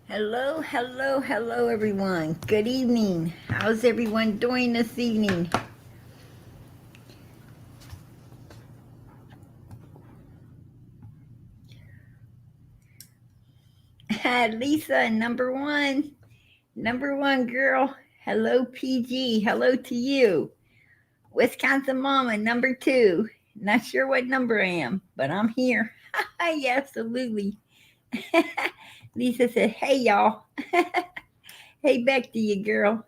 Hello, hello, hello, everyone. Good evening. How's everyone doing this evening? Lisa, number one girl. Hello, PG. Hello to you. Wisconsin Mama, number two. Not sure what number I am, but I'm here. Yeah, absolutely. Lisa said, "Hey, y'all." Hey, back to you, girl.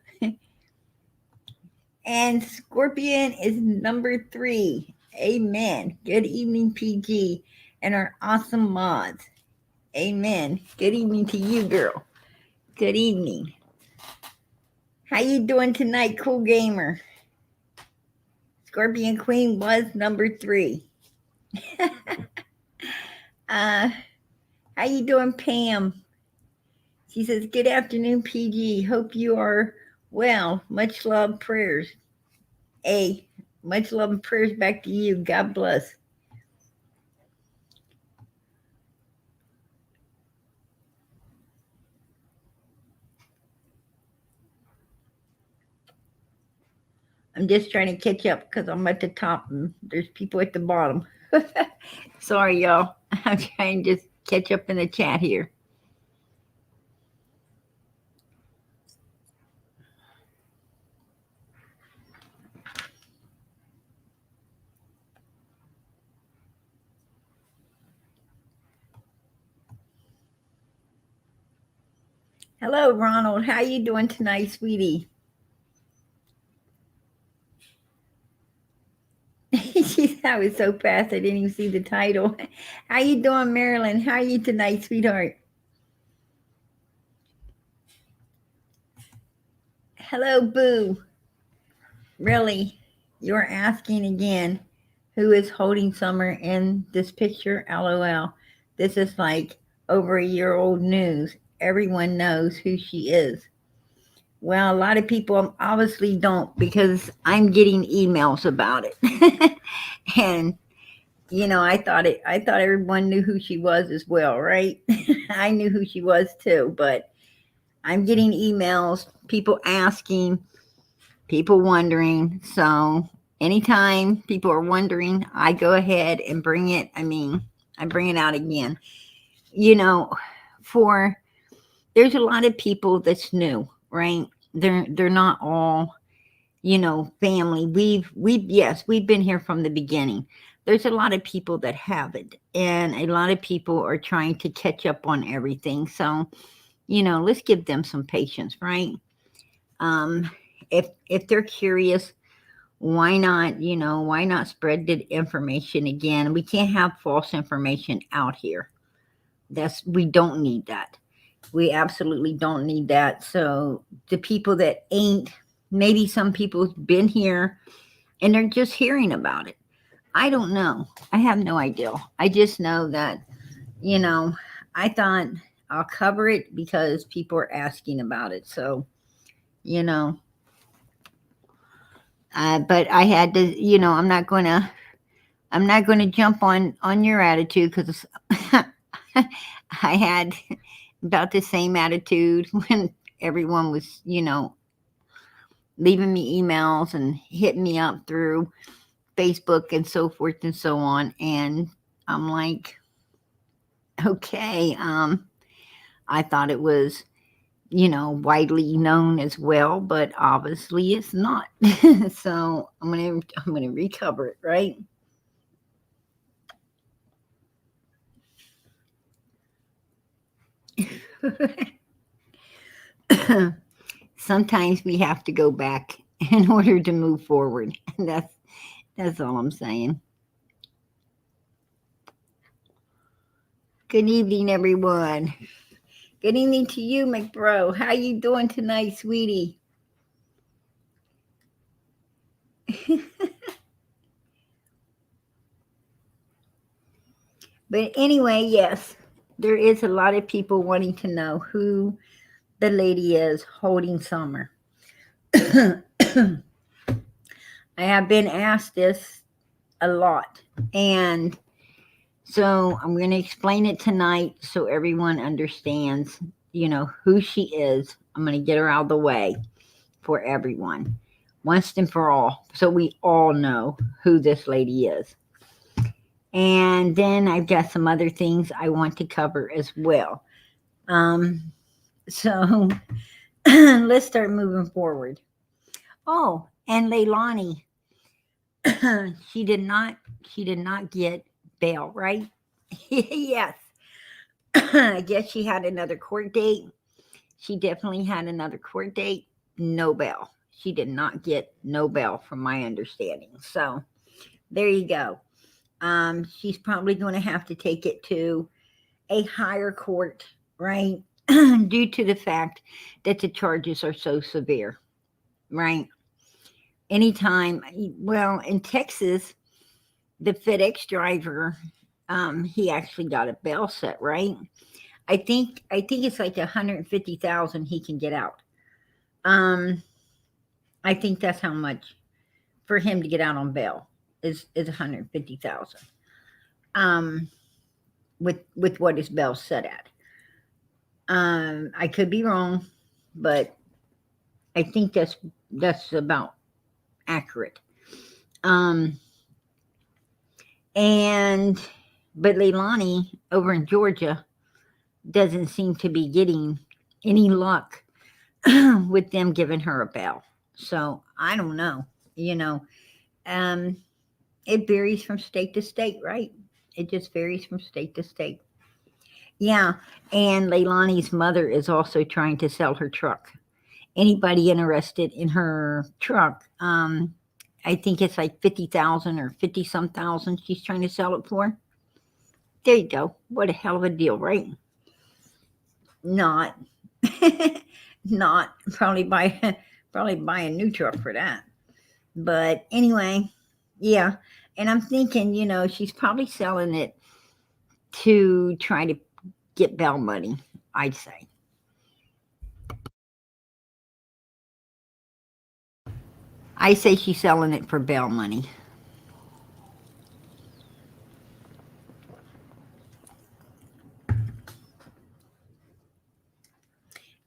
And Scorpion is number three. Amen. Good evening, PG, and our awesome mods. Amen. Good evening to you, girl. Good evening. How you doing tonight, cool gamer? Scorpion Queen was number three. uh, how you doing, Pam? She says, "Good afternoon, PG. Hope you are well. Much love, prayers. A, much love and prayers back to you. God bless." I'm just trying to catch up because I'm at the top and there's people at the bottom. Sorry, y'all. I'm trying to just catch up in the chat here. Hello, Ronald. How you doing tonight, sweetie? That was so fast. I didn't even see the title. How you doing, Marilyn? How are you tonight, sweetheart? Hello, Boo. Really? You're asking again who is holding Summer in this picture? LOL. This is like over a year old news. Everyone knows who she is. Well, a lot of people obviously don't because I'm getting emails about it. And I thought everyone knew who she was as well, right? I knew who she was too, but I'm getting emails, people asking, people wondering. So anytime people are wondering, I go ahead and bring it. I bring it out again. You know, for there's a lot of people that's new, right? They're not all, family. We've been here from the beginning. There's a lot of people that haven't, and a lot of people are trying to catch up on everything. So, let's give them some patience, right? Um, if they're curious, why not spread the information again? We can't have false information out here. We don't need that. We absolutely don't need that. So the people that ain't, maybe some people's been here and they're just hearing about it. I don't know. I have no idea. I just know that, you know, I thought I'll cover it because people are asking about it. So, you know, but I had to, I'm not going to jump on your attitude because I had about the same attitude when everyone was, leaving me emails and hitting me up through Facebook and so forth and so on. And I'm like, okay, I thought it was, widely known as well, but obviously it's not. So I'm gonna recover it, right? Sometimes we have to go back in order to move forward. That's all I'm saying. Good evening, everyone. Good evening to you, McBro. How you doing tonight, sweetie? But anyway, yes, there is a lot of people wanting to know who the lady is holding Summer. I have been asked this a lot, and so I'm going to explain it tonight so everyone understands. who she is. I'm going to get her out of the way for everyone, once and for all, so we all know who this lady is. And then I've got some other things I want to cover as well. So let's start moving forward. Oh, and Leilani, she did not get bail, right? Yes. I guess she had another court date. She definitely had another court date. No bail. She did not get no bail, from my understanding. So there you go. She's probably going to have to take it to a higher court, right? Due to the fact that the charges are so severe, right? Anytime, well, in Texas, the FedEx driver, he actually got a bail set, right? I think it's like 150,000 he can get out. Um, I think that's how much for him to get out on bail is 150,000. Um, with what his bail set at. I could be wrong, but I think that's about accurate. Um, and but Leilani over in Georgia doesn't seem to be getting any luck with them giving her a bail. So I don't know. You know, um, it varies from state to state, right? It just varies from state to state. Yeah, and Leilani's mother is also trying to sell her truck. Anybody interested in her truck? I think it's like 50,000 or 50 some thousand she's trying to sell it for. There you go. What a hell of a deal, right? Not, not probably buy probably buy a new truck for that. But anyway, yeah. And I'm thinking, she's probably selling it to try to get bail money, I'd say. I say she's selling it for bail money.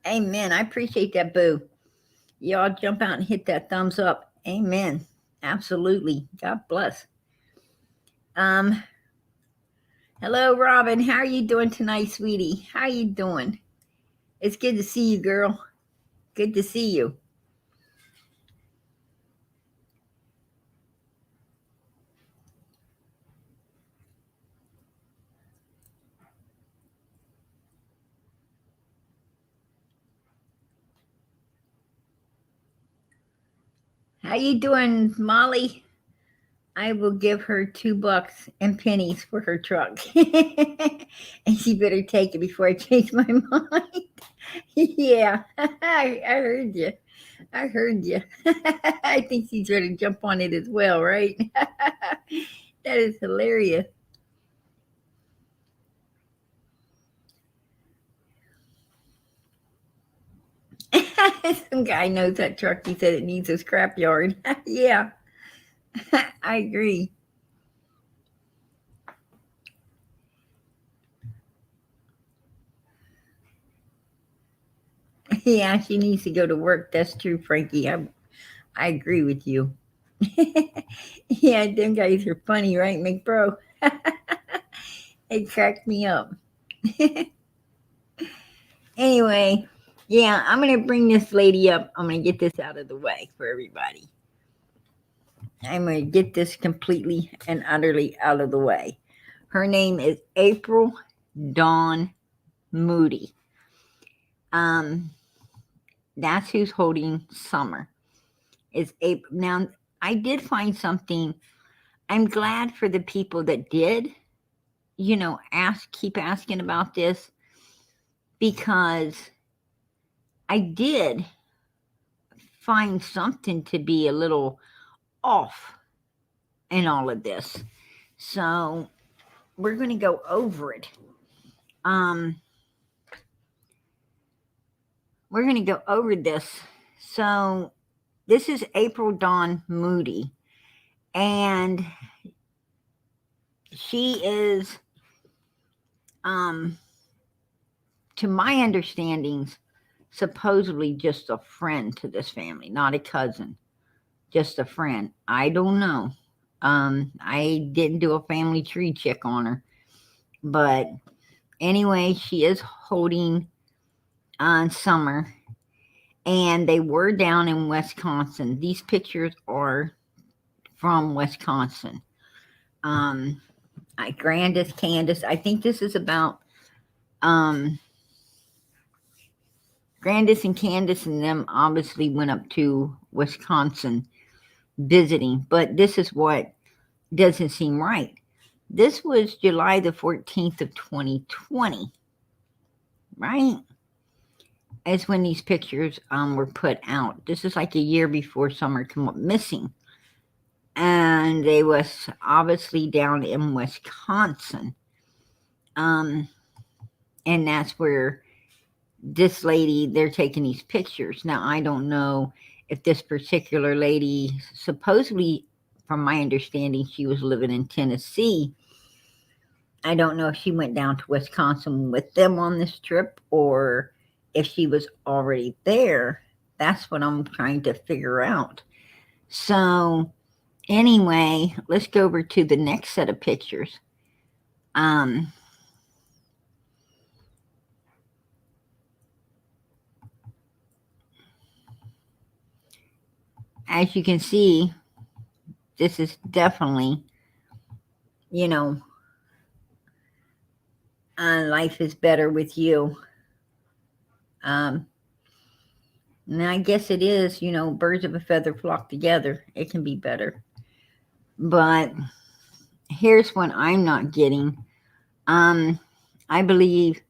Amen. I appreciate that, Boo. Y'all jump out and hit that thumbs up. Amen. Absolutely. God bless. Um, hello, Robin. How are you doing tonight, sweetie? How you doing? It's good to see you, girl. Good to see you. How you doing, Molly? I will give her $2 and pennies for her truck. And she better take it before I change my mind. Yeah, I heard you. I heard you. I think she's ready to jump on it as well, right? That is hilarious. Some guy knows that truck. He said it needs a scrapyard. Yeah, I agree. Yeah, she needs to go to work. That's true, Frankie. I agree with you. Yeah, them guys are funny, right, McBro? It cracked me up. Anyway, yeah, I'm going to bring this lady up. I'm going to get this out of the way for everybody. I'm going to get this completely and utterly out of the way. Her name is April Dawn Moody. Um, that's who's holding summer. Is April. Now, I did find something. I'm glad for the people that did, keep asking about this, because I did find something to be a little off in all of this. So we're going to go over it. Um, we're going to go over this. So this is April Dawn Moody, and she is to my understandings, supposedly just a friend to this family, not a cousin, just a friend. I don't know. I didn't do a family tree check on her, but anyway, she is holding on Summer, and they were down in Wisconsin. These pictures are from Wisconsin. Grandis, Candace. I think this is about Grandis and Candace and them obviously went up to Wisconsin visiting, but this is what doesn't seem right. This was July the 14th of 2020, right? As when these pictures were put out. This is like a year before Summer came up missing. And they was obviously down in Wisconsin. And that's where this lady, they're taking these pictures. Now, I don't know if this particular lady, supposedly, from my understanding, she was living in Tennessee. I don't know if she went down to Wisconsin with them on this trip or if she was already there. That's what I'm trying to figure out. So, anyway, let's go over to the next set of pictures. As you can see, this is definitely, life is better with you. And I guess it is, birds of a feather flock together. It can be better. But here's what I'm not getting. I believe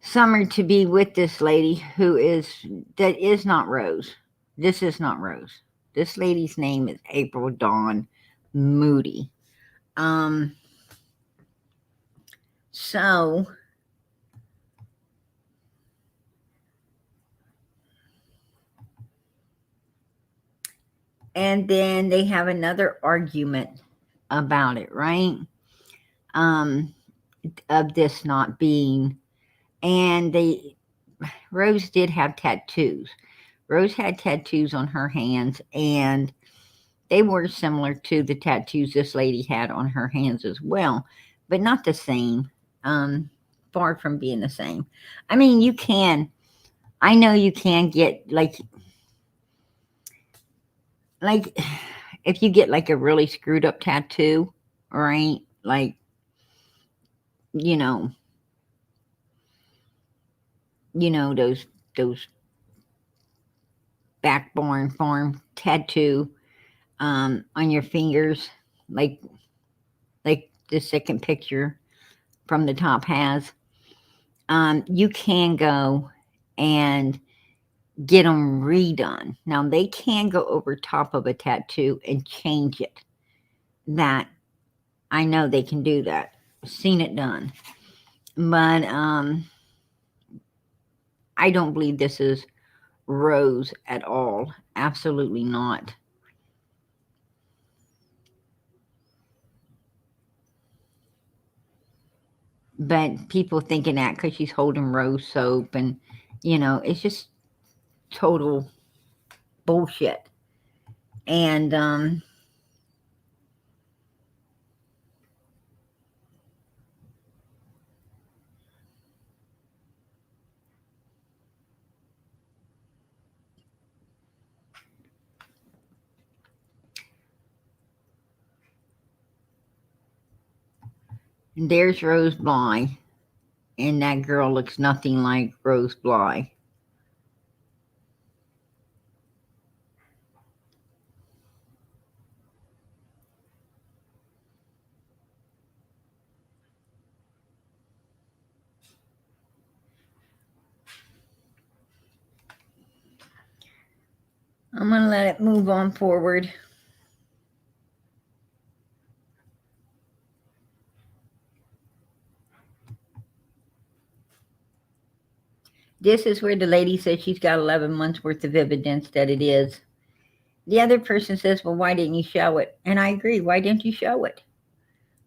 Summer to be with this lady that is not Rose. This is not Rose. This lady's name is April Dawn Moody. So and then they have another argument about it, right? Of this not being, and Rose did have tattoos. Rose had tattoos on her hands, and they were similar to the tattoos this lady had on her hands as well, but not the same. Far from being the same. I mean, I know you can get like if you get like a really screwed up tattoo, right? Like, those Backbone Farm tattoo on your fingers, like the second picture from the top has. You can go and get them redone. Now they can go over top of a tattoo and change it. That I know they can do that. Seen it done. But I don't believe this is Rose at all. Absolutely not. But people thinking that because she's holding Rose soap and, it's just total bullshit. And there's Rose Bly, and that girl looks nothing like Rose Bly. I'm going to let it move on forward. This is where the lady says she's got 11 months worth of evidence that it is. The other person says, well, why didn't you show it? And I agree. Why didn't you show it?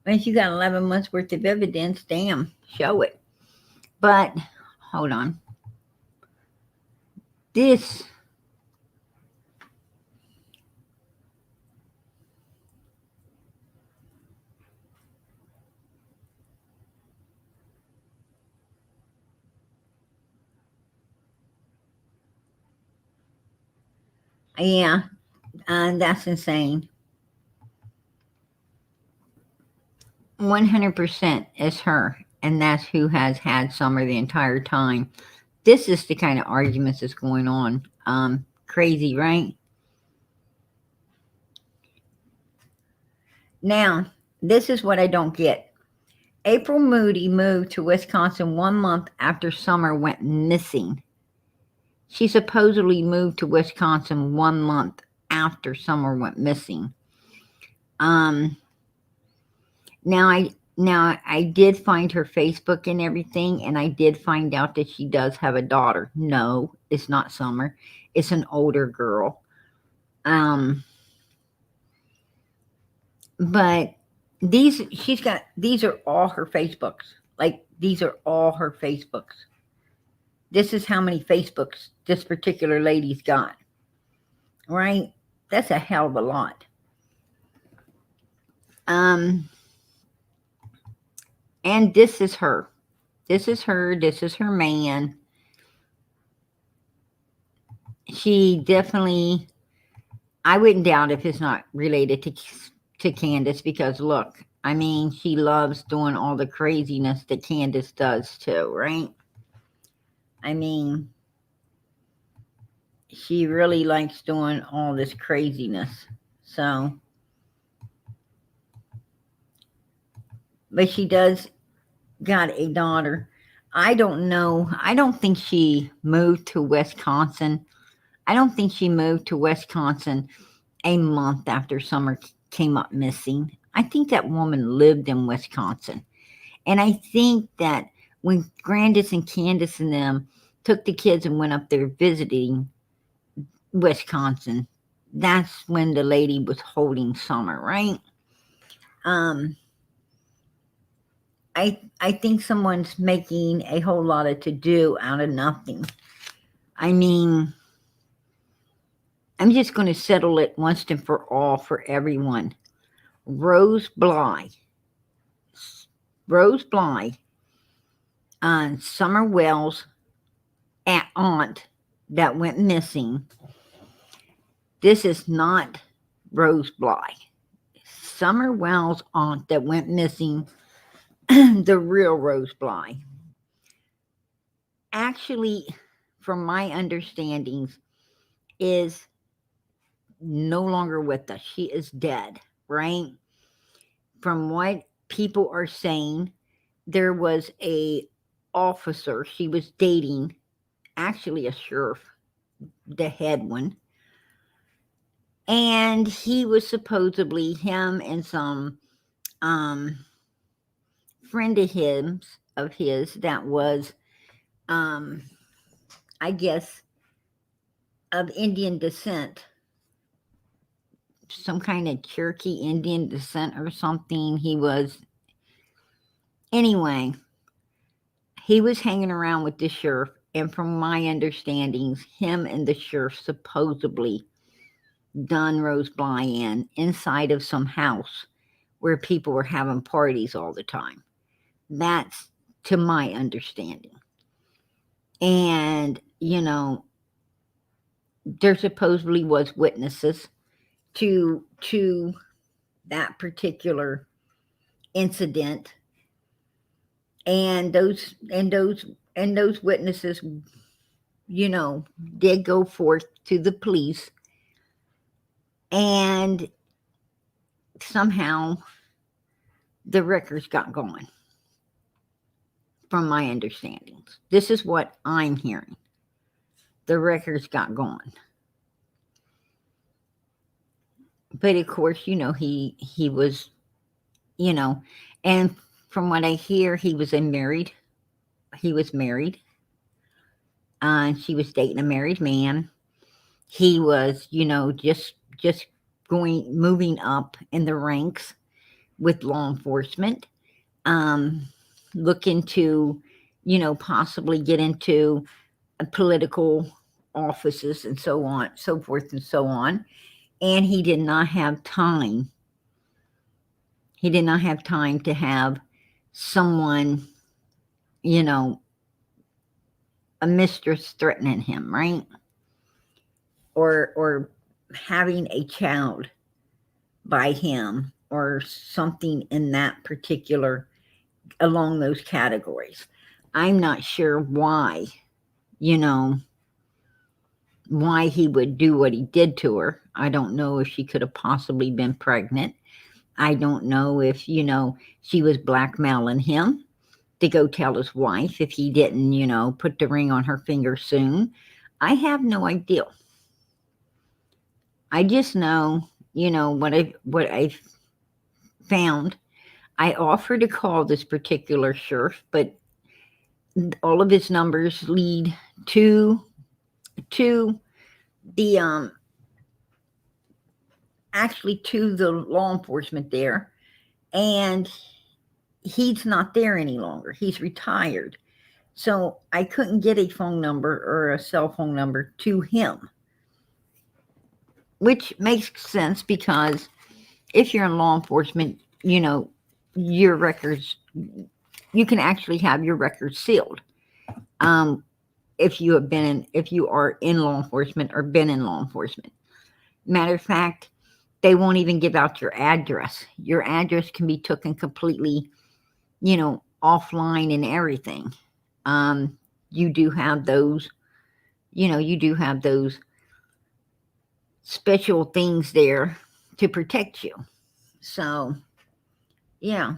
Once you got 11 months worth of evidence, damn, show it. But hold on. This, yeah, that's insane. 100% is her, and that's who has had Summer the entire time. This is the kind of arguments that's going on. Crazy, right? Now, this is what I don't get. April Moody moved to Wisconsin 1 month after Summer went missing. She supposedly moved to Wisconsin 1 month after Summer went missing. Um, now I did find her Facebook and everything, and I did find out that she does have a daughter. No, it's not Summer. It's an older girl. Um, but these are all her Facebooks. Like, these are all her Facebooks. This is how many Facebooks this particular lady's got. Right? That's a hell of a lot. And this is her. This is her. This is her man. She definitely, I wouldn't doubt if it's not related to Candace, because look, I mean, she loves doing all the craziness that Candace does too, right? I mean, she really likes doing all this craziness. So, but she does got a daughter. I don't know. I don't think she moved to Wisconsin. I don't think she moved to Wisconsin a month after Summer came up missing. I think that woman lived in Wisconsin. And I think that when Grandis and Candace and them took the kids and went up there visiting Wisconsin, that's when the lady was holding Summer, right? I think someone's making a whole lot of to do out of nothing. I mean, I'm just going to settle it once and for all for everyone. Rose Bly, Summer Wells' aunt that went missing. This is not Rose Bly. Summer Wells' aunt that went missing, the real Rose Bly. Actually, from my understandings, is no longer with us. She is dead, right? From what people are saying, there was a officer she was dating, actually a sheriff, the head one, and he was supposedly, him and some friend of his that was I guess of Indian descent, some kind of Cherokee Indian descent or something. Anyway, he was hanging around with the sheriff, and from my understandings, him and the sheriff supposedly done Rose Bly inside of some house where people were having parties all the time. That's to my understanding. And, there supposedly was witnesses to that particular incident, and those witnesses, did go forth to the police, and somehow the records got going. From my understandings, this is what I'm hearing. The records got going. But of course, he was, and from what I hear, he was married. He was married. She was dating a married man. He was, just moving up in the ranks with law enforcement, looking to possibly get into political offices and so on, so forth and so on. And he did not have time. He did not have time to have someone, a mistress threatening him, right? Or having a child by him or something in that particular, along those categories. I'm not sure why, why he would do what he did to her. I don't know if she could have possibly been pregnant. I don't know if, she was blackmailing him to go tell his wife if he didn't, put the ring on her finger soon. I have no idea. I just know, what I found. I offered to call this particular sheriff, but all of his numbers lead to the actually to the law enforcement there, and he's not there any longer. He's retired. So I couldn't get a phone number or a cell phone number to him, which makes sense because if you're in law enforcement, your records, you can actually have your records sealed. If you are in law enforcement or been in law enforcement. Matter of fact, they won't even give out your address. Your address can be taken completely, offline and everything. You do have those, special things there to protect you. So, yeah.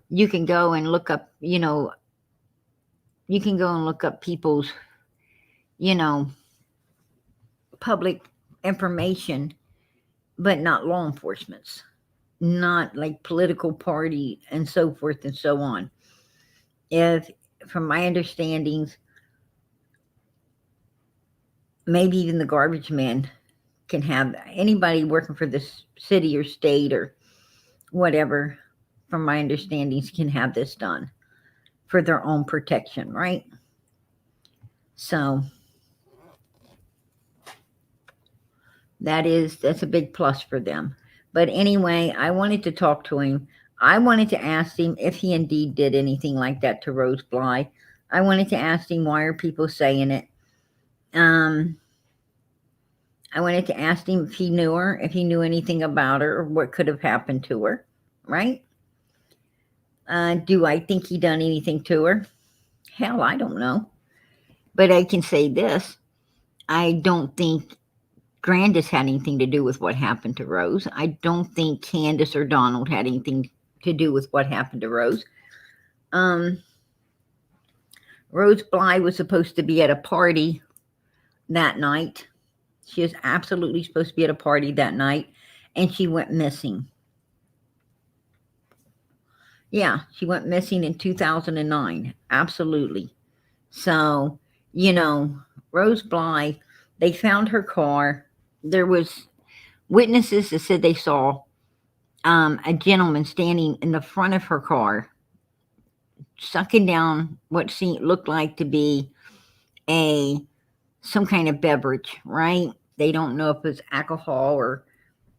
You can go and look up, people's, public information, but not law enforcement's, not like political party and so forth and so on. If, from my understandings, maybe even the garbage man can have anybody working for this city or state or whatever, from my understandings, can have this done for their own protection, right? So that's a big plus for them. But anyway, I wanted to talk to him. I wanted to ask him if he indeed did anything like that to Rose Bly. I wanted to ask him, why are people saying it? I wanted to ask him if he knew her, if he knew anything about her, or what could have happened to her, right? Do I think he done anything to her? Hell, I don't know. But I can say this. I don't think Grandis had anything to do with what happened to Rose. I don't think Candace or Donald had anything to do with what happened to Rose. Rose Bly was supposed to be at a party that night. She was absolutely supposed to be at a party that night, and she went missing. Yeah, she went missing in 2009. Absolutely. So, Rose Bly, they found her car. There was witnesses that said they saw a gentleman standing in the front of her car, sucking down what looked like to be some kind of beverage, right? They don't know if it was alcohol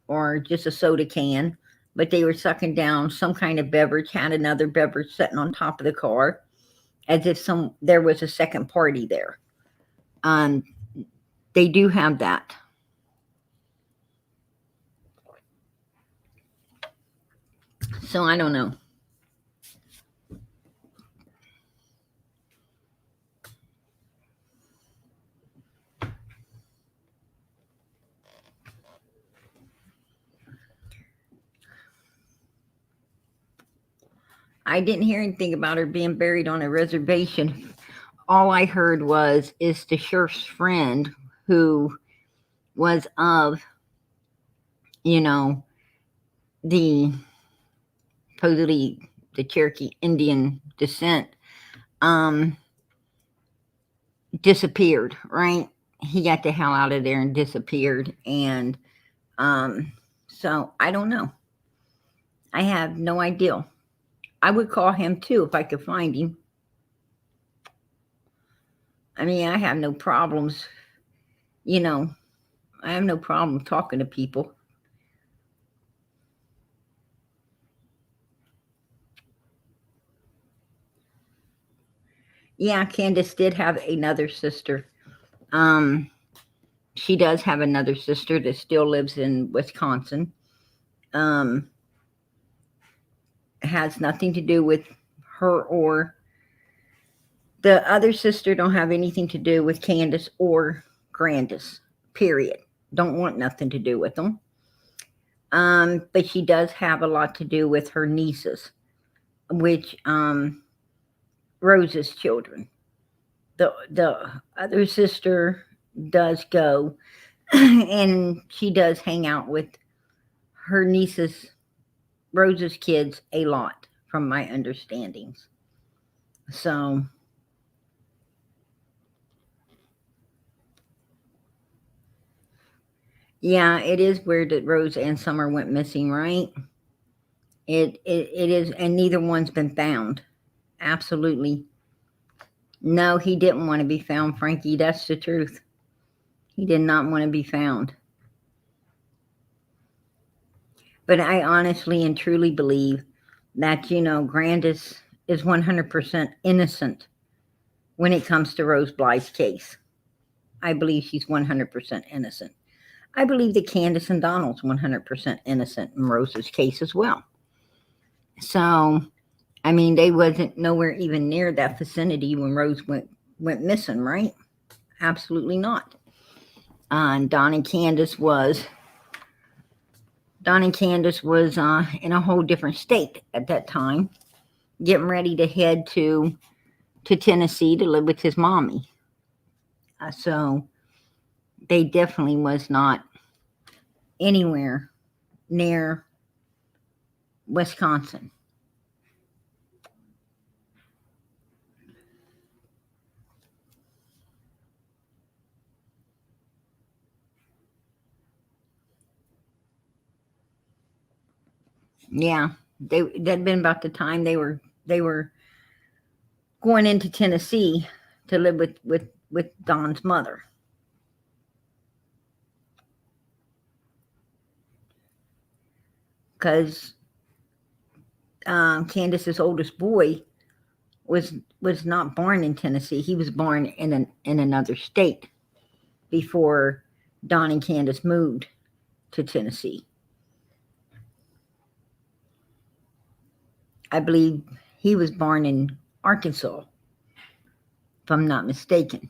or just a soda can, but they were sucking down some kind of beverage, had another beverage sitting on top of the car, as if there was a second party there. They do have that. So I don't know. I didn't hear anything about her being buried on a reservation. All I heard is the sheriff's friend, who was of, the supposedly the Cherokee Indian descent, disappeared, right? He got the hell out of there and disappeared. And so I don't know. I have no idea. I would call him too if I could find him. I mean, I have no problems, you know, I have no problem talking to people. Yeah, Candace did have another sister. Um, she does have another sister that still lives in Wisconsin. Um, has nothing to do with her or the other sister. Don't have anything to do with Candace or Grandis. Period. Don't want nothing to do with them. But she does have a lot to do with her nieces, which Rose's children. The other sister does go, and she does hang out with her nieces, Rose's kids, a lot, from my understandings. So, yeah, it is weird that Rose and Summer went missing, right? It is, and neither one's been found. Absolutely. No, he didn't want to be found, Frankie. That's the truth. He did not want to be found. But I honestly and truly believe that, Grandis is 100% innocent when it comes to Rose Blythe's case. I believe she's 100% innocent. I believe that Candace and Donald's 100% innocent in Rose's case as well. So, I mean, they wasn't nowhere even near that vicinity when Rose went missing, right? Absolutely not. And Don and Candace was in a whole different state at that time, getting ready to head to Tennessee to live with his mommy. So they definitely was not anywhere near Wisconsin. Yeah, that'd been about the time they were going into Tennessee to live with Don's mother. Because Candace's oldest boy was not born in Tennessee. He was born in another state before Don and Candace moved to Tennessee. I believe he was born in Arkansas, if I'm not mistaken.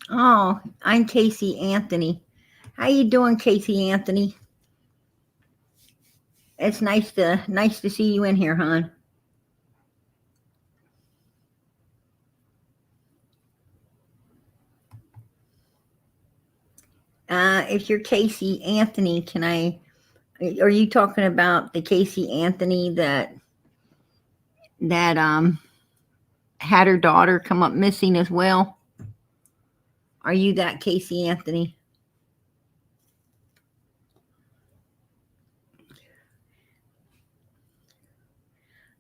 Oh, I'm Casey Anthony. How you doing, Casey Anthony? It's nice to see you in here, hon. If you're Casey Anthony, are you talking about the Casey Anthony that had her daughter come up missing as well? Are you that Casey Anthony?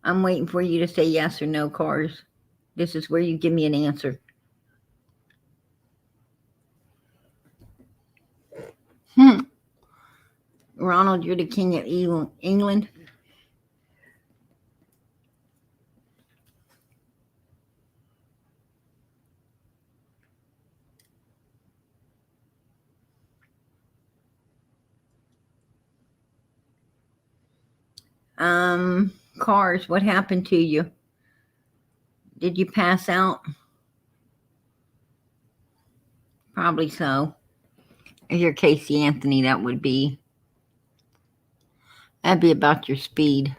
I'm waiting for you to say yes or no, Cars. This is where you give me an answer. Ronald, you're the king of England. Cars, what happened to you? Did you pass out? Probably so. If you're Casey Anthony, that'd be about your speed.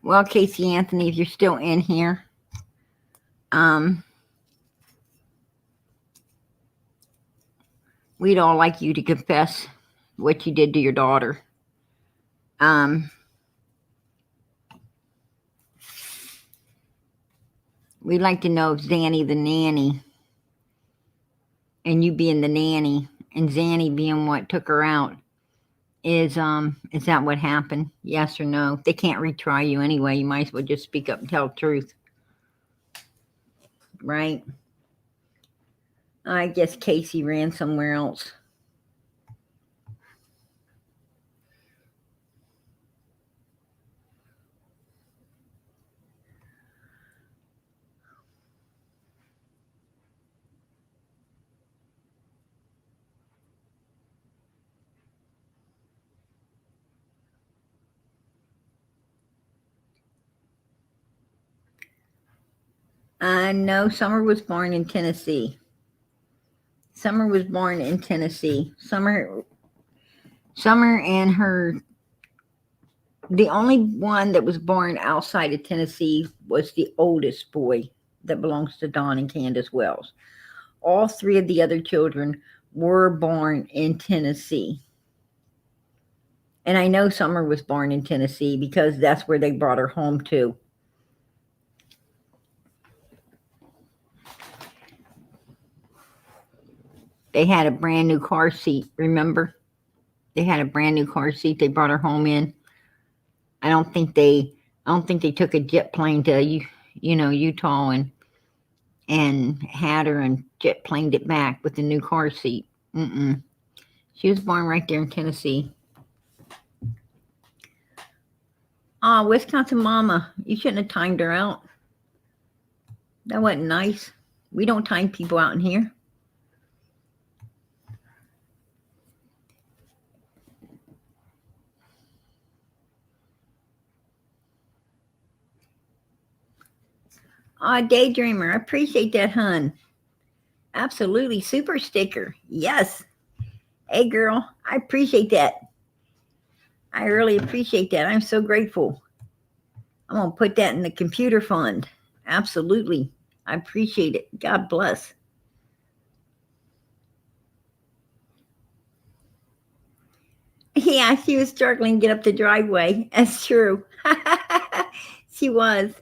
Well, Casey Anthony, if you're still in here, we'd all like you to confess what you did to your daughter. We'd like to know if Zanny the nanny, and you being the nanny, and Zanny being what took her out, is that what happened? Yes or no? They can't retry you anyway. You might as well just speak up and tell the truth. Right? I guess Casey ran somewhere else. No, Summer was born in Tennessee. Summer was born in Tennessee. Summer and her, the only one that was born outside of Tennessee was the oldest boy that belongs to Don and Candace Wells. All three of the other children were born in Tennessee. And I know Summer was born in Tennessee because that's where they brought her home to. They had a brand new car seat, remember? They had a brand new car seat. They brought her home in. I don't think they took a jet plane to Utah and had her and jet planed it back with the new car seat. She was born right there in Tennessee. Wisconsin mama, you shouldn't have timed her out. That wasn't nice. We don't time people out in here. Daydreamer, I appreciate that, hun. Absolutely. Super sticker. Yes. Hey, girl, I appreciate that. I really appreciate that. I'm so grateful. I'm going to put that in the computer fund. Absolutely. I appreciate it. God bless. Yeah, she was struggling to get up the driveway. That's true. She was.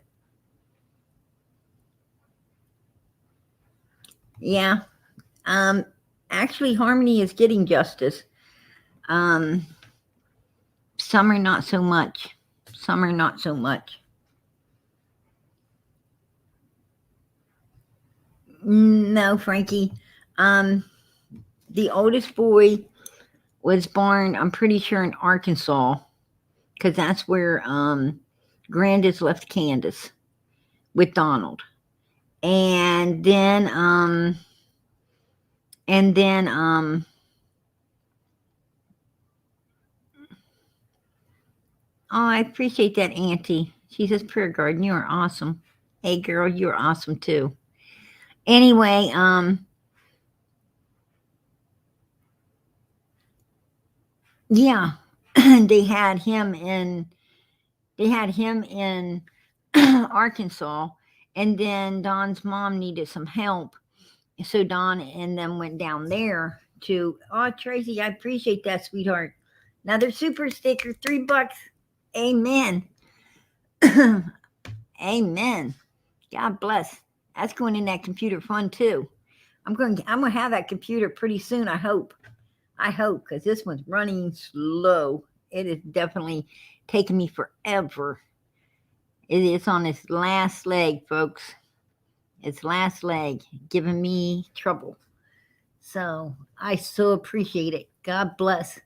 Yeah. Actually, Harmony is getting justice. Summer, not so much. Summer, not so much. No, Frankie. The oldest boy was born, I'm pretty sure, in Arkansas, because that's where Grandis left Candace with Donald. And then oh, I appreciate that, Auntie. She says, Prayer Garden, you are awesome. Hey, girl, you're awesome too. Anyway, yeah, they had him in Arkansas, and then Don's mom needed some help, so Don and them went down there to. Oh, Tracy, I appreciate that, sweetheart. Another super sticker, $3. Amen. Amen. God bless. That's going in that computer fund too. I'm going to have that computer pretty soon. I hope, because this one's running slow. It is definitely taking me forever. It is on its last leg, folks. Its last leg, giving me trouble. So I so appreciate it. God bless.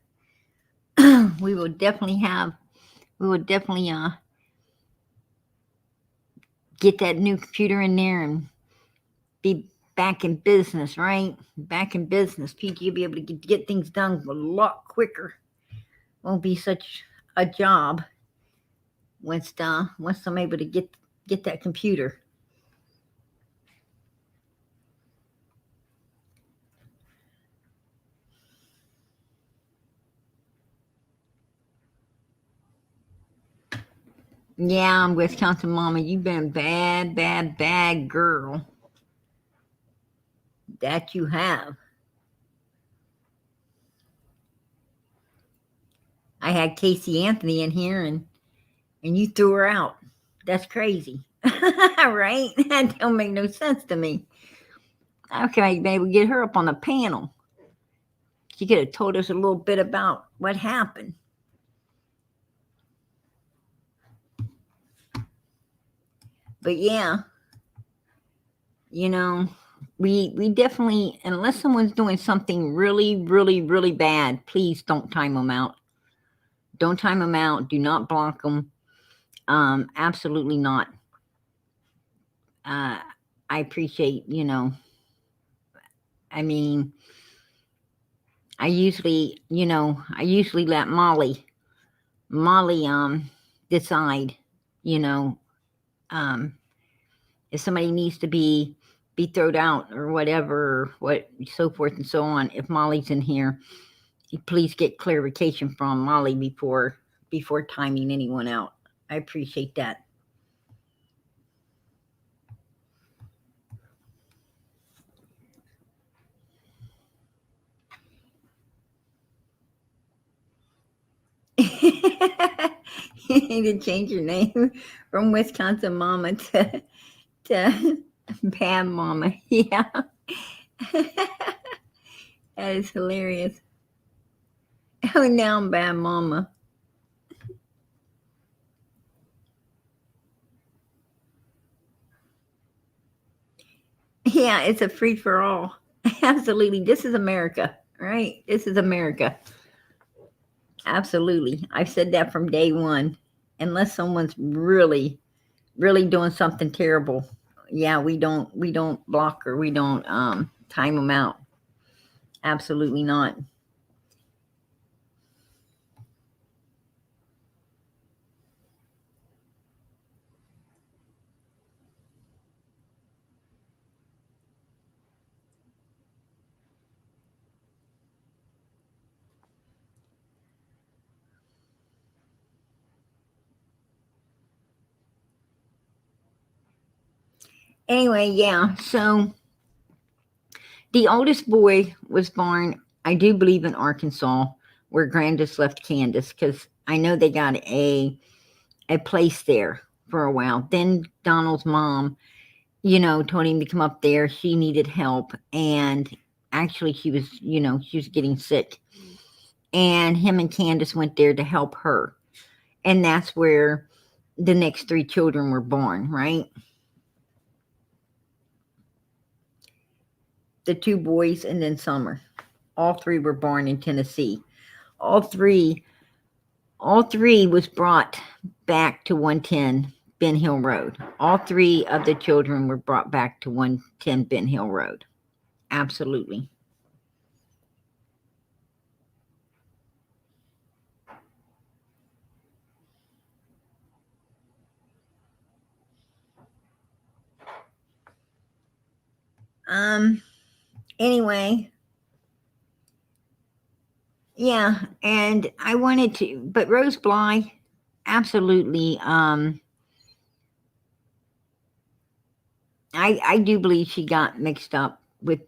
We will definitely get that new computer in there and be back in business, right? Back in business. PG will be able to get things done a lot quicker. Won't be such a job once I'm able to get that computer. Yeah, I'm Wisconsin mama. You've been a bad girl. That you have. I had Casey Anthony in here and you threw her out. That's crazy. Right? That don't make no sense to me. Okay, maybe get her up on the panel. She could have told us a little bit about what happened. But yeah, you know, we definitely, unless someone's doing something really, really, really bad, please don't time them out. Don't time them out. Do not block them. Absolutely not. Uh, I appreciate, I mean, I usually let Molly, decide, you know, um, if somebody needs to be thrown out or whatever, or what, so forth and so on. If Molly's in here, please get clarification from Molly before timing anyone out. I appreciate that. You need to change your name from Wisconsin Mama to Bad Mama. Yeah. That is hilarious. Oh, now I'm Bad Mama. Yeah, it's a free for all. Absolutely. This is America, right? This is America. Absolutely. I've said that from day one. Unless someone's really, really doing something terrible, yeah, we don't block or we don't time them out. Absolutely not. Anyway, yeah. So the oldest boy was born, I do believe, in Arkansas, where Grandis left Candace, because I know they got a place there for a while. Then Donald's mom, told him to come up there. She needed help, and actually, she was getting sick, and him and Candace went there to help her, and that's where the next three children were born. Right, the two boys, and then Summer. All three were born in Tennessee. All three All three was brought back to 110 Ben Hill Road. All three of the children were brought back to 110 Ben Hill Road. Absolutely. Um. Anyway, yeah, and I wanted to, but Rose Bly, absolutely. I do believe she got mixed up with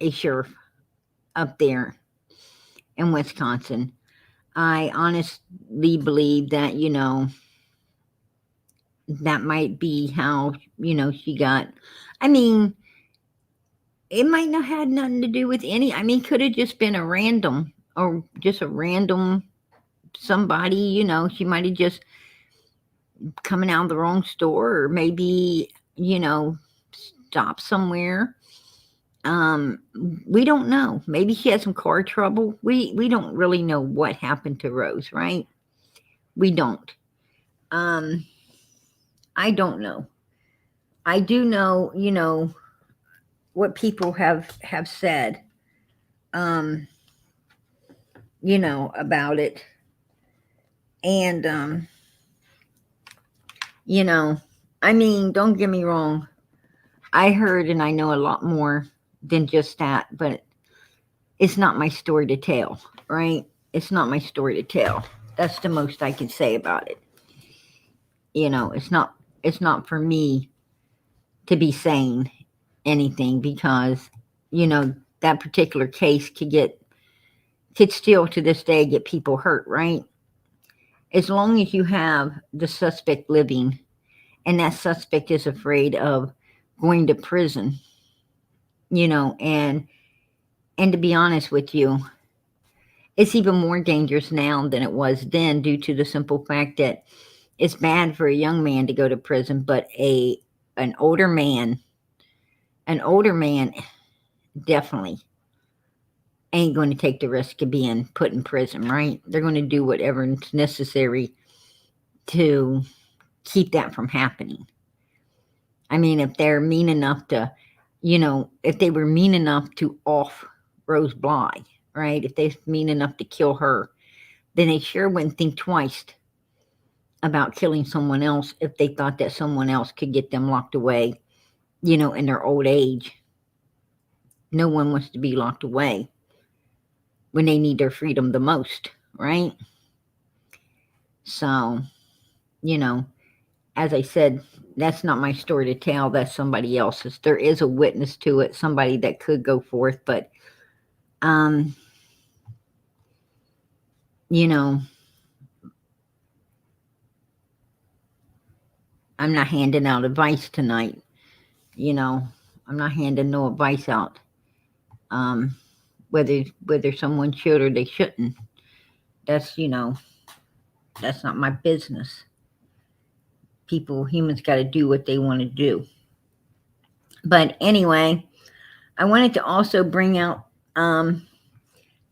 a sheriff up there in Wisconsin. I honestly believe that that might be how she got. I mean, it might not had nothing to do with any. I mean, could have just been a random or just a random somebody. She might have just coming out of the wrong store, or maybe stopped somewhere. Um, we don't know. Maybe she had some car trouble. We don't really know what happened to Rose, right? We don't. Um, I don't know. I do know, what people have said, um, about it, and you know, I mean, don't get me wrong. I heard and I know a lot more than just that, but it's not my story to tell, right? It's not my story to tell. That's the most I can say about it. It's not for me to be saying anything because, that particular case could still to this day get people hurt, right? As long as you have the suspect living and that suspect is afraid of going to prison, you know, and to be honest with you, it's even more dangerous now than it was then due to the simple fact that it's bad for a young man to go to prison, but an older man, an older man definitely ain't going to take the risk of being put in prison, right? They're going to do whatever is necessary to keep that from happening. I mean, if they're mean enough to, if they were mean enough to off Rose Bly, right? If they're mean enough to kill her, then they sure wouldn't think twice about killing someone else if they thought that someone else could get them locked away, in their old age. No one wants to be locked away when they need their freedom the most, right? So, as I said, that's not my story to tell. That's somebody else's. There is a witness to it, somebody that could go forth, but, I'm not handing out advice tonight. I'm not handing no advice out. Whether someone should or they shouldn't. That's that's not my business. Humans got to do what they want to do. But anyway, I wanted to also bring out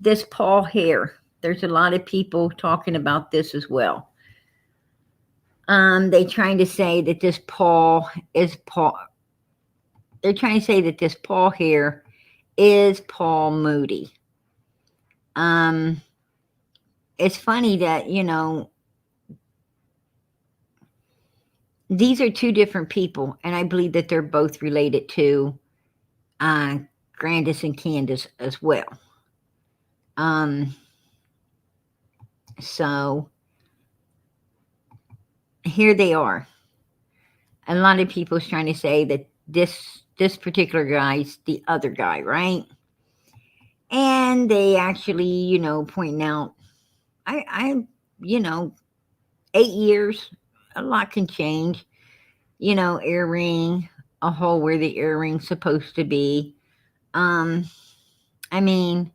this Paul Hare. There's a lot of people talking about this as well. They trying to say that this Paul is Paul. They're trying to say that this Paul Hare is Paul Moody. It's funny that these are two different people, and I believe that they're both related to Grandis and Candace as well. So here they are. A lot of people's trying to say that this particular guy's the other guy, right? And they actually, pointing out, I 8 years, a lot can change. Earring, a hole where the earring's supposed to be. I mean,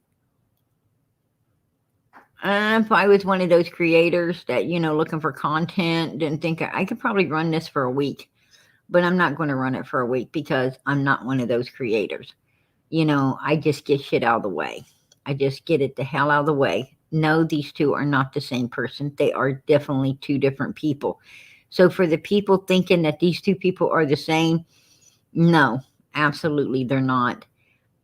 if I was one of those creators that, looking for content, didn't think I could probably run this for a week, but I'm not going to run it for a week because I'm not one of those creators. I just get shit out of the way. I just get it the hell out of the way. No, these two are not the same person. They are definitely two different people. So for the people thinking that these two people are the same, no, absolutely they're not.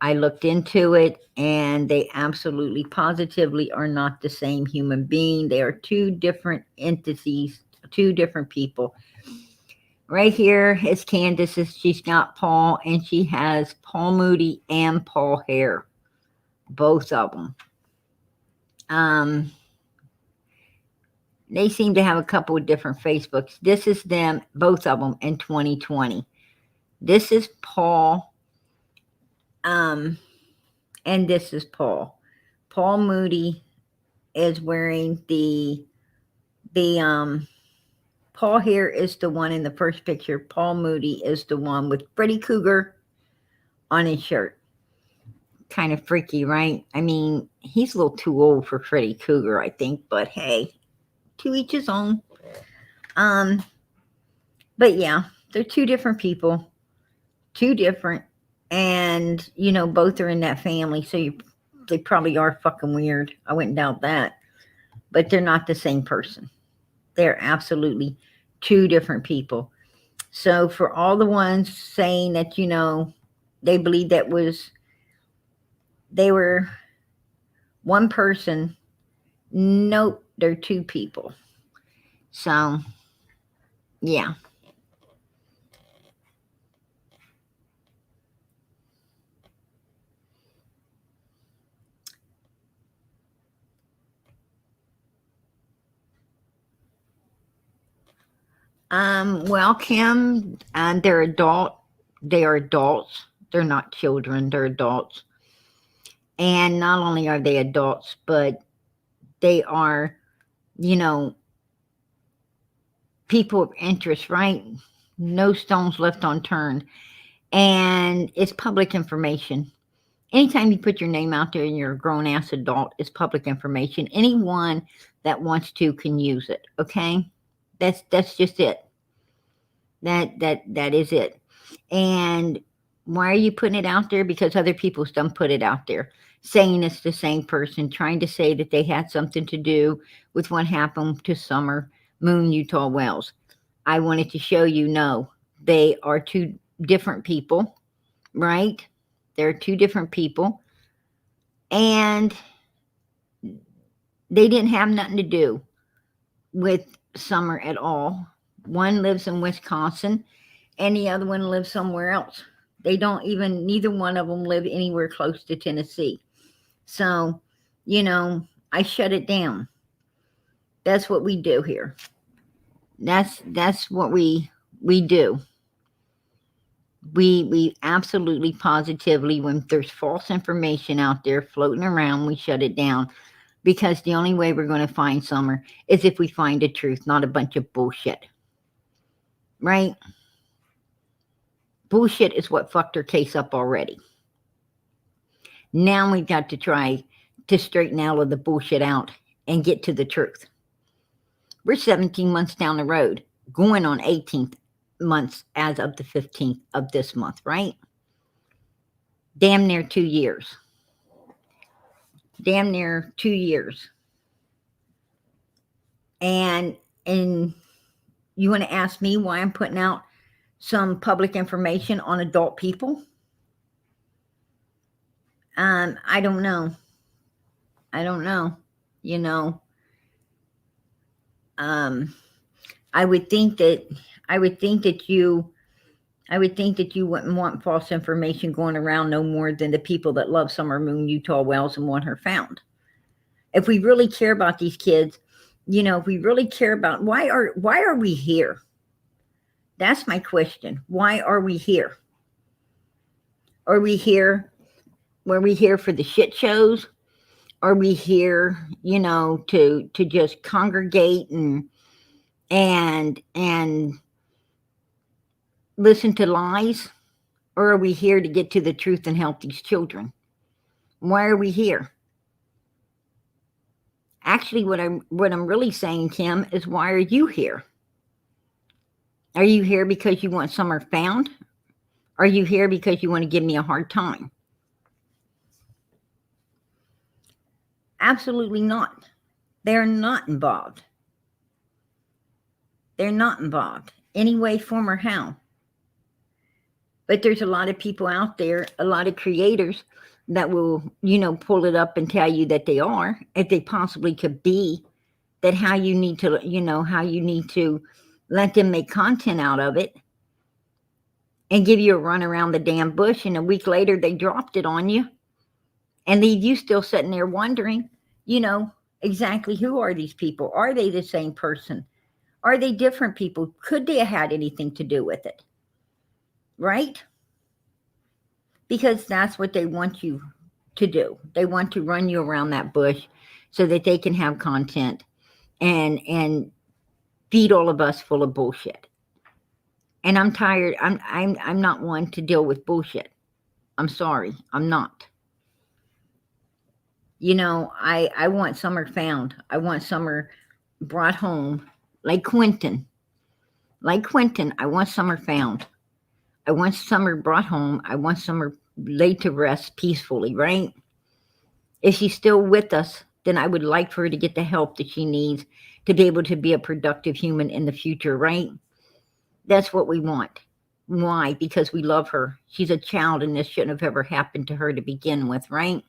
I looked into it and they absolutely positively are not the same human being. They are two different entities, two different people. Right here is Candace. She's got Paul, and she has Paul Moody and Paul Hare, both of them. They seem to have a couple of different Facebooks. This is them, both of them, in 2020. This is Paul, and this is Paul. Paul Moody is wearing the Paul Hare is the one in the first picture. Paul Moody is the one with Freddy Krueger on his shirt. Kind of freaky, right? I mean, he's a little too old for Freddy Krueger, I think, but hey, to each his own. But yeah, they're two different people, two different, and both are in that family, so they probably are fucking weird. I wouldn't doubt that, but they're not the same person. They're absolutely two different people. So for all the ones saying that they believe they were one person, nope, they're two people. So yeah. Well, Kim, they're adult. They are adults. They're not children. They're adults. And not only are they adults, but they are, people of interest, right? No stones left unturned. And it's public information. Anytime you put your name out there and you're a grown ass adult, it's public information. Anyone that wants to can use it. Okay, that's just it. That is it. And why are you putting it out there? Because other people's done put it out there, saying it's the same person, trying to say that they had something to do with what happened to Summer Moon Utah Wells. I wanted to show you, no, they are two different people, right? They're two different people, and they didn't have nothing to do with Summer at all. One lives in Wisconsin, and the other one lives somewhere else. They don't even, neither one of them live anywhere close to Tennessee. So, you know, I shut it down. That's what we do here. That's what we do. We absolutely positively, when there's false information out there floating around, we shut it down, because the only way we're going to find Summer is if we find the truth, not a bunch of bullshit. Right? Bullshit is what fucked her case up already. Now we've got to try to straighten all of the bullshit out and get to the truth. We're 17 months down the road, going on 18 months as of the 15th of this month, right? Damn near 2 years. Damn near 2 years. And you want to ask me why I'm putting out some public information on adult people? I don't know. I don't know. You know, I would think that you wouldn't want false information going around no more than the people that love Summer Moon Utah Wells and want her found. If we really care about these kids, you know, if we really care about, why are we here? That's my question. Why are we here? Are we here? Were we here for the shit shows? Are we here, you know, to just congregate and listen to lies? Or are we here to get to the truth and help these children? Why are we here? Actually, what I'm really saying, Kim, is why are you here? Are you here because you want Summer found? Are you here because you want to give me a hard time? Absolutely not. They're not involved. They're not involved, any way, form, or how. But there's a lot of people out there, a lot of creators that will, you know, pull it up and tell you that they are, if they possibly could be, that how you need to, you know, how you need to let them make content out of it and give you a run around the damn bush, and a week later they dropped it on you and leave you still sitting there wondering, you know, exactly who are these people? Are they the same person? Are they different people? Could they have had anything to do with it? Right? Because that's what they want you to do. They want to run you around that bush so that they can have content and feed all of us full of bullshit. And I'm tired. I'm not one to deal with bullshit. I'm sorry. I'm not. You know, I want Summer found. I want Summer brought home, like Quentin. Like Quentin, I want Summer found. I want Summer brought home. I want Summer laid to rest peacefully, right? If she's still with us, then I would like for her to get the help that she needs to be able to be a productive human in the future, right? That's what we want. Why? Because we love her. She's a child, and this shouldn't have ever happened to her to begin with, right?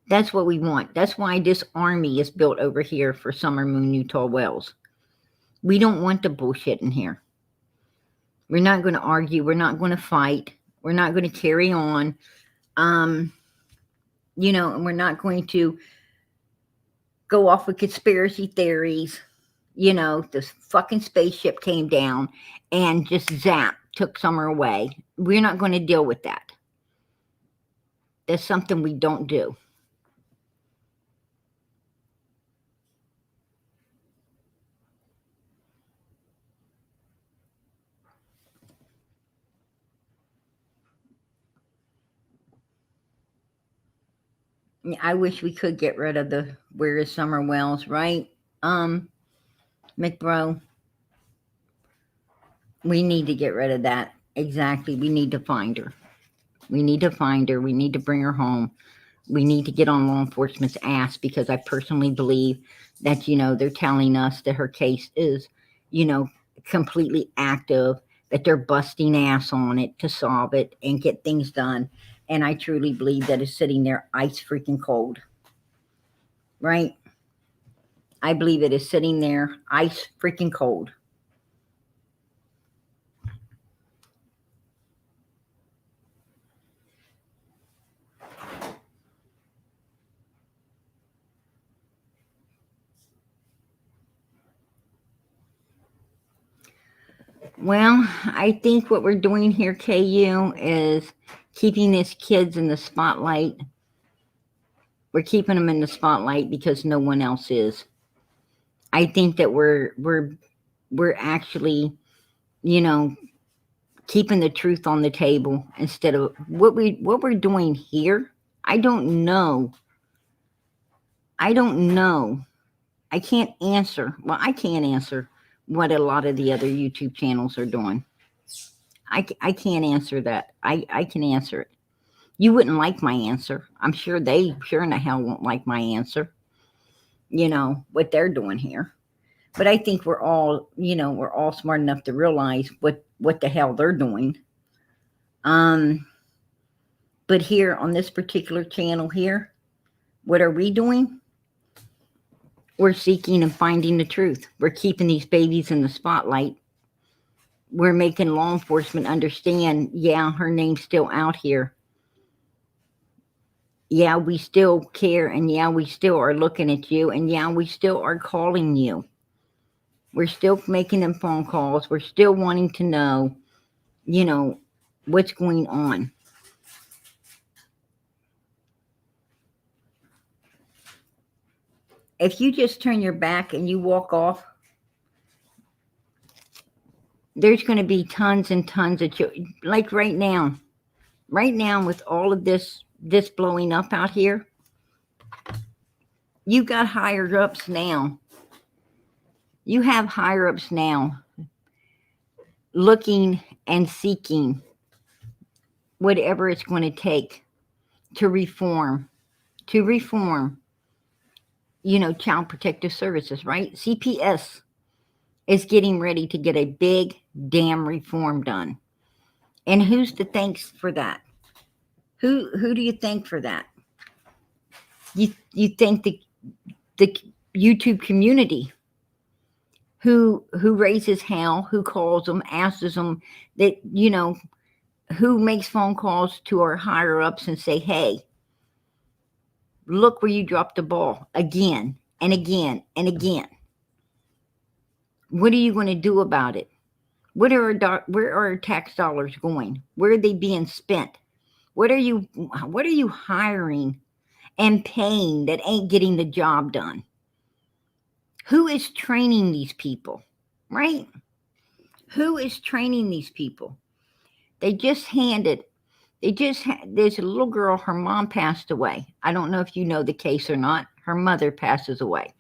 That's what we want. That's why this army is built over here for Summer Moon Utah Wells. We don't want the bullshit in here. We're not going to argue. We're not going to fight. We're not going to carry on. You know, and we're not going to go off with conspiracy theories. You know, this fucking spaceship came down and just zap, took Summer away. We're not going to deal with that. That's something we don't do. I wish we could get rid of the Where is Summer Wells, right? McBro, we need to get rid of that. Exactly. We need to find her. We need to find her. We need to bring her home. We need to get on law enforcement's ass, because I personally believe that, they're telling us that her case is, completely active, that they're busting ass on it to solve it and get things done. And I truly believe that it's sitting there ice freaking cold. Right? I believe it is sitting there ice freaking cold. Well, I think what we're doing here, KU, is keeping these kids in the spotlight. We're keeping them in the spotlight because no one else is. I think that we're actually, keeping the truth on the table instead of what we're doing here. I don't know. I can't answer. Well, I can't answer what a lot of the other YouTube channels are doing. I can't answer that. I can answer it. You wouldn't like my answer. I'm sure they sure in the hell won't like my answer. What they're doing here. But I think we're all smart enough to realize what the hell they're doing. But here on this particular channel here, what are we doing? We're seeking and finding the truth. We're keeping these babies in the spotlight. We're making law enforcement understand, yeah, her name's still out here. Yeah, we still care, and yeah, we still are looking at you, and yeah, we still are calling you. We're still making them phone calls. We're still wanting to know, what's going on. If you just turn your back and you walk off, there's going to be tons and tons of children. Like right now with all of this blowing up out here, you got higher ups now. You have higher ups now looking and seeking whatever it's going to take to reform, Child Protective Services, right? CPS is getting ready to get a big damn reform done. And who's to thank for that? Who do you thank for that? You thank the YouTube community who raises hell, who calls them, asks them, that who makes phone calls to our higher ups and say, hey, look where you dropped the ball again and again and again. What are you going to do about it? Where are our tax dollars going? Where are they being spent? What are you hiring and paying that ain't getting the job done? Who is training these people, right? Who is training these people? There's a little girl, her mom passed away. I don't know if you know the case or not. Her mother passes away.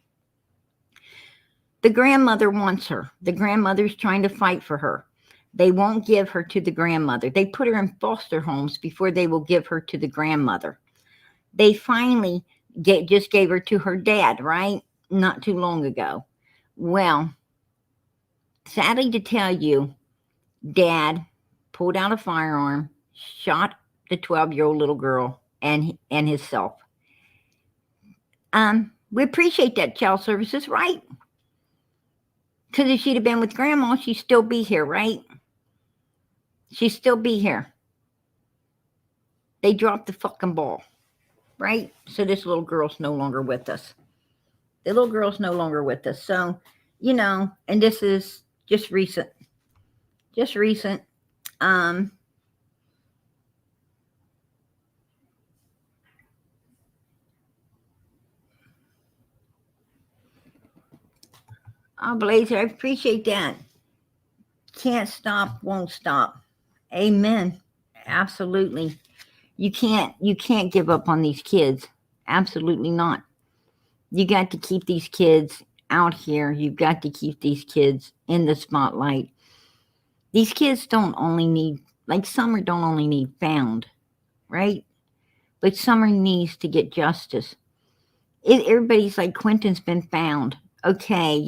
The grandmother wants her. The grandmother's trying to fight for her. They won't give her to the grandmother. They put her in foster homes before they will give her to the grandmother. They finally just gave her to her dad, right? Not too long ago. Well, sadly to tell you, Dad pulled out a firearm, shot the 12-year-old little girl and himself. We appreciate that, Child Services, right? Because if she'd have been with Grandma, she'd still be here, right? She'd still be here. They dropped the fucking ball, right? So this little girl's no longer with us. The little girl's no longer with us. So, and this is just recent. Oh, Blazer, I appreciate that. Can't stop, won't stop. Amen. Absolutely. You can't give up on these kids. Absolutely not. You got to keep these kids out here. You've got to keep these kids in the spotlight. These kids don't only need, like Summer don't only need found, right? But Summer needs to get justice. Everybody's like, Quentin's been found. Okay,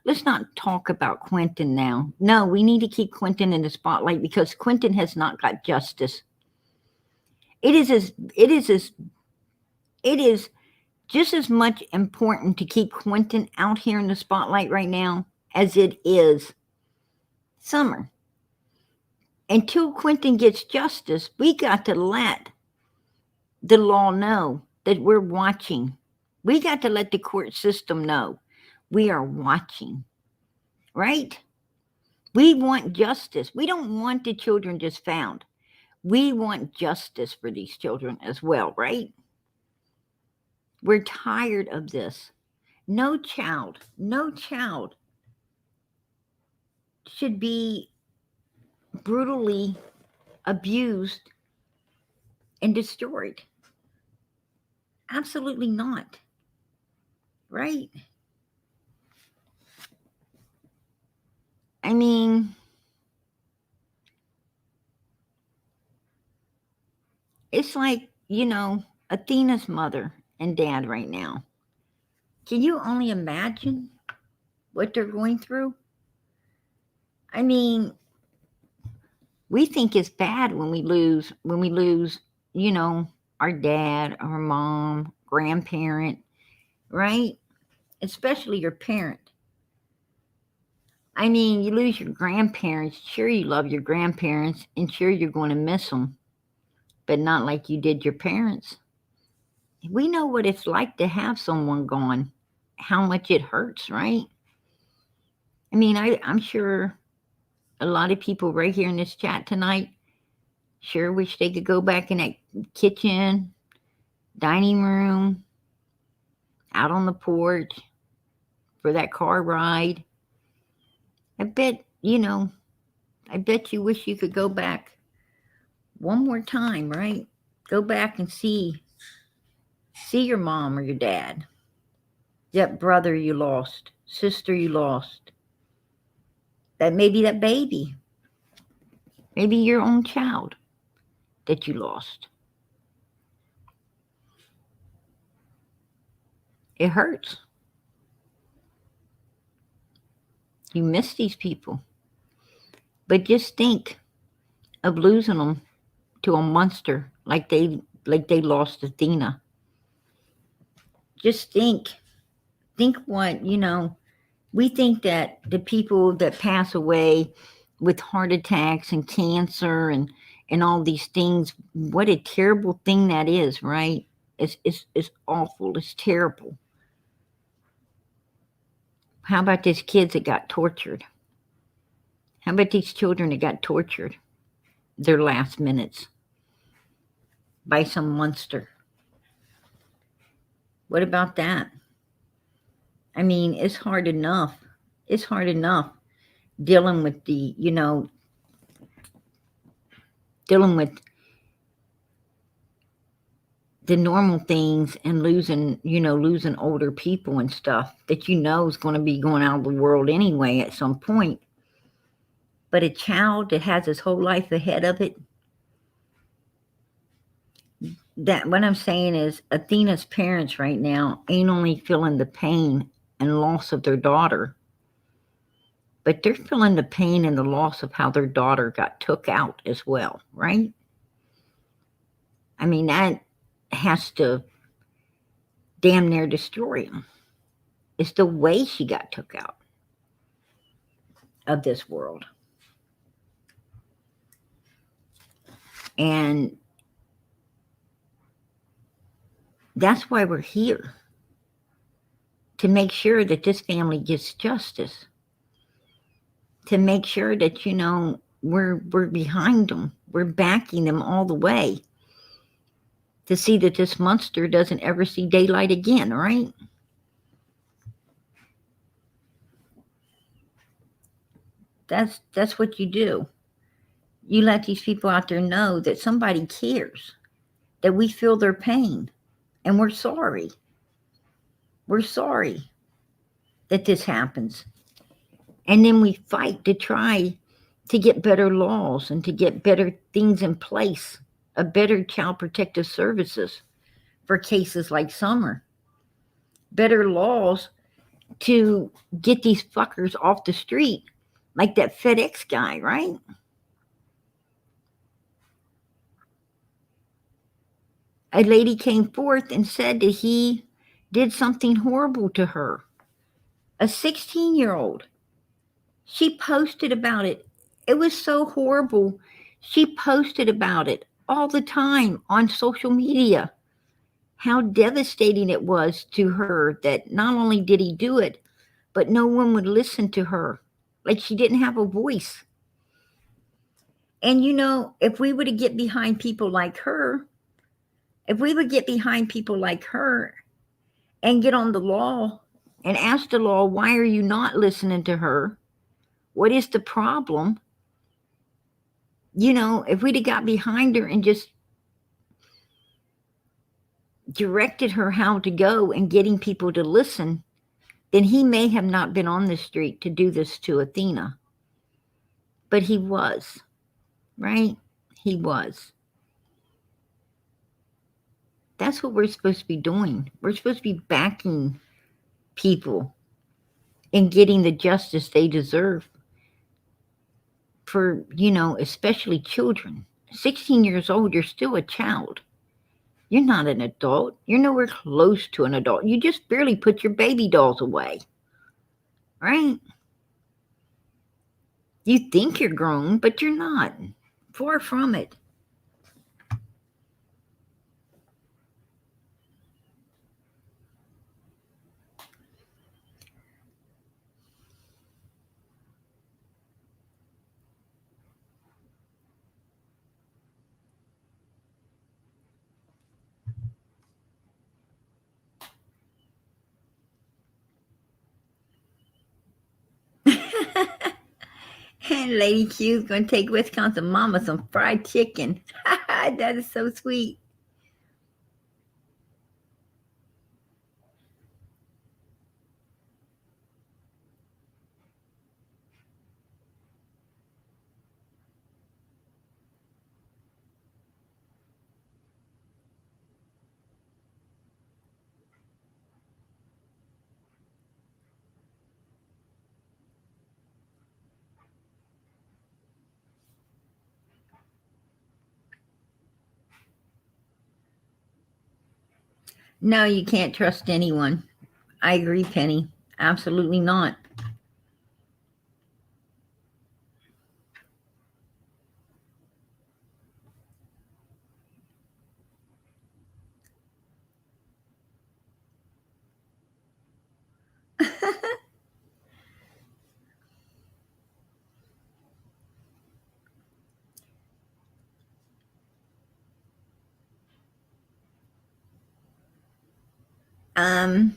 let's not talk about Quentin now. No, we need to keep Quentin in the spotlight because Quentin has not got justice. It is just as much important to keep Quentin out here in the spotlight right now as it is Summer. Until Quentin gets justice, we got to let the law know that we're watching. We got to let the court system know we are watching, right? We want justice. We don't want the children just found. We want justice for these children as well, right? We're tired of this. No child should be brutally abused and destroyed. Absolutely not. Right? I mean, it's like, Athena's mother and dad right now. Can you only imagine what they're going through? I mean, we think it's bad when we lose, our dad, our mom, grandparent, right? Especially your parent. I mean, you lose your grandparents. Sure, you love your grandparents, and sure, you're going to miss them, but not like you did your parents. We know what it's like to have someone gone, how much it hurts, right? I mean, I'm sure a lot of people right here in this chat tonight sure wish they could go back in that kitchen, dining room, out on the porch for that car ride. I bet you wish you could go back one more time, right? Go back and see your mom or your dad, that brother you lost, sister you lost, that maybe that baby, maybe your own child that you lost. It hurts. You miss these people. But just think of losing them to a monster like they lost Athena. Just think what, we think that the people that pass away with heart attacks and cancer and all these things, what a terrible thing that is, right? It's awful. It's terrible. How about these kids that got tortured? How about these children that got tortured their last minutes by some monster? What about that? I mean, it's hard enough. It's hard enough dealing with dealing with the normal things and losing older people and stuff that is going to be going out of the world anyway at some point. But a child that has his whole life ahead of it, that what I'm saying is Athena's parents right now ain't only feeling the pain and loss of their daughter, but they're feeling the pain and the loss of how their daughter got took out as well, right? I mean, that has to damn near destroy them. It's the way she got took out of this world. And that's why we're here, to make sure that this family gets justice, to make sure that, we're behind them, we're backing them all the way, to see that this monster doesn't ever see daylight again, right? That's what you do. You let these people out there know that somebody cares, that we feel their pain, And we're sorry. We're sorry that this happens. And then we fight to try to get better laws and to get better things in place, a better child protective services for cases like Summer, better laws to get these fuckers off the street, like that FedEx guy, right? A lady came forth and said that he did something horrible to her, a 16-year-old. She posted about it. It was so horrible. She posted about it all the time on social media. How devastating it was to her that not only did he do it, but no one would listen to her. Like she didn't have a voice. And you know, if we were to get behind people like her, if we would get behind people like her and get on the law and ask the law, why are you not listening to her? What is the problem? You know, if we'd have got behind her and just directed her how to go and getting people to listen, then he may have not been on the street to do this to Athena. But he was, right? He was. That's what we're supposed to be doing. We're supposed to be backing people and getting the justice they deserve for, you know, especially children. 16 years old, you're still a child. You're not an adult. You're nowhere close to an adult. You just barely put your baby dolls away, right? You think you're grown, but you're not. Far from it. And Lady Q's going to take Wisconsin Mama some fried chicken. That is so sweet. No, you can't trust anyone. I agree, Penny. Absolutely not. um,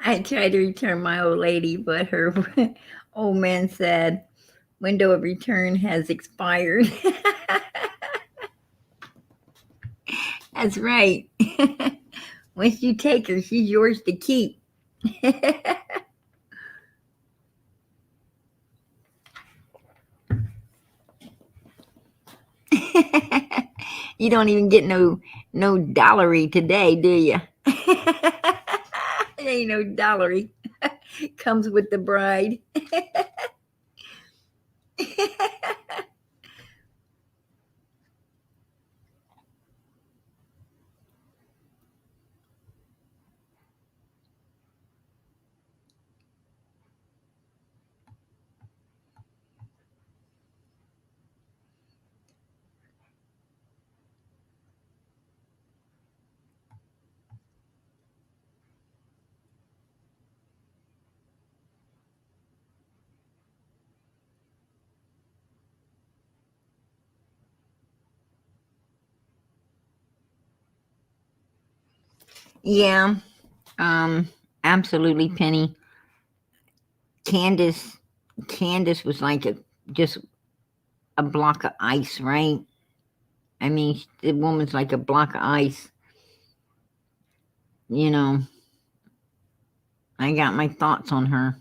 I tried to return my old lady, but her old man said window of return has expired. That's right. Once you take her, she's yours to keep. You don't even get no dollary today, do you? There ain't no dollary. Comes with the bride. Yeah. Absolutely, Penny. Candace, Candace was like just a block of ice, right? I mean, the woman's like a block of ice. You know, I got my thoughts on her.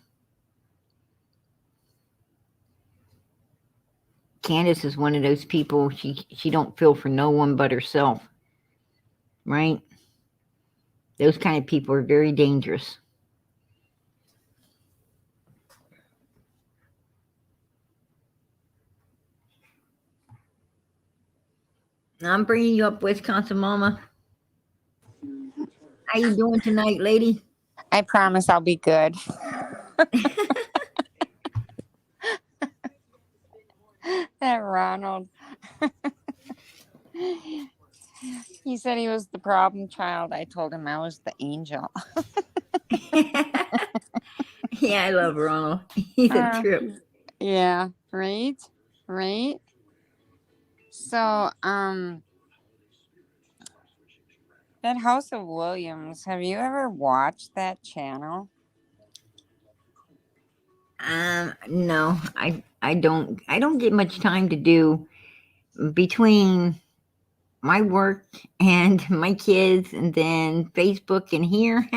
Candace is one of those people. She don't feel for no one but herself, right? Those kind of people are very dangerous. I'm bringing you up, Wisconsin Mama. How you doing tonight, lady? I promise I'll be good. That Ronald. He said he was the problem child. I told him I was the angel. Yeah, I love Ronald. He's a trip. Yeah, right? Right? So, that House of Williams, have you ever watched that channel? No, I don't get much time to do between my work and my kids and then Facebook and here.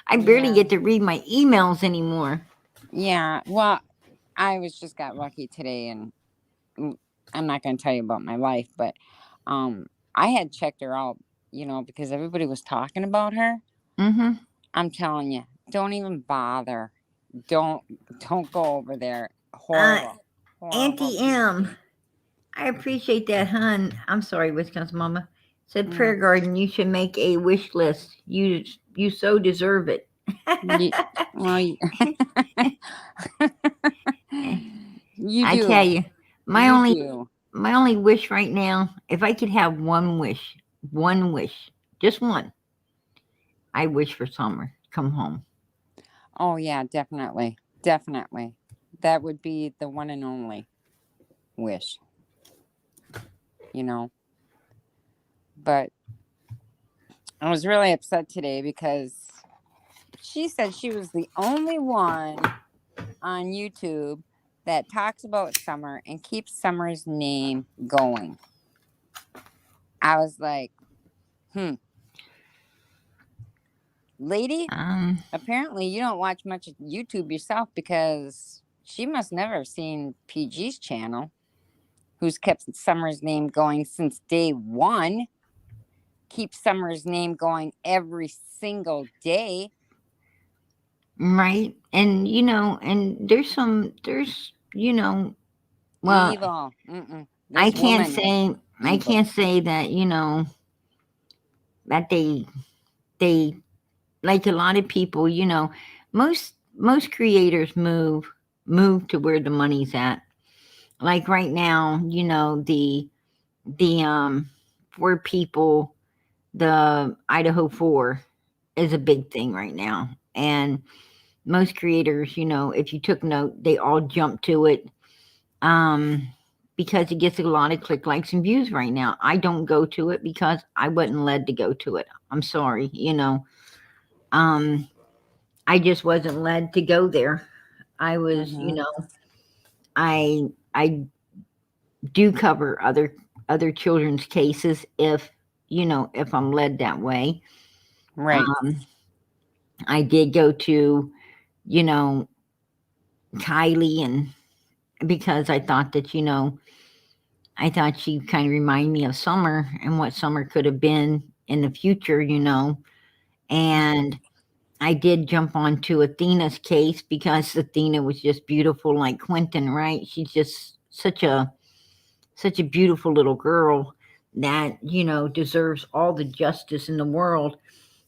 I barely Yeah. get to read my emails anymore. Yeah, well, I was just got lucky today, and I'm not going to tell you about my life, but I had checked her out, because everybody was talking about her. Mm-hmm. I'm telling you, don't even bother. Don't don't go over there. Horrible. Horrible Auntie people. M, I appreciate that, hun. I'm sorry, Wisconsin Mama. Said Yeah. Prayer Garden, you should make a wish list. You so deserve it. Well, you I do. tell you, my You only do. my only wish right now, if I could have one wish, just one, I wish for summer to come home. Oh yeah, definitely. Definitely. That would be the one and only wish, you know. But I was really upset today because she said she was the only one on YouTube that talks about Summer and keeps Summer's name going. I was like, lady, apparently you don't watch much of YouTube yourself, because she must never have seen PG's channel, who's kept Summer's name going since day one. Keeps Summer's name going every single day. Right, and and there's well, Evil. I This can't woman is say I evil. can't say that that they like a lot of people. Most creators move to where the money's at. Like right now, the for people, the Idaho 4 is a big thing right now, and most creators, if you took note, they all jump to it. Because it gets a lot of click, likes, and views right now. I don't go to it because I wasn't led to go to it. I'm sorry, I just wasn't led to go there. I was, I do cover other children's cases if I'm led that way. Right. I did go to, Kylie, and because I thought that, I thought she kind of reminded me of Summer and what Summer could have been in the future, and I did jump onto Athena's case because Athena was just beautiful like Quentin, right? She's just such a beautiful little girl that, deserves all the justice in the world.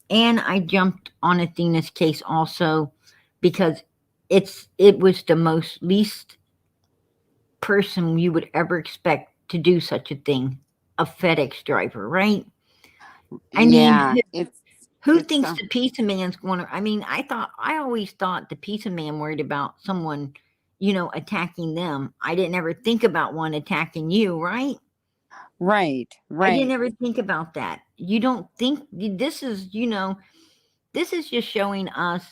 And I jumped on Athena's case also because it was the most least person you would ever expect to do such a thing, a FedEx driver, right? I Yeah. mean, It's who thinks the pizza man's going to? I mean, I always thought the pizza man worried about someone, attacking them. I didn't ever think about one attacking you, right? right. I didn't Right. ever think about that. You don't think this is, this is just showing us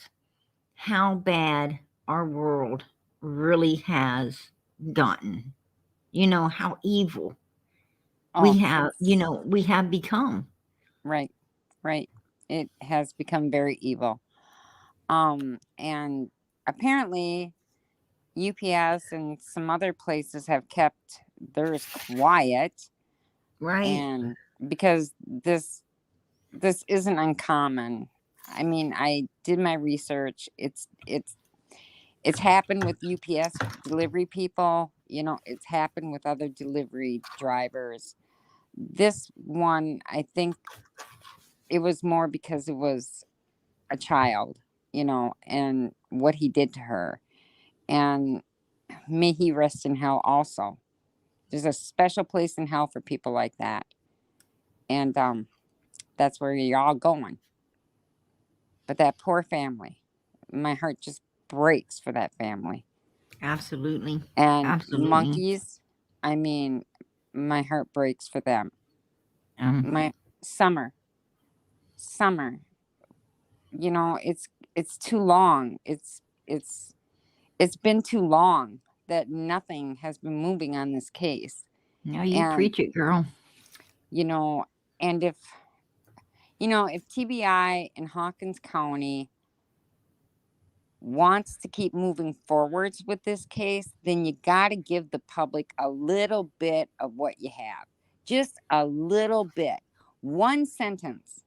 how bad our world really has gotten. How evil Oh, it's we have become. right, right. It has become very evil. And apparently UPS and some other places have kept theirs quiet, Right. and because this isn't uncommon. I mean, I did my research. It's happened with UPS delivery people, it's happened with other delivery drivers. This one, I think it was more because it was a child, and what he did to her. And may he rest in hell also. There's a special place in hell for people like that. And that's where you're all going. But that poor family, my heart just breaks for that family. Absolutely. And Absolutely. monkeys, I mean, my heart breaks for them. Um, My summer, it's too long. It's been too long that nothing has been moving on this case. now you And preach it, girl. you know, and if TBI in Hawkins County wants to keep moving forwards with this case, then you got to give the public a little bit of what you have. Just a little bit. One sentence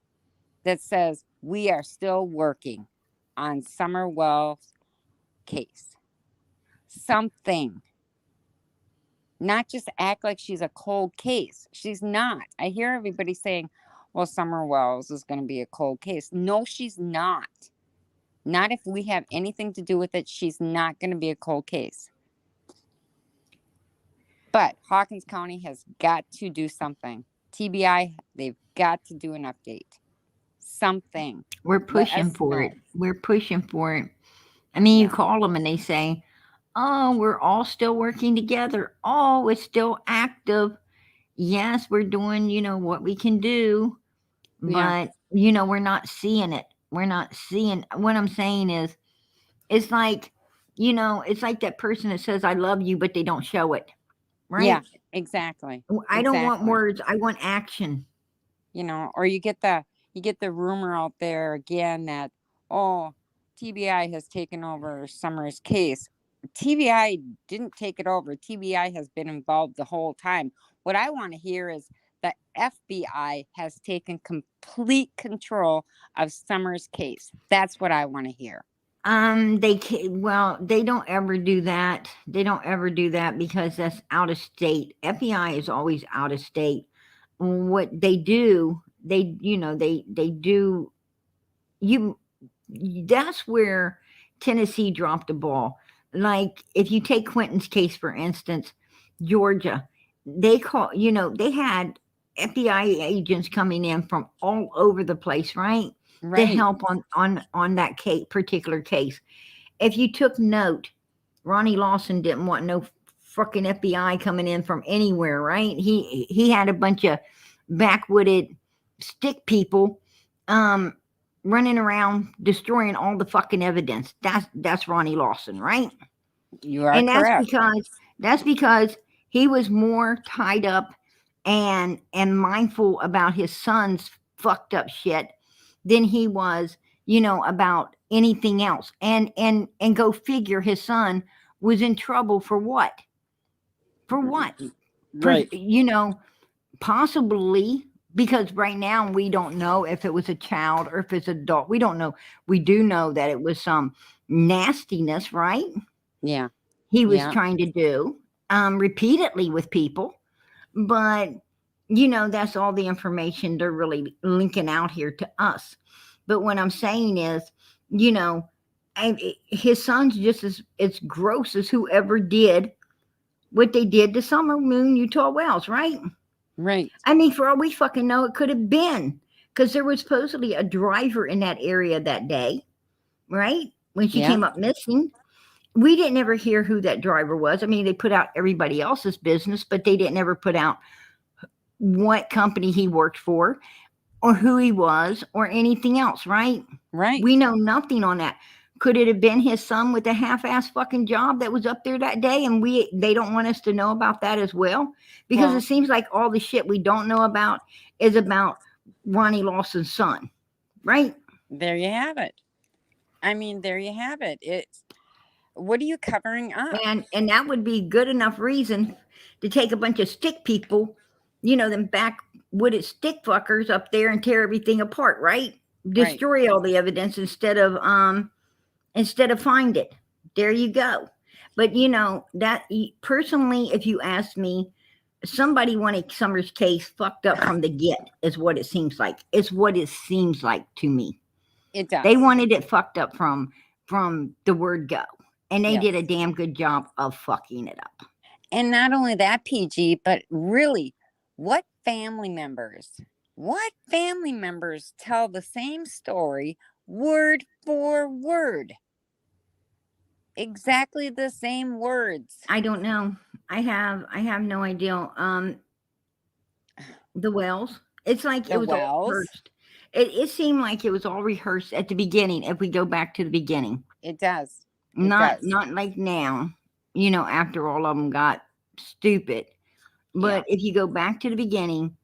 that says, "We are still working on Summer Wells' case." Something. Not just act like she's a cold case. She's not. I hear everybody saying, well, Summer Wells is going to be a cold case. No, she's not. Not if we have anything to do with it. She's not going to be a cold case. But Hawkins County has got to do something. TBI, they've got to do an update. Something. We're Let pushing us for know. it. We're pushing for it. I mean, you Yeah. call them and they say, "Oh, we're all still working together. Oh, it's still active. Yes, we're doing, what we can do, Yeah. but, we're not seeing it. We're not seeing what I'm saying is it's like, it's like that person that says I love you but they don't show it, Yeah. right? Exactly. I don't want Exactly. words. I want action. Or you get the rumor out there again that, oh, TBI has taken over Summer's case. TBI didn't take it over. TBI has been involved the whole time. What I want to hear is the FBI has taken complete control of Summer's case. That's what I want to hear. They don't ever do that. They don't ever do that because that's out of state. FBI is always out of state. What they do, they do you that's where Tennessee dropped the ball. Like if you take Quentin's case for instance, Georgia, they had FBI agents coming in from all over the place, right? To Right. help on that particular case. If you took note, Ronnie Lawson didn't want no fucking FBI coming in from anywhere, right? He had a bunch of backwooded stick people um running around destroying all the fucking evidence. That's Ronnie Lawson, right? You are And correct. that's because he was more tied up and mindful about his son's fucked up shit than he was, about anything else. And go figure, his son was in trouble for what? For what? For Right. possibly because right now we don't know if it was a child or if it's adult. We don't know. We do know that it was some nastiness, right? Yeah. He was Yeah. trying to do repeatedly with people, but that's all the information they're really linking out here to us. But what I'm saying is, you know, his son's just as gross as whoever did what they did to Summer Moon Utah Wells, right? Right. I mean, for all we fucking know, it could have been because there was supposedly a driver in that area that day, right? When she Yeah. came up missing. We didn't ever hear who that driver was. I mean, they put out everybody else's business, but they didn't ever put out what company he worked for. or who he was or anything else, right? Right. We know nothing on that. Could it have been his son with a half-ass fucking job that was up there that day, and they don't want us to know about that as well? Because Well, it seems like all the shit we don't know about is about Ronnie Lawson's son, right? there you have it. I mean, there you have it. It's what are you covering up? And that would be good enough reason to take a bunch of stick people, them backwooded stick fuckers up there and tear everything apart, right? Destroy all the evidence instead of find it. There you go. But that personally, if you ask me, somebody wanted Summers' case fucked up from the get is what it seems like. It's what it seems like to me. It does. They wanted it fucked up from the word go. And they Yes. did a damn good job of fucking it up. And not only that, PG, but really, what family members tell the same story word for word? Exactly the same words. I don't know. I have no idea. The Wells. It's like The it was all Wells. rehearsed. It seemed like it was all rehearsed at the beginning. If we go back to the beginning, It does. not like now. After all of them got stupid. But if you go back to the beginning,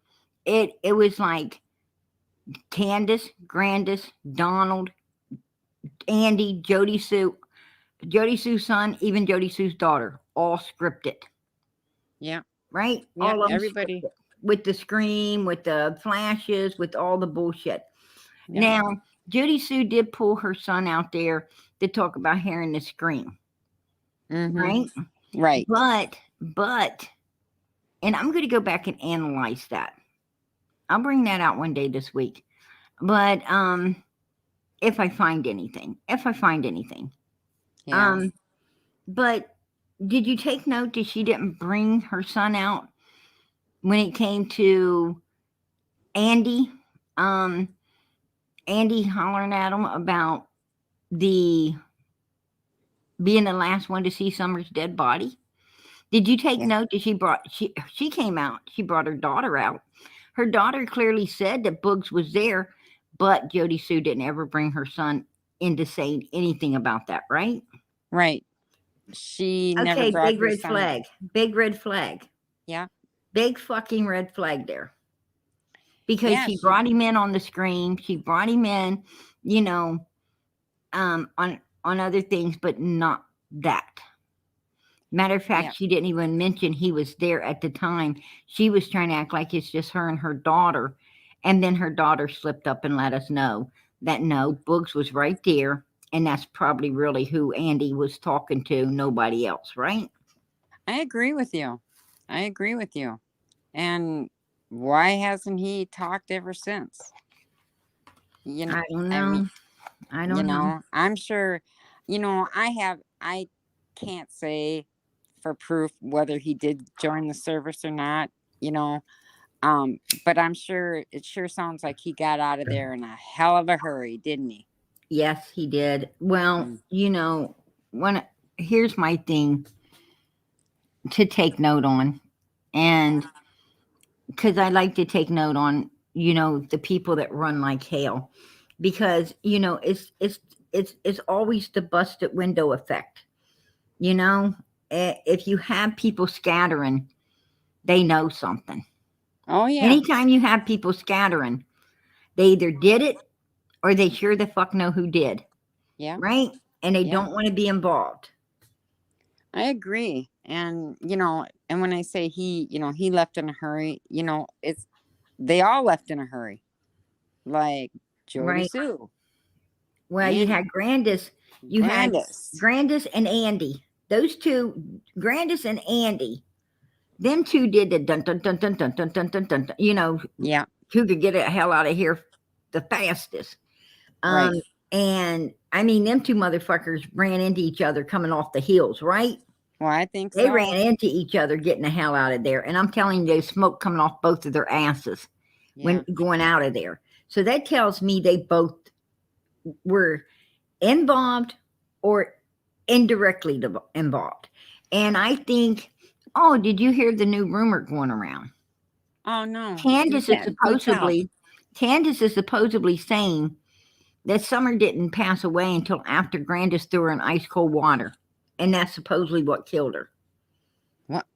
it was like Candace, Grandis, Donald, Andy, Jody Sue's son, even Jody Sue's daughter, all scripted. Yeah. Right? Yeah, All of them everybody. scripted. With the scream, with the flashes, with all the bullshit. Yeah. Now, Jody Sue did pull her son out there to talk about hearing the scream. Mhm. Right? Right. But, and I'm going to go back and analyze that. I'll bring that out one day this week. But if I find anything. Yeah. But did you take note that she didn't bring her son out when it came to Andy? Andy hollering at him about being the last one to see Summers' dead body. Did you take note that she came out? She brought her daughter out. Her daughter clearly said that Boogs was there, but Jody Sue didn't ever bring her son in to say anything about that, right? Right. She never brought big her red son. flag. Big red flag. Yeah. Big fucking red flag there. Because Yeah, she brought him in on the screen. She brought him in, on other things, but not that. Matter of fact, she didn't even mention he was there at the time. She was trying to act like it's just her and her daughter. And then her daughter slipped up and let us know that no, Boogs was right there. And that's probably really who Andy was talking to, nobody else, right? I agree with you. And why hasn't he talked ever since? I don't know. I don't know. I'm sure, I can't say for proof whether he did join the service or not, but I'm sure it sure sounds like he got out of there in a hell of a hurry, didn't he? Yes, he did. Well, here's my thing to take note on, and because I like to take note on, the people that run like hell, because it's always the busted window effect. If you have people scattering, they know something. Oh yeah. Anytime you have people scattering, they either did it or they sure the fuck know who did. Yeah. Right? And they don't want to be involved. I agree. And, and when I say he left in a hurry, they all left in a hurry. Like Jody Sue. Well, you had Grandis. Had Grandis and Andy. Those two, Grandis and Andy, them two did the dun dun dun dun dun dun dun dun dun. Yeah. Who could get the hell out of here the fastest? Right. And I mean, them two motherfuckers ran into each other coming off the hills, right? Well, I think they ran into each other getting the hell out of there. And I'm telling you, there's smoke coming off both of their asses when going out of there. So that tells me they both were involved or indirectly involved. And I think, did you hear the new rumor going around? Oh no. Candace is Candace is supposedly saying that Summer didn't pass away until after Grandis threw her in ice cold water. And that's supposedly what killed her. What?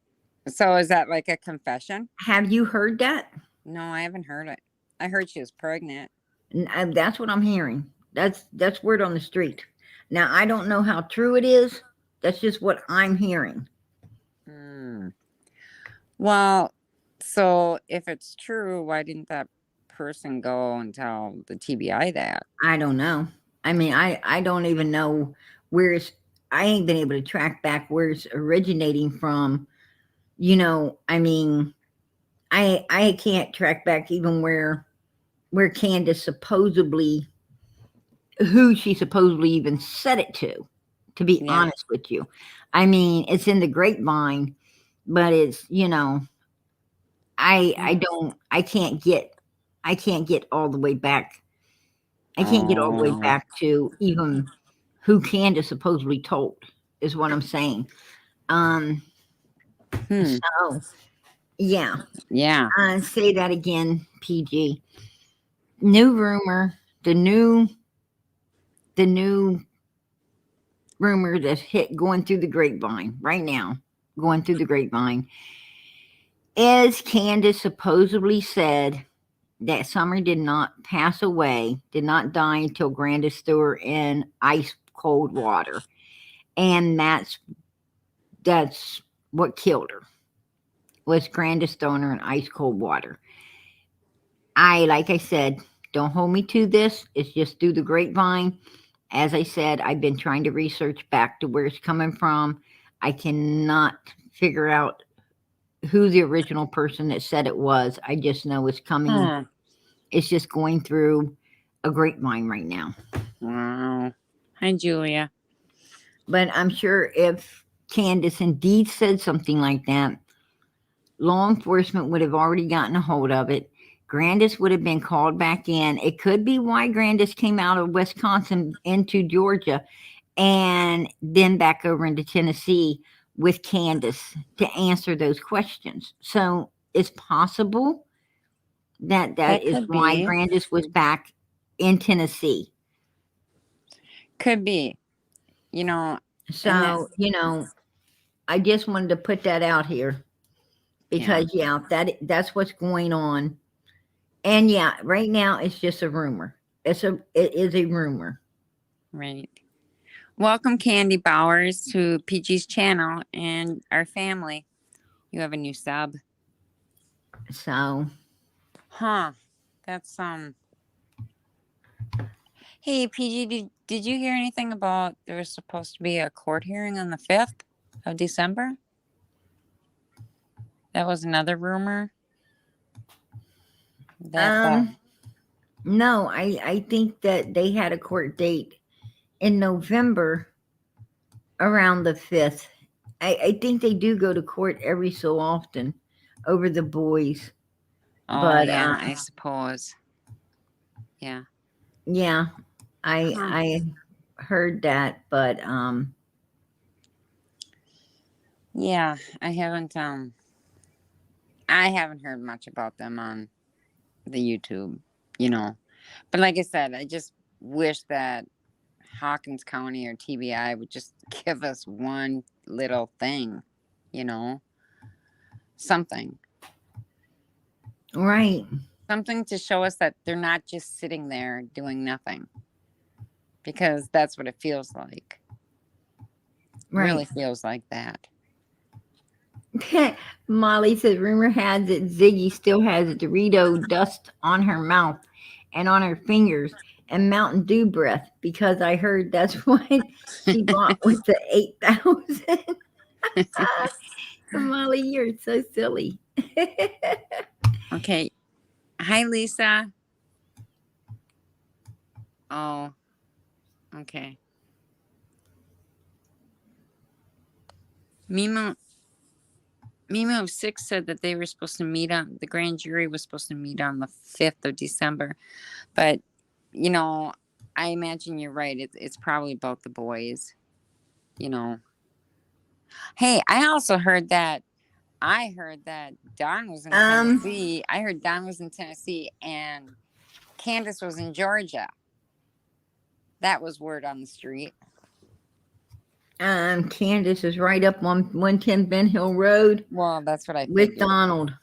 So is that like a confession? Have you heard that? No, I haven't heard it. I heard she was pregnant. That's what I'm hearing. That's word on the street. Now, I don't know how true it is. That's just what I'm hearing. Well, so if it's true, why didn't that person go and tell the TBI that? I don't know. I mean, I don't even know where it's. I ain't been able to track back where it's originating from. I mean, I can't track back even where Candace supposedly, who she supposedly even said it to be Yeah. honest with you. I mean, it's in the grapevine, but it's, I can't get all the way back. I can't get all the way Oh. back to even who Candace supposedly told, is what I'm saying. So yeah. Yeah. Say that again, PG. New rumor, the new rumor that's going through the grapevine right now, is Candace supposedly said that Summer did not pass away, did not die until Grandis threw her in ice cold water. And that's what killed her, was Grandis throwing her in ice cold water. Like I said, don't hold me to this. It's just through the grapevine. As I said, I've been trying to research back to where it's coming from. I cannot figure out who the original person that said it was. I just know it's coming. It's just going through a grapevine right now. Wow. Hi, Julia. But I'm sure if Candace indeed said something like that, law enforcement would have already gotten a hold of it. Grandis would have been called back in. It could be why Grandis came out of Wisconsin into Georgia and then back over into Tennessee with Candace to answer those questions. So it's possible that is why Grandis was back in Tennessee. Could be. So, I just wanted to put that out here because that's what's going on. And right now it's just a rumor. It is a rumor. Right. Welcome, Candy Bowers, to PG's channel and our family. You have a new sub. So. That's Hey, PG, did you hear anything about there was supposed to be a court hearing on the 5th of December? That was another rumor. No, I think that they had a court date in November around the 5th. I think they do go to court every so often over the boys. Oh, but, yeah, I suppose. Yeah. Yeah, I heard that, but yeah, I haven't heard much about them on the YouTube, But like I said, I just wish that Hawkins County or TBI would just give us one little thing, something. Right. Something to show us that they're not just sitting there doing nothing. Because that's what it feels like. Right. It really feels like that. Molly says, rumor has it Ziggy still has Dorito dust on her mouth and on her fingers and Mountain Dew breath, because I heard that's what she bought with the 8,000. Molly, you're so silly. Okay. Hi, Lisa. Oh, okay. Mimo of 6 said that they were supposed to meet the grand jury was supposed to meet on the 5th of December. But, I imagine you're right. It's probably about the boys, Hey, I also heard that Don was in Tennessee. I heard Don was in Tennessee and Candace was in Georgia. That was word on the street. Candace is right up on 110 Ben Hill Road Well, that's what I with figured. Donald.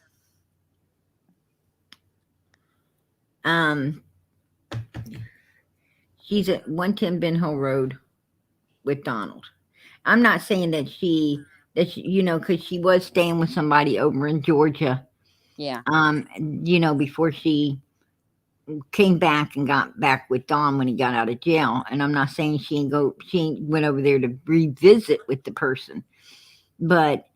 She's at 110 Ben Hill Road with Donald. I'm not saying that she because she was staying with somebody over in Georgia. Yeah. Before she came back and got back with Don when he got out of jail. And I'm not saying she went over there to revisit with the person, but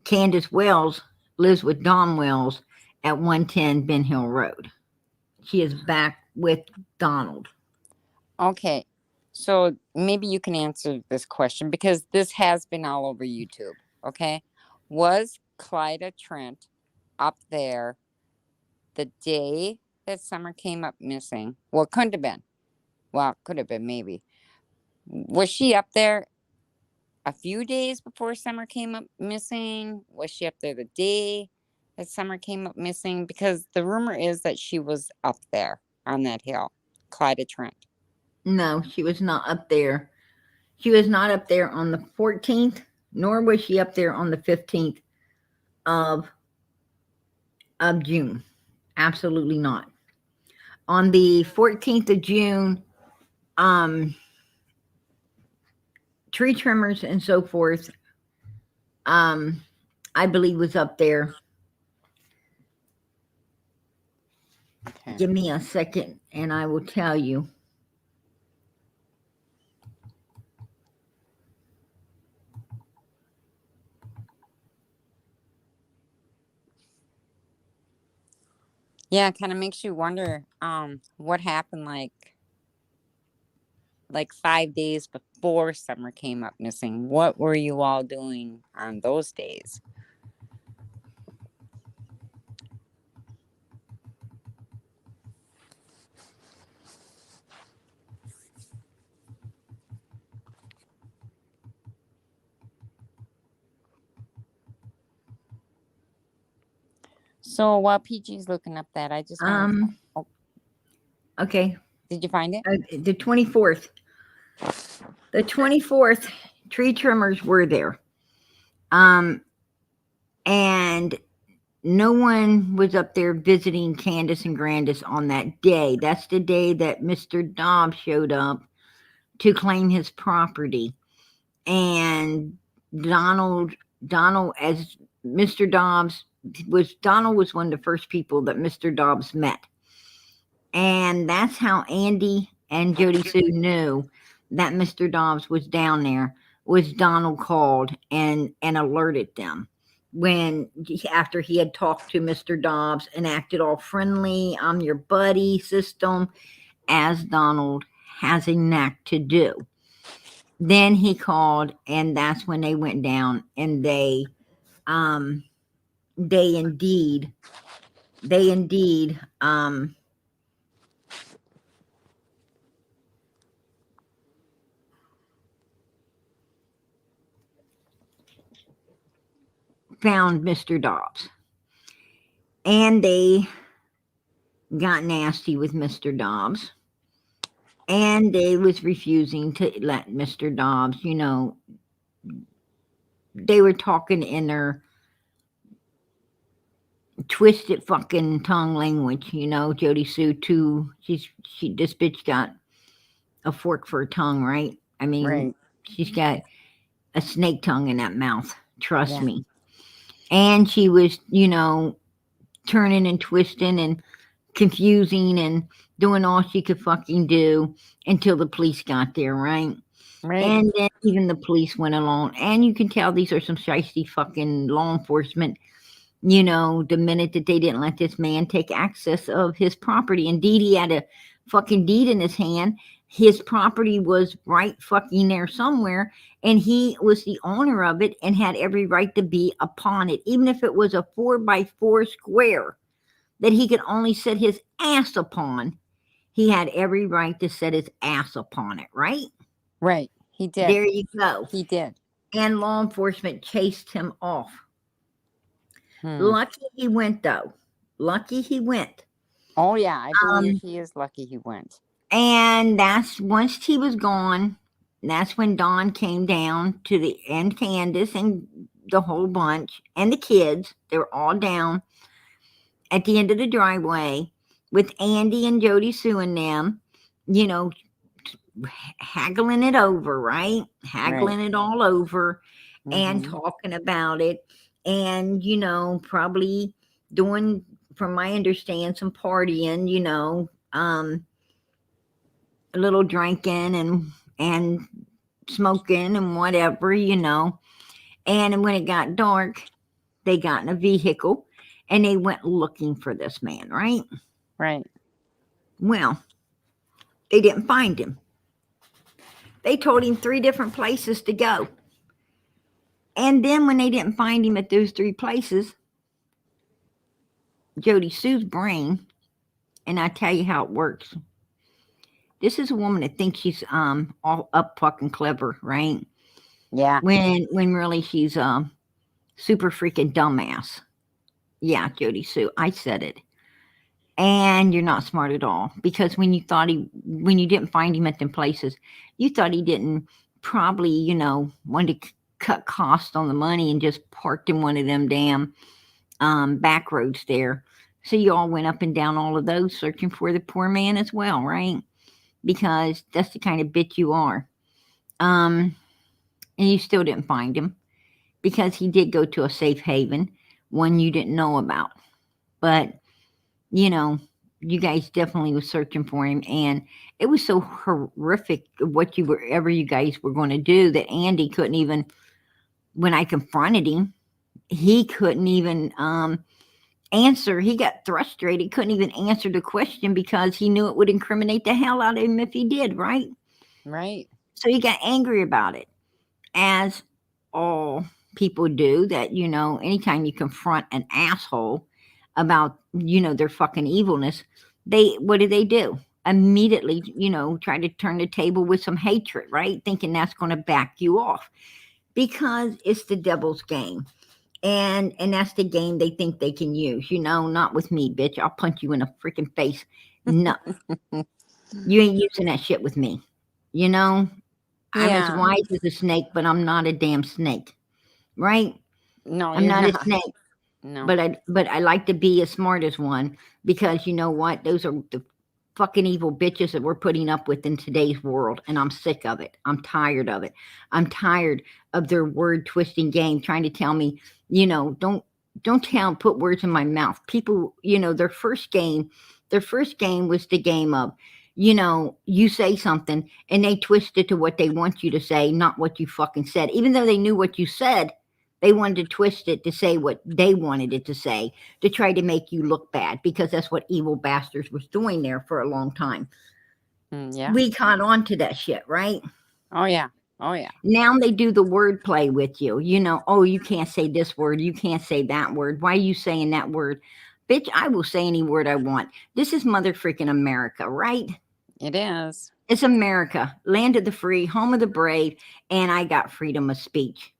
Candace Wells lives with Don Wells at 110 Ben Hill Road. She is back with Donald. Okay. So maybe you can answer this question because this has been all over YouTube. Okay. Was Clyda Trent up there the day that Summer came up missing? Well, it couldn't have been. Well, it could have been maybe. Was she up there a few days before Summer came up missing? Was she up there the day that Summer came up missing? Because the rumor is that she was up there on that hill, Clyda Trent. No, she was not up there. She was not up there on the 14th, nor was she up there on the 15th of June. Absolutely not. On the 14th of June, tree trimmers and so forth, I believe was up there. Okay. Give me a second and I will tell you. Yeah, it kind of makes you wonder what happened like 5 days before Summer came up missing. What were you all doing on those days? So while PG's looking up that, I just want okay. Did you find it? The 24th. The 24th, tree trimmers were there. And no one was up there visiting Candace and Grandis on that day. That's the day that Mr. Dobbs showed up to claim his property. And Donald, as Mr. Dobbs Donald was one of the first people that Mr. Dobbs met. And that's how Andy and Jody Sue knew that Mr. Dobbs was down there, was Donald called and alerted them after he had talked to Mr. Dobbs and acted all friendly, I'm your buddy system, as Donald has a knack to do. Then he called, and that's when they went down, and they indeed found Mr. Dobbs. And they got nasty with Mr. Dobbs. And they was refusing to let Mr. Dobbs, they were talking in their twisted fucking tongue language, Jody Sue too. This bitch got a fork for a tongue, right? I mean, Right. She's got a snake tongue in that mouth. Trust me. And she was, turning and twisting and confusing and doing all she could fucking do until the police got there, right? Right. And then even the police went along. And you can tell these are some shiesty fucking law enforcement, the minute that they didn't let this man take access of his property. Indeed, he had a fucking deed in his hand. His property was right fucking there somewhere, and he was the owner of it and had every right to be upon it, even if it was a 4x4 square that he could only set his ass upon. He had every right to set his ass upon it, right? Right. He did. There you go. He did. And law enforcement chased him off. Lucky he went, though. Lucky he went. Oh yeah, I believe Um, he is lucky he went. and that's once he was gone, that's when Dawn came down to the and Candace and the whole bunch and the kids. They were all down at the end of the driveway with Andy and Jody Sue and them, you know, haggling it over, right? Right. Haggling it all over and Mm-hmm. talking about it. And, probably doing, from my understand, some partying, a little drinking and smoking and whatever, And when it got dark, they got in a vehicle and they went looking for this man, right? Right. Well, they didn't find him. They told him 3 different places to go. And then when they didn't find him at those 3 places, Jody Sue's brain, and I tell you how it works. This is a woman that thinks she's all up fucking clever, right? Yeah. When really she's super freaking dumbass. Yeah, Jody Sue, I said it. And you're not smart at all, because when you didn't find him at them places, you thought he didn't probably, want to cut costs on the money and just parked in one of them damn back roads there. So you all went up and down all of those searching for the poor man as well, right? Because that's the kind of bitch you are. And you still didn't find him because he did go to a safe haven, one you didn't know about. But, you guys definitely was searching for him, and it was so horrific what you guys were going to do that Andy couldn't even, when I confronted him, he couldn't even answer. He got frustrated. He couldn't even answer the question because he knew it would incriminate the hell out of him if he did, right? Right. So he got angry about it, as all people do. That, anytime you confront an asshole about, their fucking evilness, what do? Immediately, try to turn the table with some hatred, right? Thinking that's going to back you off because it's the devil's game. And that's the game they think they can use, not with me, bitch. I'll punch you in the freaking face. No, you ain't using that shit with me. I'm as Yeah. wise as a snake, but I'm not a damn snake, right? No, I'm you're not a not. snake, No. but I like to be as smart as one, because you know what? Those are the fucking evil bitches that we're putting up with in today's world, and I'm sick of it. I'm tired of it. I'm tired of their word twisting game, trying to tell me, don't put words in my mouth. People, their first game was the game of, you say something and they twist it to what they want you to say, not what you fucking said. Even though they knew what you said, they wanted to twist it to say what they wanted it to say, to try to make you look bad, because that's what evil bastards was doing there for a long time. Yeah. We caught on to that shit, right? Oh yeah. Oh yeah. Now they do the word play with you. Oh, you can't say this word. You can't say that word. Why are you saying that word? Bitch, I will say any word I want. This is mother freaking America, right? It is. It's America, land of the free, home of the brave, and I got freedom of speech.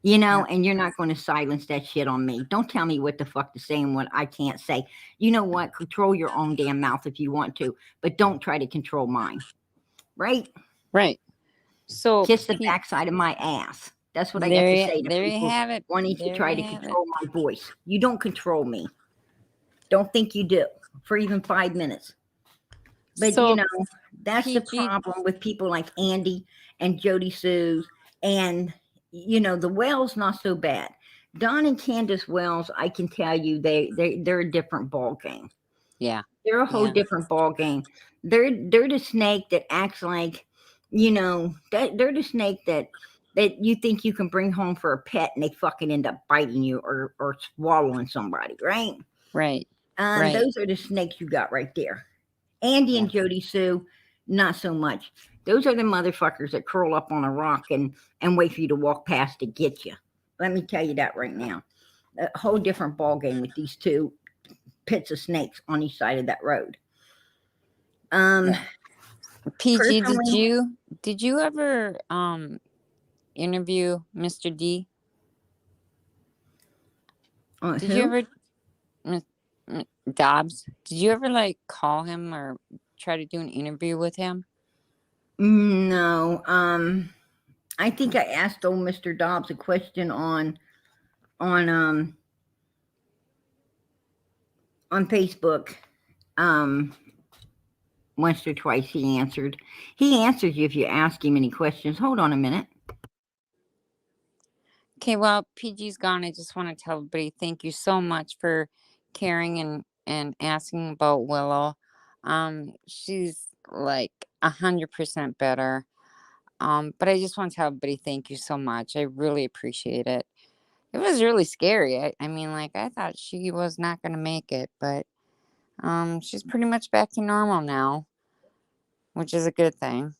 And you're not going to silence that shit on me. Don't tell me what the fuck to say and what I can't say. You know what? Control your own damn mouth if you want to, but don't try to control mine. Right? Right. So Kiss the backside of my ass. That's what I got to say to there you people have it. wanting to There try you to have control my voice. You don't control me. Don't think you do for even 5 minutes. But So that's the PG. problem with people like Andy and Jody Sue, and the Wells, not so bad. Don and Candace Wells, I can tell you, they're a different ball game. Yeah. They're a whole Yeah. different ball game. They're the snake that acts like, they're the snake that you think you can bring home for a pet, and they fucking end up biting you or swallowing somebody, right? Right. Right. Those are the snakes you got right there. Andy and Jody Sue, not so much. Those are the motherfuckers that curl up on a rock and wait for you to walk past to get you. Let me tell you that right now. A whole different ball game with these two pits of snakes on each side of that road. PG, personally, did you ever interview Mr. D? Who? Did you ever Dobbs, did you ever like call him or try to do an interview with him? No. I think I asked old Mr. Dobbs a question on Facebook. Once or twice he answered. He answers you if you ask him any questions. Hold on a minute. Okay, well, PG's gone. I just want to tell everybody thank you so much for caring and asking about Willow. She's like 100% better. But I just want to tell everybody thank you so much. I really appreciate it. It was really scary. I mean, like, I thought she was not going to make it, but she's pretty much back to normal now, which is a good thing.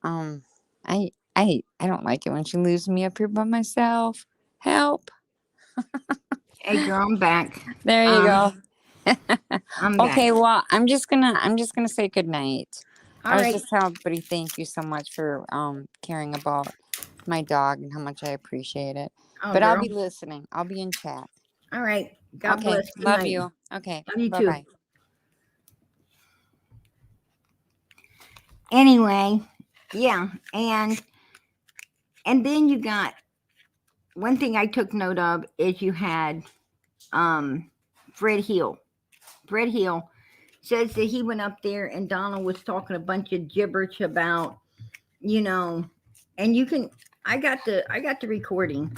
I don't like it when she leaves me up here by myself. Help. Hey girl, I'm back. There you go. I'm Okay, back. well, I'm just gonna say good night. All I was right. just telling everybody thank you so much for caring about my dog and how much I appreciate it. Oh, But I'll girl. be listening. I'll be in chat. All right. God Okay, bless. Good love night. you. Okay, Love you bye too. bye. Anyway, yeah, and then you got one thing I took note of is you had Fred Hill. Fred Hill says that he went up there and Donald was talking a bunch of gibberish about, and you can I got the recording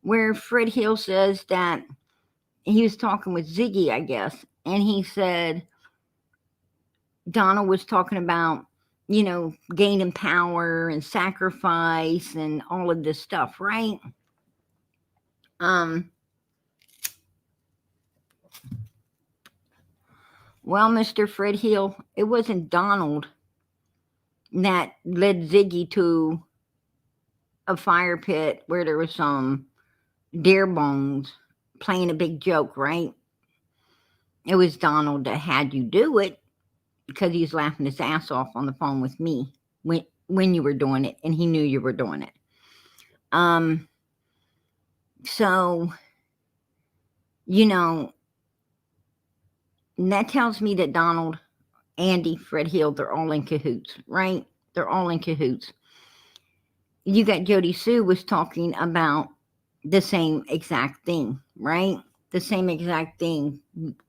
where Fred Hill says that he was talking with Ziggy, I guess, and he said Donald was talking about, gaining power and sacrifice and all of this stuff, right? Well, Mr. Fred Hill, it wasn't Donald that led Ziggy to a fire pit where there was some deer bones playing a big joke, right? It was Donald that had you do it because he was laughing his ass off on the phone with me when you were doing it, and he knew you were doing it. So, and that tells me that Donald, Andy, Fred Hill, they're all in cahoots, right? They're all in cahoots. You got Jody Sue was talking about the same exact thing, right? The same exact thing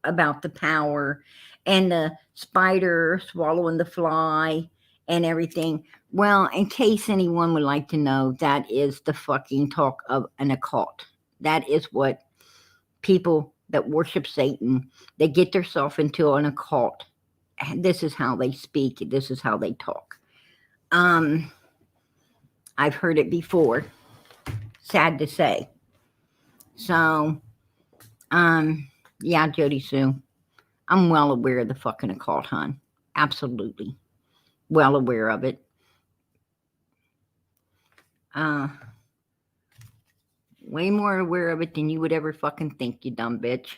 about the power and the spider swallowing the fly and everything. Well, in case anyone would like to know, that is the fucking talk of an occult. That is what people that worship Satan, they get themselves into an occult. This is how they speak. This is how they talk. I've heard it before. Sad to say. So, yeah, Jody Sue, I'm well aware of the fucking occult, hon. Absolutely. Well aware of it. Way more aware of it than you would ever fucking think, you dumb bitch.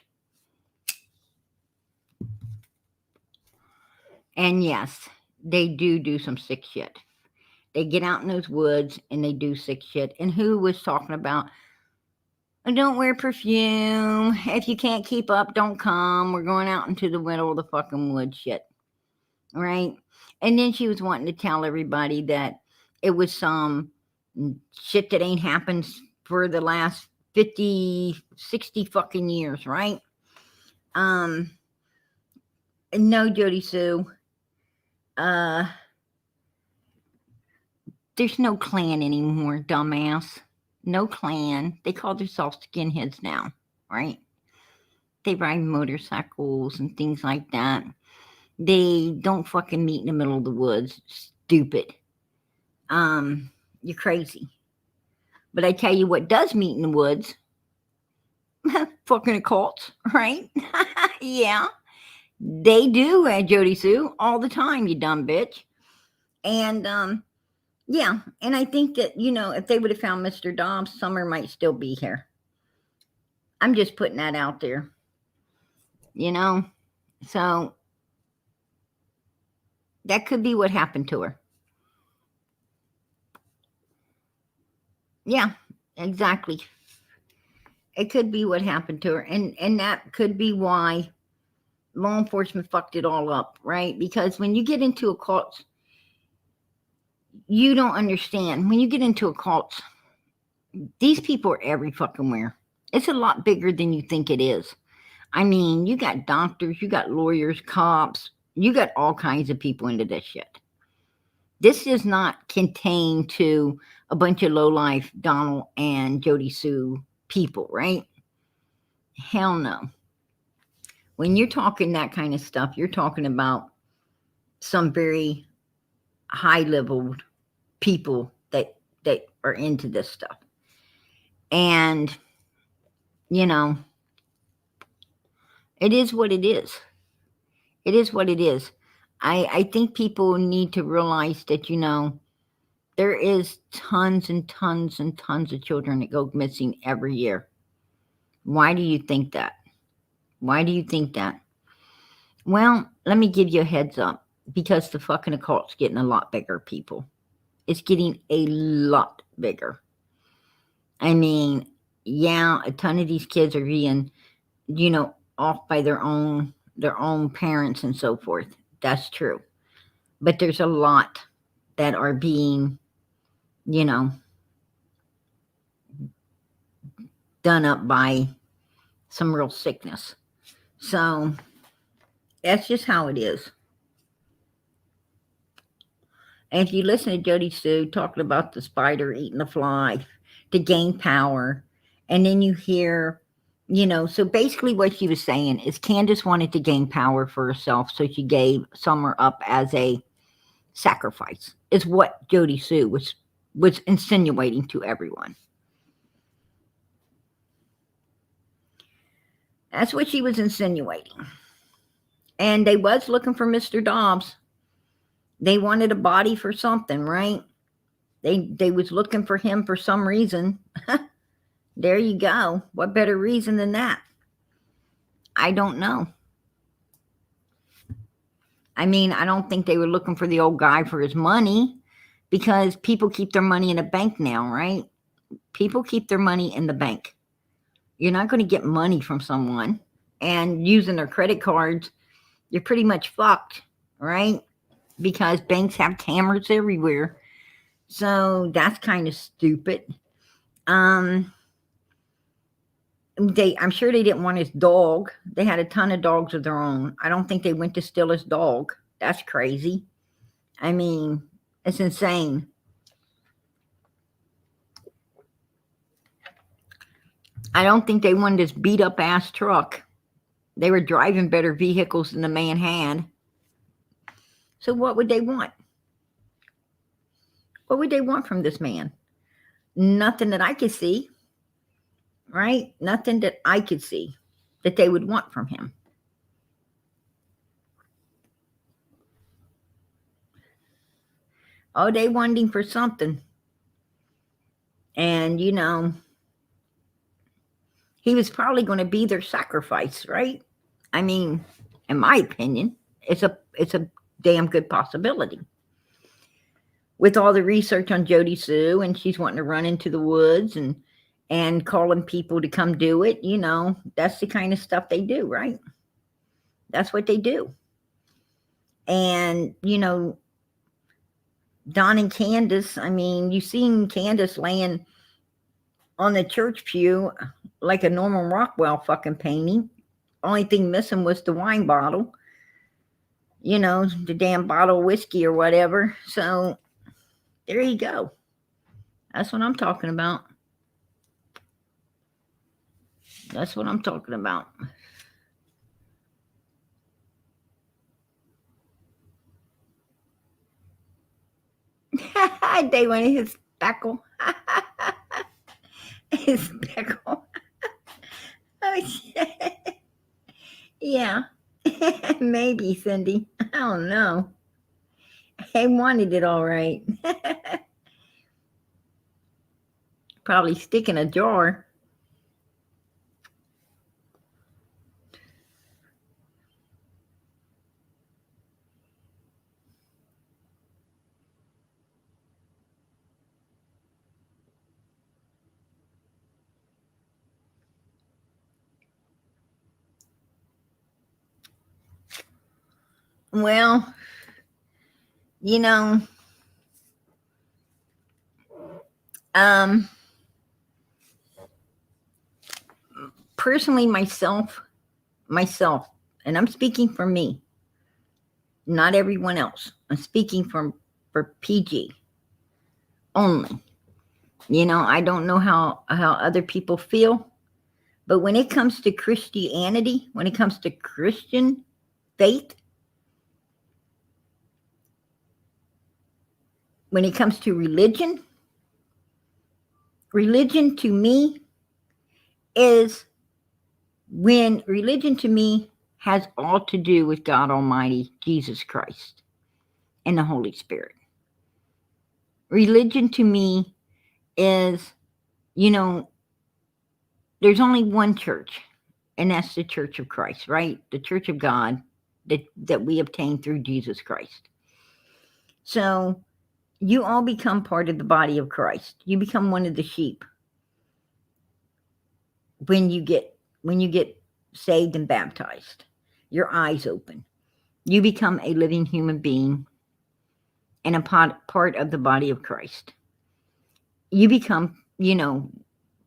And yes, they do some sick shit. They get out in those woods and they do sick shit. And who was talking about, don't wear perfume. If you can't keep up, don't come. We're going out into the middle of the fucking woods shit. Right? And then she was wanting to tell everybody that it was some shit that ain't happened for the last 50, 60 fucking years, right? No, Jody Sue. There's no clan anymore, dumbass. No clan. They call themselves skinheads now, right? They ride motorcycles and things like that. They don't fucking meet in the middle of the woods. Stupid. You're crazy. But I tell you what does meet in the woods. Fucking occults, right? Yeah. They do, Jody Sue, all the time, you dumb bitch. And, yeah, and I think that, if they would have found Mr. Dobbs, Summer might still be here. I'm just putting that out there. So that could be what happened to her. Yeah, exactly. It could be what happened to her, and that could be why law enforcement fucked it all up, right? Because when you get into a cult, you don't understand. When you get into a cult, these people are every fucking where. It's a lot bigger than you think it is. I mean, you got doctors, you got lawyers, cops, you got all kinds of people into this shit. This is not contained to a bunch of lowlife Donald and Jody Sue people, right? Hell no. When you're talking that kind of stuff, you're talking about some very high level people that are into this stuff. And you know, it is what it is. It is what it is. I think people need to realize that, there is tons and tons and tons of children that go missing every year. Why do you think that? Why do you think that? Well, let me give you a heads up, because the fucking occult's getting a lot bigger, people. It's getting a lot bigger. I mean, yeah, a ton of these kids are being, off by their own parents and so forth. That's true. But there's a lot that are being, done up by some real sickness. So that's just how it is. And if you listen to Jody Sue talking about the spider eating the fly to gain power, and then you hear, so basically what she was saying is Candace wanted to gain power for herself, so she gave Summer up as a sacrifice, is what Jody Sue was insinuating to everyone. That's what she was insinuating. And they was looking for Mr. Dobbs. They wanted a body for something, right? They was looking for him for some reason. There you go. What better reason than that? I don't know. I mean, I don't think they were looking for the old guy for his money, because people keep their money in a bank now, right? People keep their money in the bank. You're not going to get money from someone and using their credit cards. You're pretty much fucked, right? Because banks have cameras everywhere. So that's kind of stupid. I'm sure they didn't want his dog. They had a ton of dogs of their own. I don't think they went to steal his dog. That's crazy. I mean, it's insane. I don't think they wanted this beat up ass truck. They were driving better vehicles than the man had. So what would they want? What would they want from this man? Nothing that I could see, right? Nothing that I could see that they would want from him. Oh, they wanted him for something. And, he was probably going to be their sacrifice, right? I mean, in my opinion, it's a damn good possibility. With all the research on Jody Sue, and she's wanting to run into the woods and calling people to come do it, that's the kind of stuff they do, right? That's what they do. And, Don and Candace, I mean, you've seen Candace laying on the church pew like a Norman Rockwell fucking painting. Only thing missing was the wine bottle, the damn bottle of whiskey or whatever. So there you go. That's what I'm talking about. That's what I'm talking about. They wanted his speckle. His speckle. Oh, shit. Yeah. Maybe, Cindy. I don't know. They wanted it all right. Probably stick in a jar. Well, you know, um, personally, myself, and I'm speaking for me, not everyone else. I'm speaking for PG only. I don't know how other people feel, but when it comes to Christianity, when it comes to Christian faith, when it comes to religion to me is when religion to me has all to do with God Almighty, Jesus Christ, and the Holy Spirit. Religion to me is, there's only one church, and that's the Church of Christ, right? The Church of God that we obtain through Jesus Christ. So you all become part of the body of Christ. You become one of the sheep when you get saved and baptized. Your eyes open. You become a living human being and a part of the body of Christ. You become,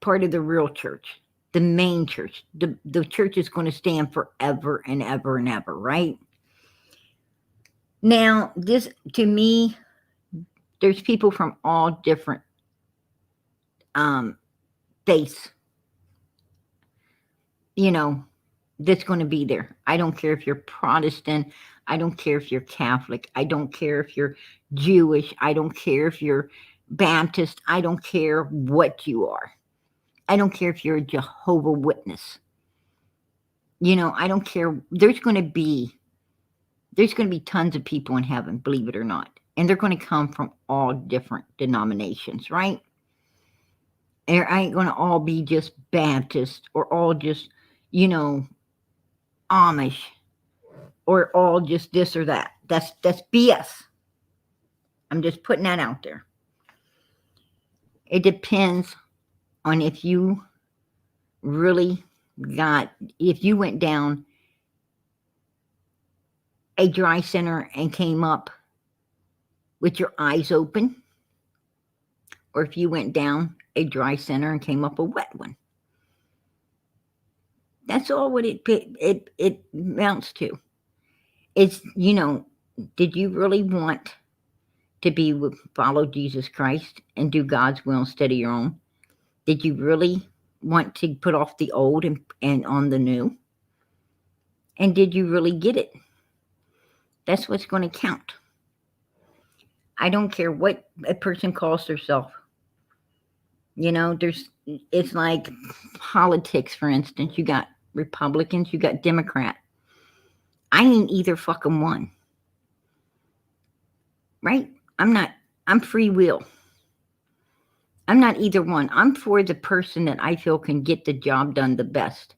part of the real church, the main church. The church is going to stand forever and ever and ever, right? Now, this, to me, there's people from all different faiths, that's going to be there. I don't care if you're Protestant. I don't care if you're Catholic. I don't care if you're Jewish. I don't care if you're Baptist. I don't care what you are. I don't care if you're a Jehovah's Witness. I don't care. There's going to be tons of people in heaven, believe it or not. And they're going to come from all different denominations, right? And I ain't going to all be just Baptist or all just, Amish or all just this or that. That's BS. I'm just putting that out there. It depends on if you really if you went down a dry center and came up with your eyes open, or if you went down a dry center and came up a wet one. That's all what it amounts to. It's, did you really want to follow Jesus Christ and do God's will instead of your own? Did you really want to put off the old and on the new? And did you really get it? That's what's going to count. I don't care what a person calls herself. It's like politics, for instance. You got Republicans, you got Democrat. I ain't either fucking one. Right? I'm free will. I'm not either one. I'm for the person that I feel can get the job done the best.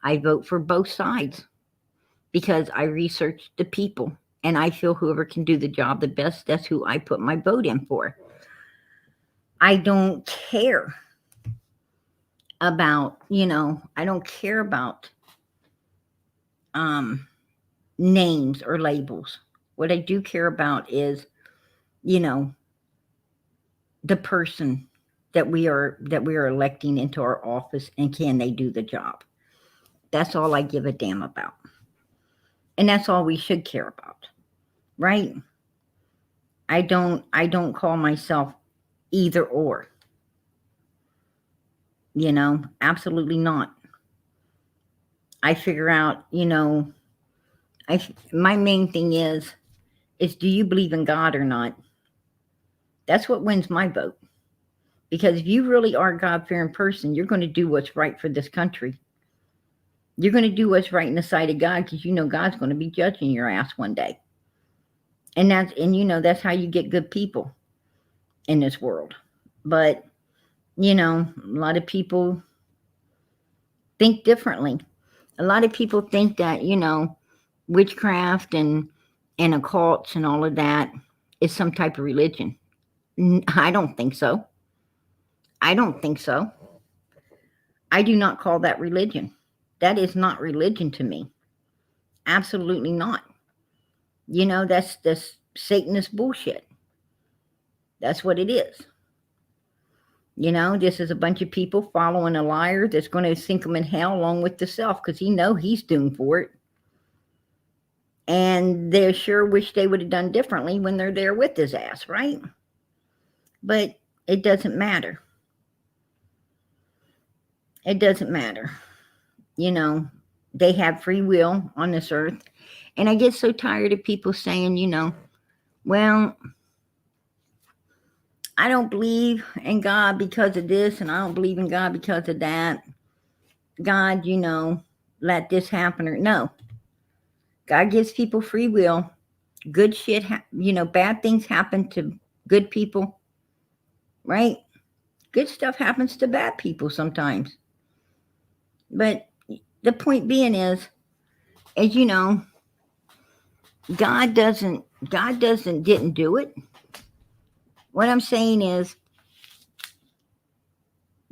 I vote for both sides because I research the people and I feel whoever can do the job the best, that's who I put my vote in for. I don't care about, I don't care about names or labels. What I do care about is, the person that we are electing into our office, and can they do the job? That's all I give a damn about. And that's all we should care about. Right? I don't call myself either or. Absolutely not. I figure out, my main thing is do you believe in God or not? That's what wins my vote. Because if you really are a God-fearing person, you're going to do what's right for this country. You're going to do what's right in the sight of God because God's going to be judging your ass one day. And that's how you get good people in this world. But, a lot of people think differently. A lot of people think that, witchcraft and occults and all of that is some type of religion. I don't think so. I do not call that religion. That is not religion to me. Absolutely not. That's this Satanist bullshit. That's what it is. This is a bunch of people following a liar that's going to sink them in hell along with the self, because he's doomed for it. And they sure wish they would have done differently when they're there with his ass, right? But it doesn't matter. It doesn't matter. They have free will on this earth. And I get so tired of people saying, well, I don't believe in God because of this, and I don't believe in God because of that. God, let this happen. Or no. God gives people free will. Good shit, bad things happen to good people, right? Good stuff happens to bad people sometimes. But the point being is God didn't do it. What I'm saying is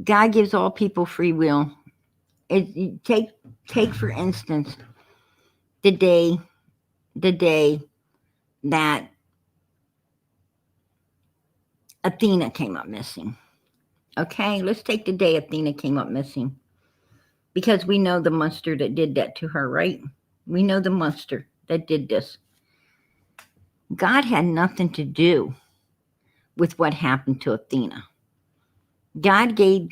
God gives all people free will. Take for instance the day that Athena came up missing. Okay, let's take the day Athena came up missing, because we know the monster that did that to her, right? We know the monster that did this. God had nothing to do with what happened to Athena. God gave,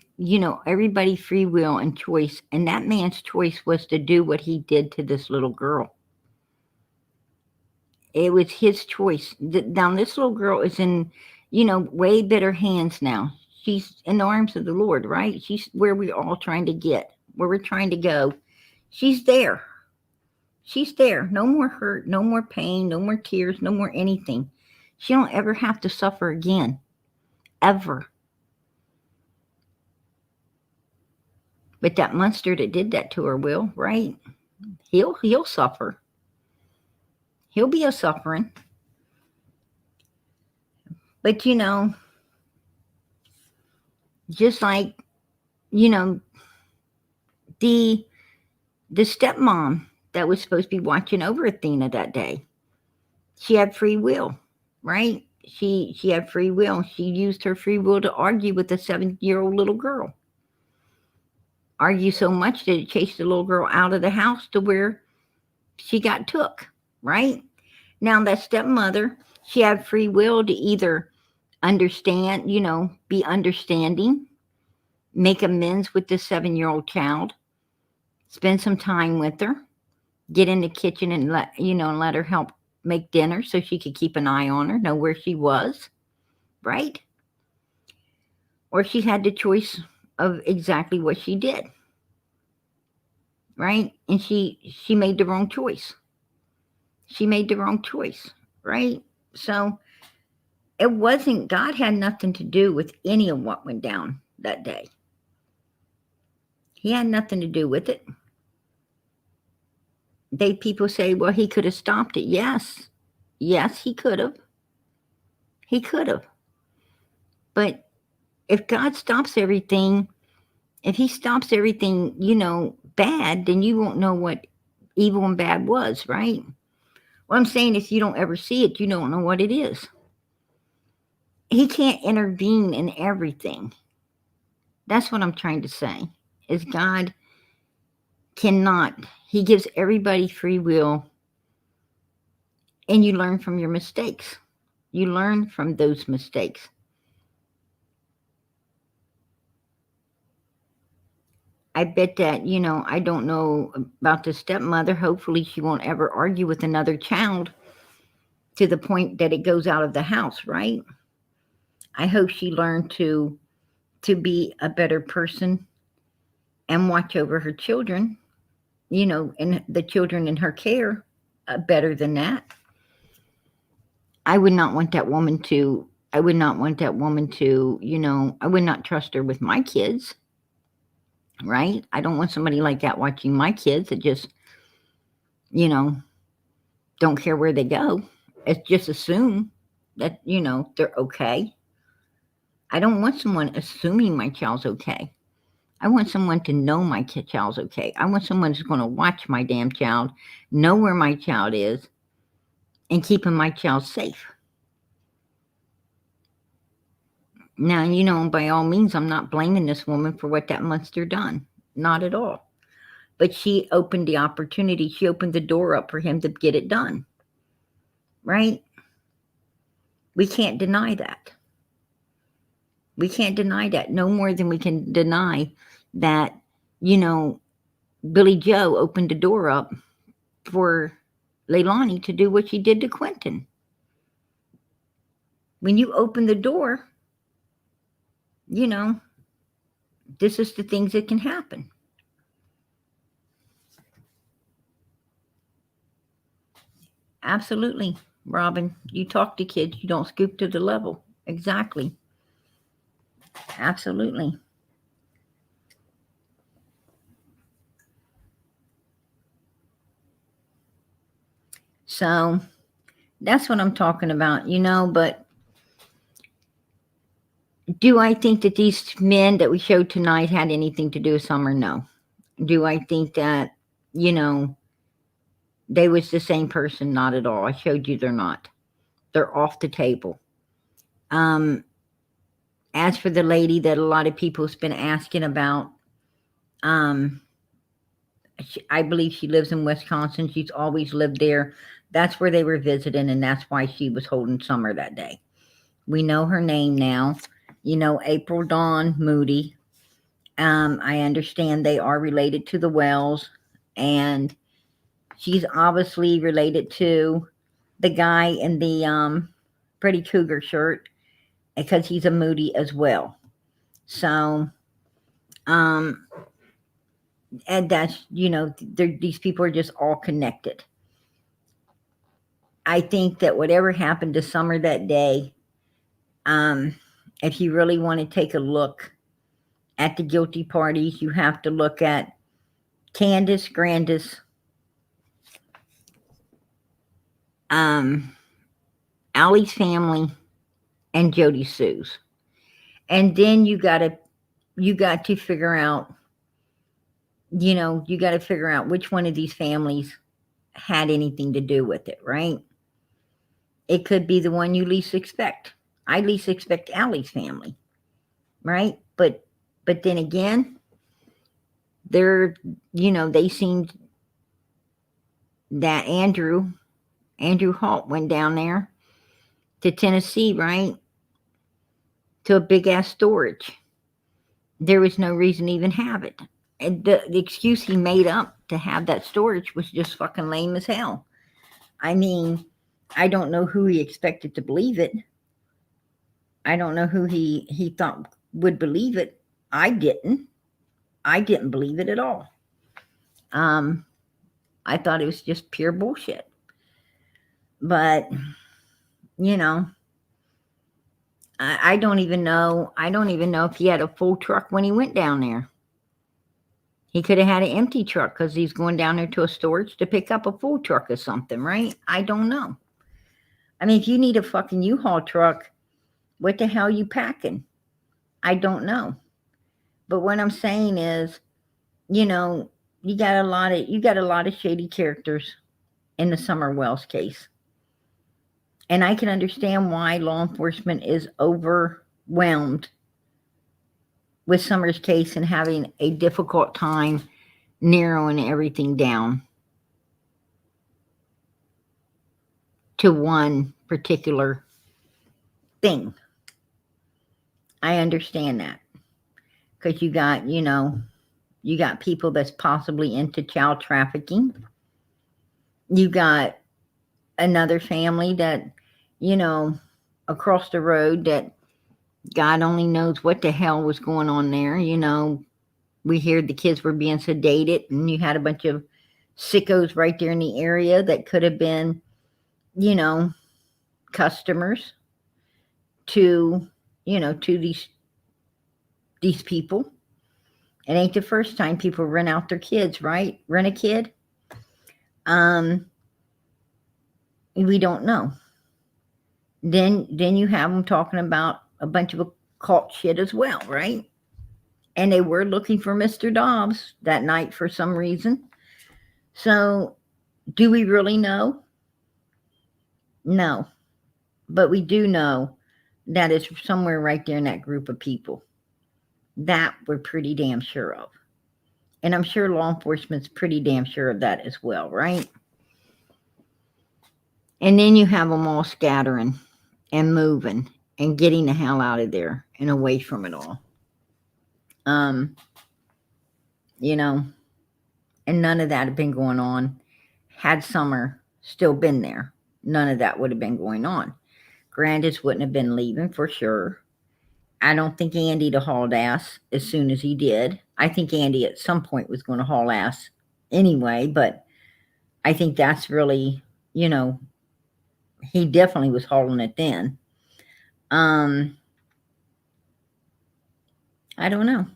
everybody free will and choice, and that man's choice was to do what he did to this little girl. It was his choice. Now, this little girl is in, way better hands now. She's in the arms of the Lord, right? She's where we're all trying to get, where we're trying to go. She's there. She's there. No more hurt, no more pain, no more tears, no more anything. She don't ever have to suffer again. Ever. But that monster that did that to her will, right? He'll suffer. He'll be a suffering. But just like, the stepmom that was supposed to be watching over Athena that day, she had free will, right? She had free will. She used her free will to argue with a 7-year-old little girl. Argue so much that it chased the little girl out of the house to where she got took, right? Now, that stepmother, she had free will to either understand, be understanding, make amends with this 7-year-old child, spend some time with her, get in the kitchen and let her help make dinner so she could keep an eye on her, know where she was, right? Or she had the choice of exactly what she did, right? And she made the wrong choice. She made the wrong choice, right? So God had nothing to do with any of what went down that day. He had nothing to do with it. People say, well, he could have stopped it. Yes, he could have. He could have. But if God stops everything, if he stops everything, bad, then you won't know what evil and bad was, right? Well, I'm saying if you don't ever see it, you don't know what it is. He can't intervene in everything. That's what I'm trying to say, is God cannot. He gives everybody free will, and you learn from your mistakes. You learn from those mistakes. I bet that, I don't know about the stepmother. Hopefully she won't ever argue with another child to the point that it goes out of the house, right? I hope she learned to be a better person and watch over her children, and the children in her care better than that. I would not want that woman to, I would not trust her with my kids, right? I don't want somebody like that watching my kids that just, don't care where they go. It's just assume that, they're okay. I don't want someone assuming my child's okay. I want someone to know my child's okay. I want someone who's going to watch my damn child, know where my child is, and keeping my child safe. Now, you know, by all means, I'm not blaming this woman for what that monster done. Not at all. But she opened the opportunity. She opened the door up for him to get it done. Right? We can't deny that. We can't deny that. No more than we can deny that, you know, Billy Joe opened the door up for Leilani to do what she did to Quentin. When you open the door, you know, this is the things that can happen. Absolutely, Robin. You talk to kids, you don't scoop to the level. Exactly. Absolutely. So that's what I'm talking about, you know, but do I think that these men that we showed tonight had anything to do with Summer? No. Do I think that, you know, they was the same person? Not at all. I showed you they're not. They're off the table. As for the lady that a lot of people's been asking about, I believe she lives in Wisconsin. She's always lived there. That's where they were visiting, and that's why she was holding Summer that day. We know her name now. You know, April Dawn Moody. I understand they are related to the Wells, and she's obviously related to the guy in the Pretty Cougar shirt because he's a Moody as well. So, and that's, you know, these people are just all connected. I think that whatever happened to Summer that day, if you really want to take a look at the guilty parties, you have to look at Candace Grandis, Allie's family, and Jody Sue's. And then you got to figure out, you know, you got to figure out which one of these families had anything to do with it, right? It could be the one you least expect. I least expect Allie's family, right? But then again, they're, you know, they seemed that Andrew Halt went down there to Tennessee, right? To a big ass storage. There was no reason to even have it. And the excuse he made up to have that storage was just fucking lame as hell. I mean, I don't know who he expected to believe it. I don't know who he thought would believe it. I didn't believe it at all. I thought it was just pure bullshit. But, you know, I don't even know if he had a full truck when he went down there. He could have had an empty truck because he's going down there to a storage to pick up a full truck or something, right? I don't know. I mean, if you need a fucking U-Haul truck, what the hell are you packing? I don't know. But what I'm saying is, you know, you got a lot of shady characters in the Summer Wells case. And I can understand why law enforcement is overwhelmed with Summer's case and having a difficult time narrowing everything down to one particular thing. I understand that. Because you got people that's possibly into child trafficking. You got another family that, you know, across the road that God only knows what the hell was going on there. You know, we hear the kids were being sedated, and you had a bunch of sickos right there in the area that could have been, you know, customers to, you know, to these people. It ain't the first time people rent out their kids, right? Rent a kid. We don't know. Then you have them talking about a bunch of occult shit as well, right? And they were looking for Mr. Dobbs that night for some reason. So, do we really know? No, but we do know that it's somewhere right there in that group of people. That we're pretty damn sure of. And I'm sure law enforcement's pretty damn sure of that as well, right? And then you have them all scattering and moving and getting the hell out of there and away from it all. You know, and none of that had been going on had Summer still been there. None of that would have been going on. Grandis wouldn't have been leaving for sure. I don't think Andy'd have hauled ass as soon as he did. I think Andy at some point was going to haul ass anyway, but I think that's really, you know, he definitely was hauling it then. I don't know.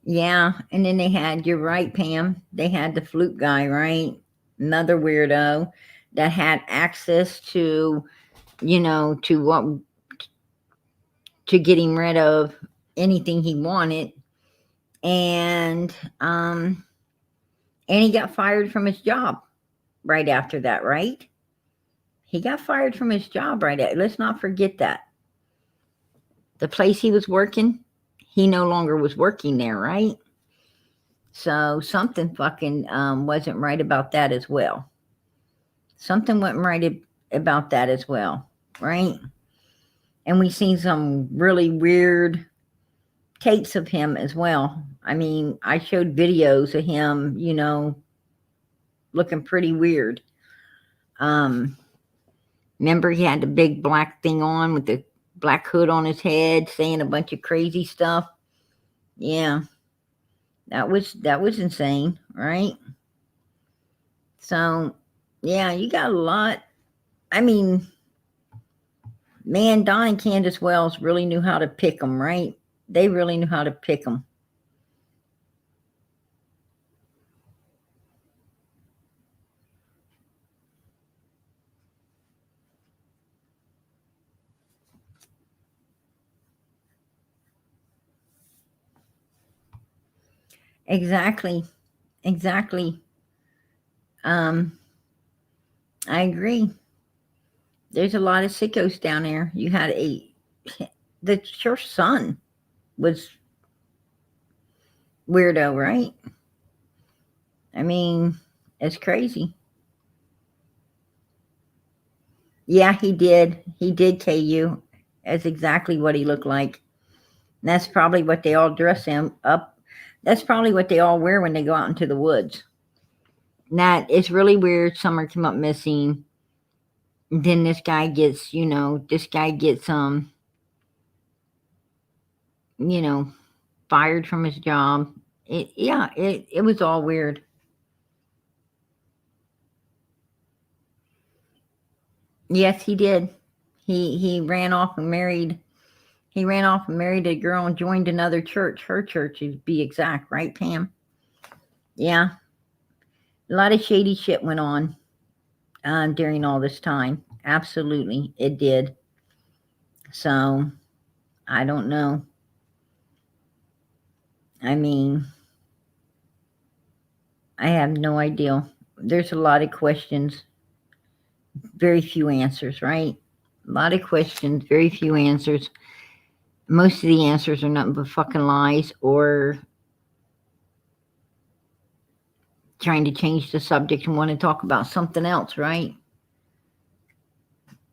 Yeah, and then they had, you're right, Pam, they had the flute guy, right? Another weirdo that had access to, you know, to what, to getting rid of anything he wanted. And he got fired from his job right after that, right? He got fired from his job right at, let's not forget that. The place he was working, he no longer was working there, right? So something fucking wasn't right about that as well. Something wasn't right about that as well, right? And we seen some really weird tapes of him as well. I mean, I showed videos of him, you know, looking pretty weird. Remember he had the big black thing on with the black hood on his head, saying a bunch of crazy stuff. Yeah, that was insane, right? So, yeah, you got a lot. I mean, man, Don and Candace Wells really knew how to pick them, right? They really knew how to pick them. Exactly. Exactly. Um, I agree. There's a lot of sickos down there. You had the church son was weirdo, right? I mean, it's crazy. Yeah, he did. He did KU. That's exactly what he looked like. And that's probably what they all dress him up. That's probably what they all wear when they go out into the woods. And that is really weird. Summer came up missing. And then this guy gets, you know, you know, fired from his job. It was all weird. Yes, he did. He ran off and married. He ran off and married a girl and joined another church. Her church, to be exact, right, Pam? Yeah, a lot of shady shit went on during all this time. Absolutely, it did. So I don't know. I mean, I have no idea. There's a lot of questions, very few answers, right? A lot of questions, very few answers. Most of the answers are nothing but fucking lies or trying to change the subject and want to talk about something else, right?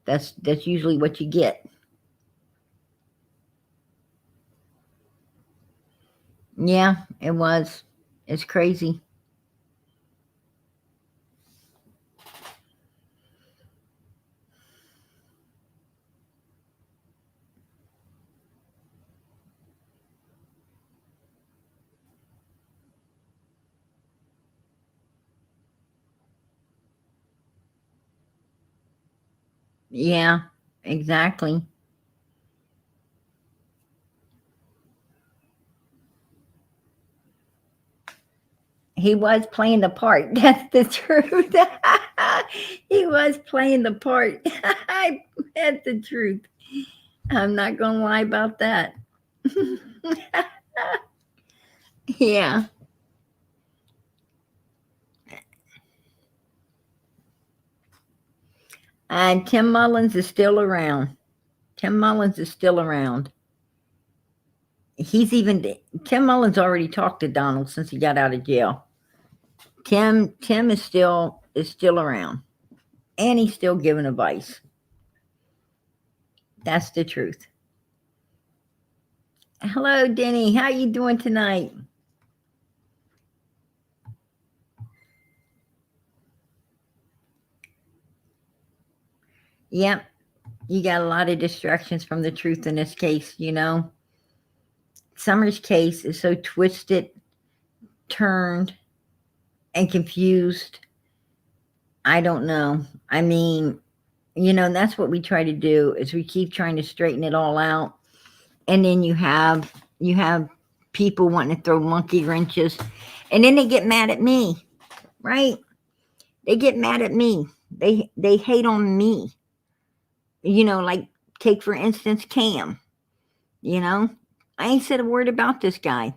That's usually what you get. Yeah, it was. It's crazy. Yeah, exactly. He was playing the part. That's the truth. He was playing the part. That's the truth. I'm not going to lie about that. Yeah. And Tim Mullins is still around. Tim Mullins is still around. Tim Mullins already talked to Donald since he got out of jail. Tim is still around, and he's still giving advice. That's the truth. Hello, Denny. How you doing tonight? Yep, you got a lot of distractions from the truth in this case. Summer's case is so twisted, turned, and confused. I don't know. I mean, that's what we try to do, is we keep trying to straighten it all out. And then you have people wanting to throw monkey wrenches, and then they get mad at me, right? They get mad at me. They hate on me. Like, take for instance Cam. I ain't said a word about this guy.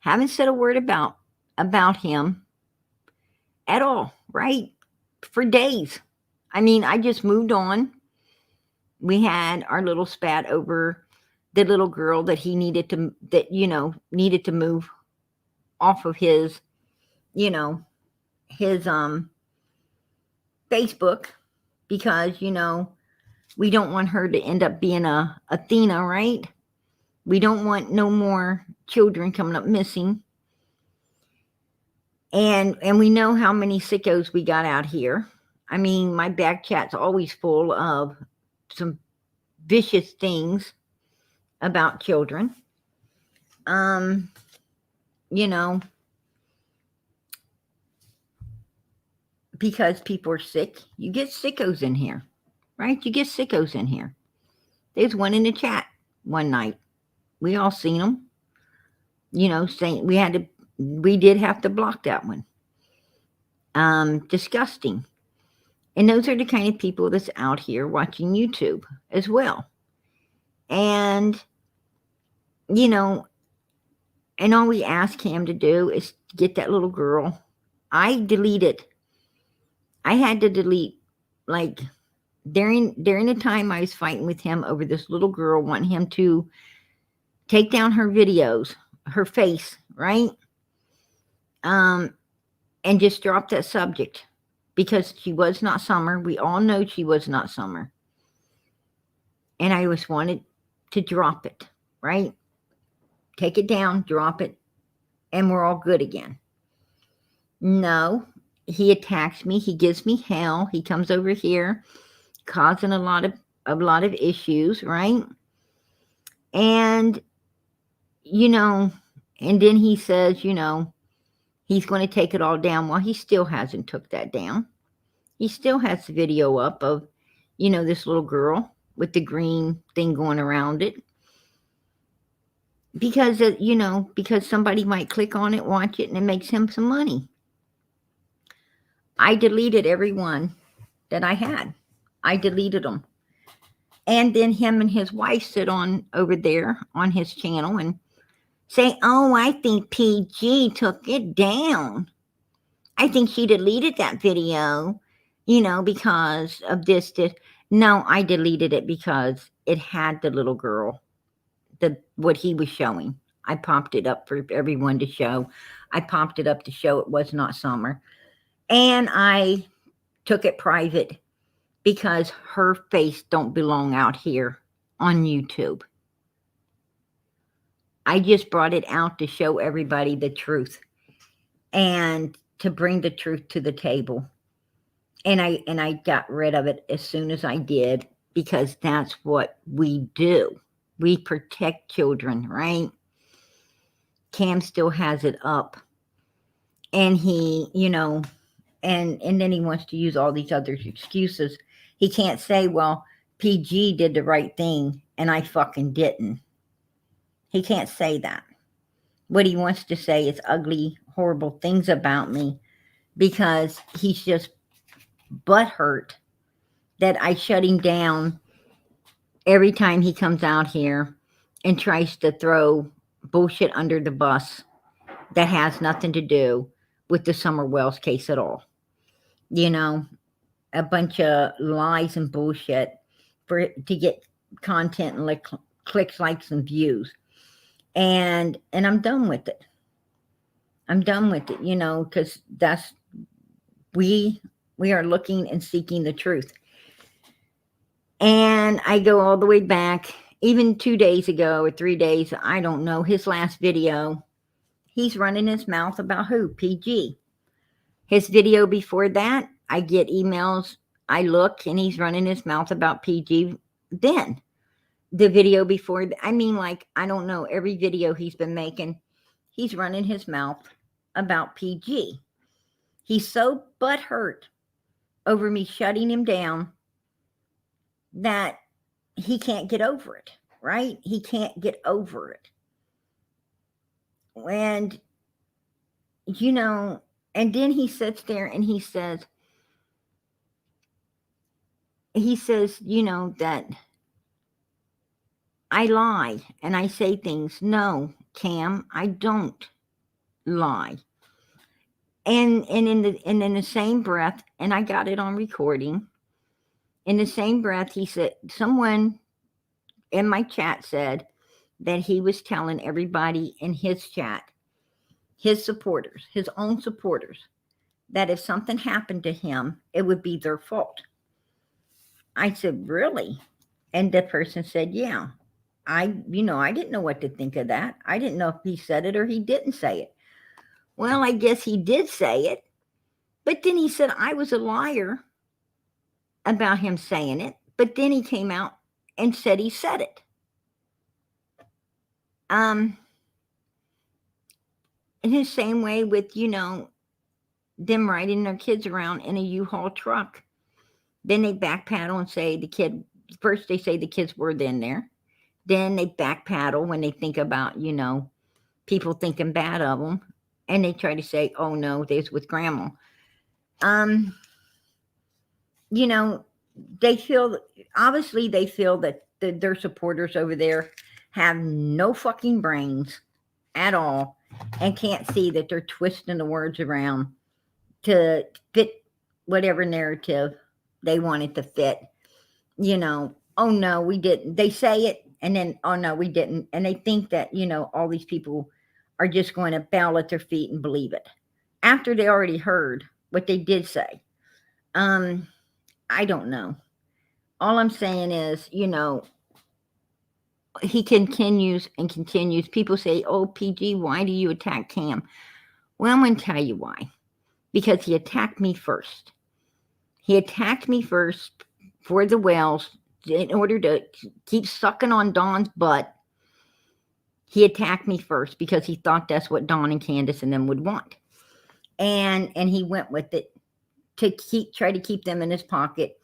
Haven't said a word about him at all, right? For days. I mean, I just moved on. We had our little spat over the little girl that he needed to move off of his Facebook, because we don't want her to end up being a Athena, right? We don't want no more children coming up missing. And we know how many sickos we got out here. I mean, my back chat's always full of some vicious things about children. Because people are sick, you get sickos in here, right? You get sickos in here. There's one in the chat one night. We all seen them, saying we did have to block that one. Disgusting. And those are the kind of people that's out here watching YouTube as well. And, and all we ask him to do is get that little girl. I had to delete, like, during the time I was fighting with him over this little girl, wanting him to take down her videos, her face, right? And just drop that subject, because she was not Summer. We all know she was not Summer. And I just wanted to drop it, right? Take it down, drop it, and we're all good again. No, he attacks me. He gives me hell. He comes over here, causing a lot of issues, right? And and then he says, he's going to take it all down. Well, he still hasn't took that down. He still has the video up of, this little girl with the green thing going around it. Because, because somebody might click on it, watch it, and it makes him some money. I deleted every one that I had. I deleted them. And then him and his wife sit on over there on his channel and say, oh, I think PG took it down. I think she deleted that video, because of this. No, I deleted it because it had the little girl, what he was showing. I popped it up for everyone to show. I popped it up to show it was not Summer. And I took it private because her face don't belong out here on YouTube. I just brought it out to show everybody the truth and to bring the truth to the table. And I got rid of it as soon as I did, because that's what we do. We protect children, right? Cam still has it up. And he, and then he wants to use all these other excuses. He can't say, well, PG did the right thing and I fucking didn't. He can't say that. What he wants to say is ugly, horrible things about me because he's just butthurt that I shut him down every time he comes out here and tries to throw bullshit under the bus that has nothing to do with the Summer Wells case at all. You know, a bunch of lies and bullshit to get content and like clicks, likes, and views. And I'm done with it. I'm done with it, you know, because we are looking and seeking the truth. And I go all the way back, even 2 days ago or 3 days, I don't know, his last video, he's running his mouth about who? PG. His video before that, I get emails, I look, and he's running his mouth about PG then. The video before, I mean, like, I don't know, every video he's been making, he's running his mouth about PG. He's so butthurt over me shutting him down that he can't get over it, right? He can't get over it. And, you know, and then he sits there and he says, you know, that I lie and I say things. No, Cam, I don't lie. And in the same breath, and I got it on recording, in the same breath, he said, someone in my chat said that he was telling everybody in his chat, his supporters, his own supporters, that if something happened to him, it would be their fault. I said, really? And the person said, yeah. I didn't know what to think of that. I didn't know if he said it or he didn't say it. Well, I guess he did say it. But then he said I was a liar about him saying it. But then he came out and said he said it. In the same way with, you know, them riding their kids around in a U-Haul truck. Then they backpedal and say first they say the kids were in there. Then they backpedal when they think about, you know, people thinking bad of them. And they try to say, oh no, they was with grandma. You know, obviously they feel that their supporters over there have no fucking brains at all and can't see that they're twisting the words around to fit whatever narrative they want it to fit. You know, oh no, we didn't. They say it and then, oh no, we didn't. And they think that, you know, all these people are just going to bow at their feet and believe it after they already heard what they did say. I don't know. All I'm saying is, you know, he continues and continues. People say, oh, PG, why do you attack Cam? Well, I'm going to tell you why. Because he attacked me first. He attacked me first for the Wells in order to keep sucking on Dawn's butt. He attacked me first because he thought that's what Dawn and Candace and them would want. And he went with it to try to keep them in his pocket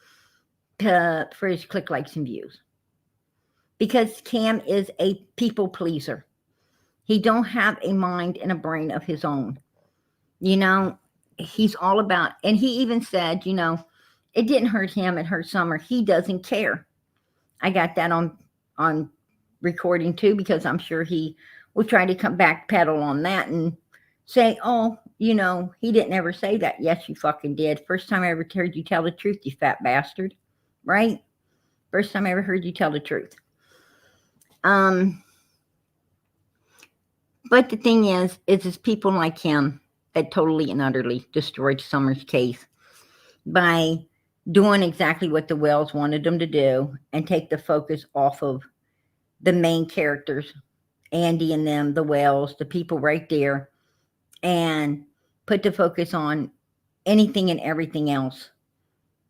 for his click, likes, and views. Because Cam is a people pleaser. He don't have a mind and a brain of his own. You know, he's all about, and he even said, you know, it didn't hurt him, it hurt Summer. He doesn't care. I got that on recording too, because I'm sure he will try to come back pedal on that and say, oh, you know, he didn't ever say that. Yes, you fucking did. First time I ever heard you tell the truth, you fat bastard. Right? First time I ever heard you tell the truth. But the thing is it's people like him that totally and utterly destroyed Summer's case by doing exactly what the Wells wanted them to do and take the focus off of the main characters, Andy and them, the Wells, the people right there, and put the focus on anything and everything else,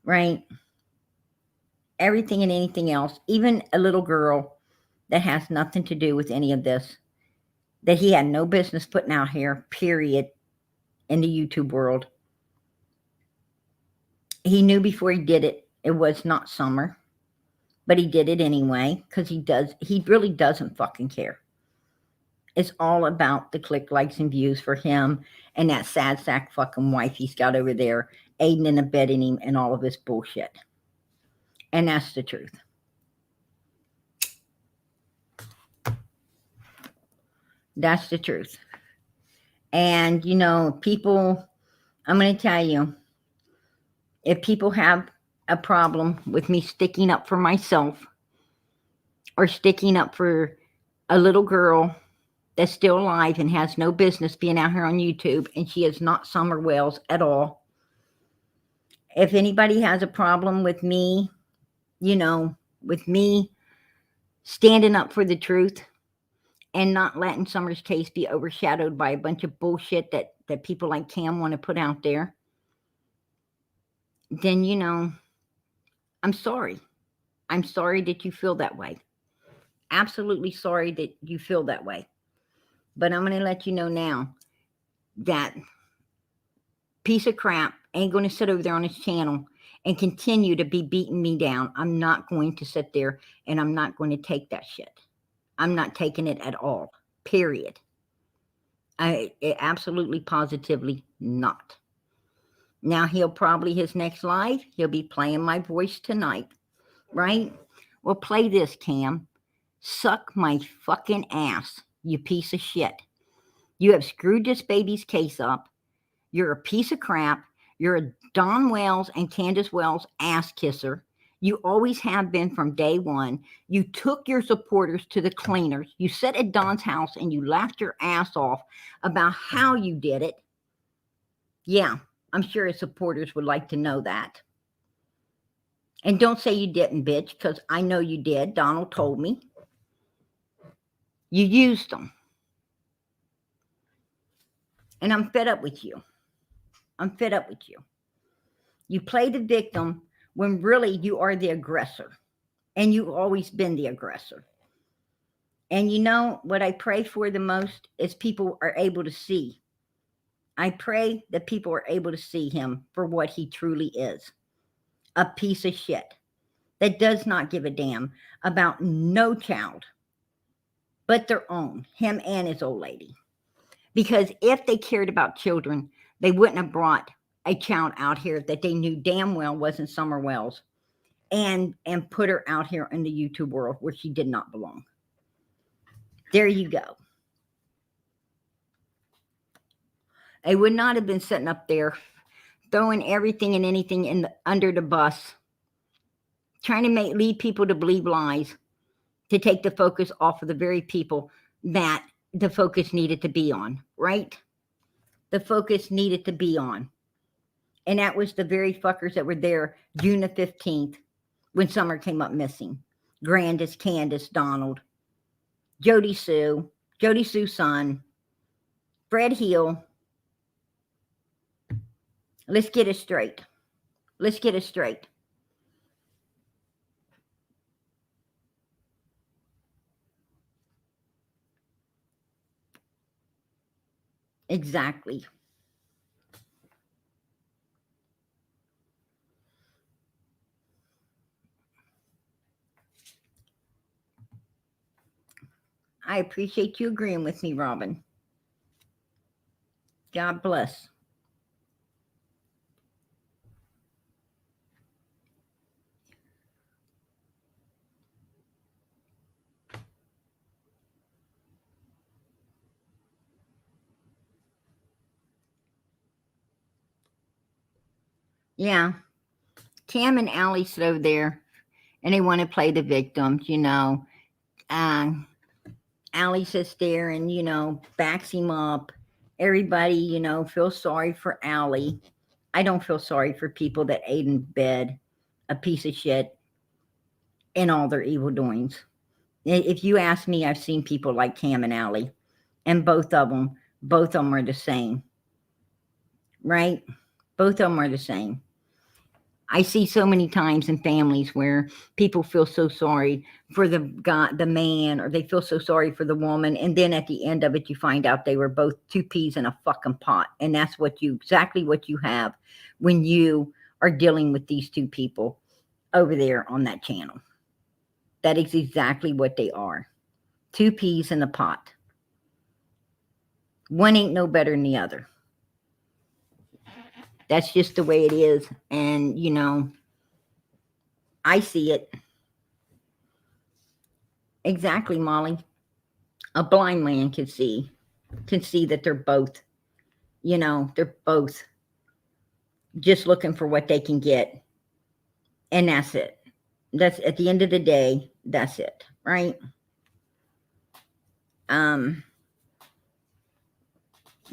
right? Everything and anything else, even a little girl that has nothing to do with any of this, that he had no business putting out here, period, in the YouTube world. He knew before he did it, it was not Summer, but he did it anyway because he really doesn't fucking care. It's all about the click, likes, and views for him and that sad sack fucking wife he's got over there, aiding and abetting him and all of this bullshit. And that's the truth. That's the truth. And, you know, people, I'm going to tell you, if people have a problem with me sticking up for myself or sticking up for a little girl that's still alive and has no business being out here on YouTube, and she is not Summer Wells at all. If anybody has a problem with me, you know, with me standing up for the truth and not letting Summer's case be overshadowed by a bunch of bullshit that people like Cam want to put out there, then, you know, I'm sorry. I'm sorry that you feel that way. Absolutely sorry that you feel that way. But I'm going to let you know now that piece of crap ain't going to sit over there on his channel and continue to be beating me down. I'm not going to sit there, and I'm not going to take that shit. I'm not taking it at all. Period. Absolutely, positively not. Now, he'll probably, his next live, he'll be playing my voice tonight, right? Well, play this, Cam. Suck my fucking ass, you piece of shit. You have screwed this baby's case up. You're a piece of crap. You're a Don Wells and Candace Wells ass kisser. You always have been from day one. You took your supporters to the cleaners. You sat at Don's house and you laughed your ass off about how you did it. Yeah, I'm sure his supporters would like to know that. And don't say you didn't, bitch, because I know you did. Donald told me. You used them. And I'm fed up with you. I'm fed up with you. You play the victim when really you are the aggressor. And you've always been the aggressor. And you know what I pray for the most is people are able to see. I pray that people are able to see him for what he truly is. A piece of shit that does not give a damn about no child but their own, him and his old lady. Because if they cared about children, they wouldn't have brought a child out here that they knew damn well wasn't Summer Wells and put her out here in the YouTube world where she did not belong. There you go. They would not have been sitting up there throwing everything and anything under the bus, trying to lead people to believe lies, to take the focus off of the very people that the focus needed to be on, right? The focus needed to be on. And that was the very fuckers that were there June the 15th when Summer came up missing. Grandis, Candace, Donald, Jody Sue's son, Fred Hill. Let's get it straight. Let's get it straight. Exactly. I appreciate you agreeing with me, Robin. God bless. Yeah. Cam and Allie sit over there and they want to play the victims, you know. Allie sits there and, you know, backs him up. Everybody, you know, feels sorry for Allie. I don't feel sorry for people that aid in bed a piece of shit in all their evil doings. If you ask me, I've seen people like Cam and Allie, and both of them are the same, right? Both of them are the same. I see so many times in families where people feel so sorry for the man, or they feel so sorry for the woman. And then at the end of it, you find out they were both two peas in a fucking pot. And that's exactly what you have when you are dealing with these two people over there on that channel. That is exactly what they are. Two peas in a pot. One ain't no better than the other. That's just the way it is. And, you know, I see it. Exactly, Molly. A blind man can see that they're both, you know, they're both just looking for what they can get. And that's it. That's at the end of the day, that's it, right?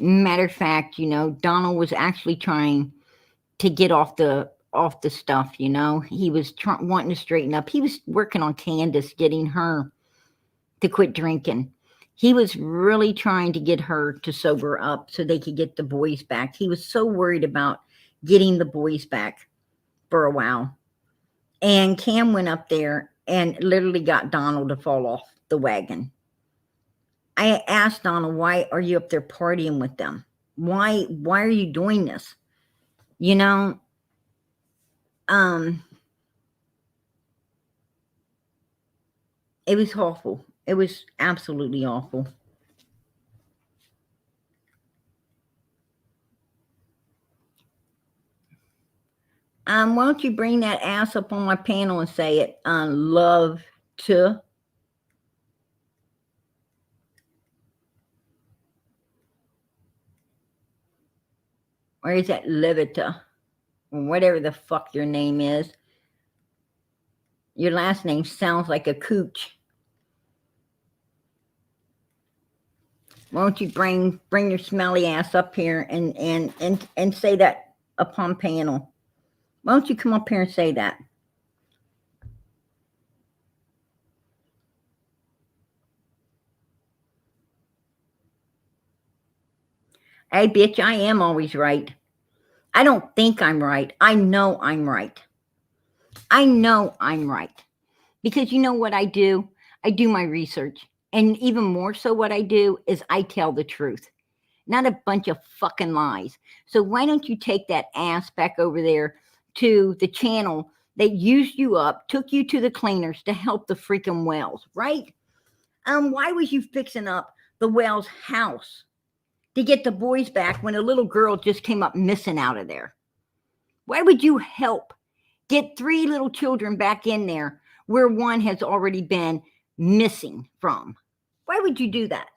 Matter of fact, you know, Donald was actually trying to get off the stuff, you know. He was wanting to straighten up. He was working on Candace, getting her to quit drinking. He was really trying to get her to sober up so they could get the boys back. He was so worried about getting the boys back for a while. And Cam went up there and literally got Donald to fall off the wagon. I asked Donald, why are you up there partying with them? Why are you doing this? You know, it was awful. It was absolutely awful. Why don't you bring that ass up on my panel and say it? Love to. Or is that Levita? Or whatever the fuck your name is. Your last name sounds like a cooch. Why don't you bring your smelly ass up here and say that upon panel? Why don't you come up here and say that? Hey, bitch, I am always right. I don't think I'm right. I know I'm right. I know I'm right. Because you know what I do? I do my research. And even more so what I do is I tell the truth. Not a bunch of fucking lies. So why don't you take that ass back over there to the channel that used you up, took you to the cleaners to help the freaking Wells, right? Why was you fixing up the Wells house to get the boys back when a little girl just came up missing out of there? Why would you help get 3 little children back in there where one has already been missing from? Why would you do that?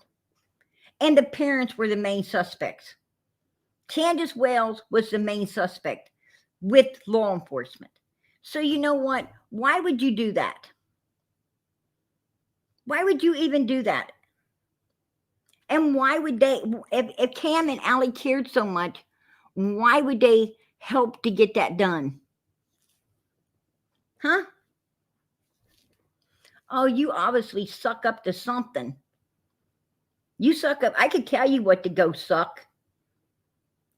And the parents were the main suspects. Candace Wells was the main suspect with law enforcement. So you know what? Why would you do that? Why would you even do that? And why would they, if Cam and Allie cared so much, why would they help to get that done? Huh? Oh, you obviously suck up to something. You suck up. I could tell you what to go suck.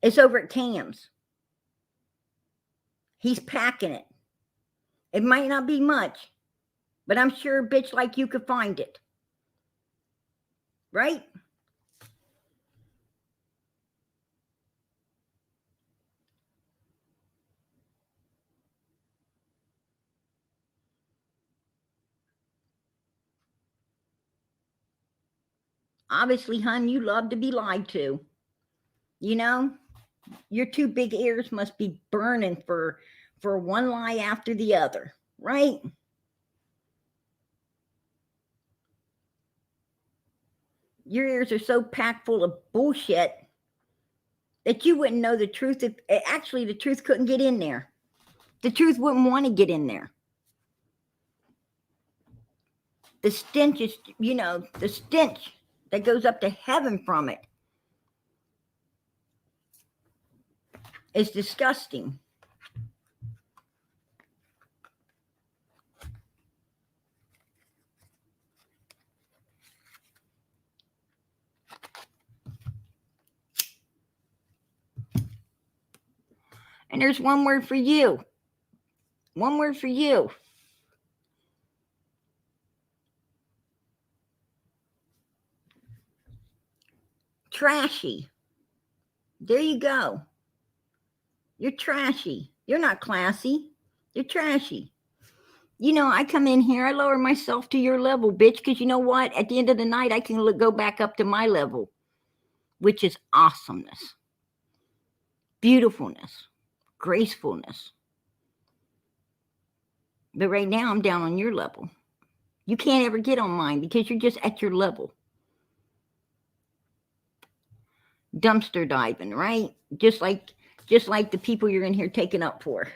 It's over at Cam's. He's packing it. It might not be much, but I'm sure a bitch like you could find it. Right? Obviously, hun, you love to be lied to. You know, your 2 big ears must be burning for one lie after the other, right? Your ears are so packed full of bullshit that you wouldn't know the truth. If actually the truth couldn't get in there. The truth wouldn't want to get in there. The stench is, you know, the stench that goes up to heaven from it is disgusting. And there's one word for you. One word for you. Trashy. There you go. You're trashy. You're not classy. You're trashy. You know, I come in here, I lower myself to your level, bitch, because you know what? At the end of the night, I can go back up to my level. which is awesomeness, beautifulness, gracefulness. But right now I'm down on your level. You can't ever get on mine because you're just at your level. Dumpster diving, right? Just like the people you're in here taking up for.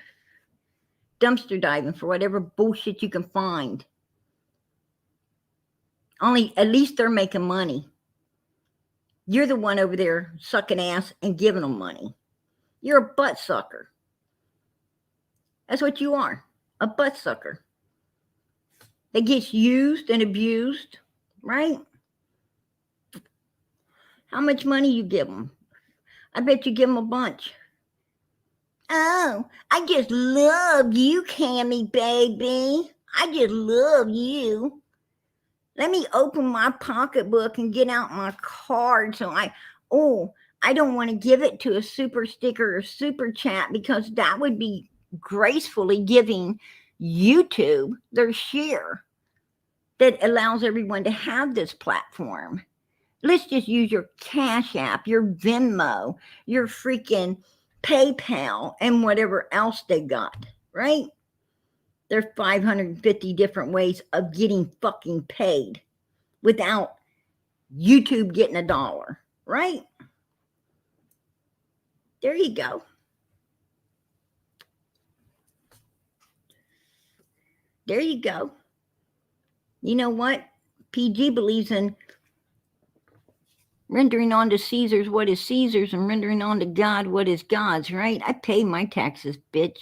Dumpster diving for whatever bullshit you can find. Only at least they're making money. You're the one over there sucking ass and giving them money. You're a butt sucker. That's what you are, a butt sucker. That gets used and abused, right? How much money you give them? I bet you give them a bunch. Oh, I just love you, Cammy, baby. I just love you. Let me open my pocketbook and get out my card. I don't want to give it to a super sticker or super chat because that would be gracefully giving YouTube their share that allows everyone to have this platform. Let's just use your Cash App, your Venmo, your freaking PayPal, and whatever else they got, right? There's 550 different ways of getting fucking paid without YouTube getting $1, right? There you go. There you go. You know what? PG believes in rendering on to Caesar's what is Caesar's and rendering on to God what is God's, right? I pay my taxes, bitch.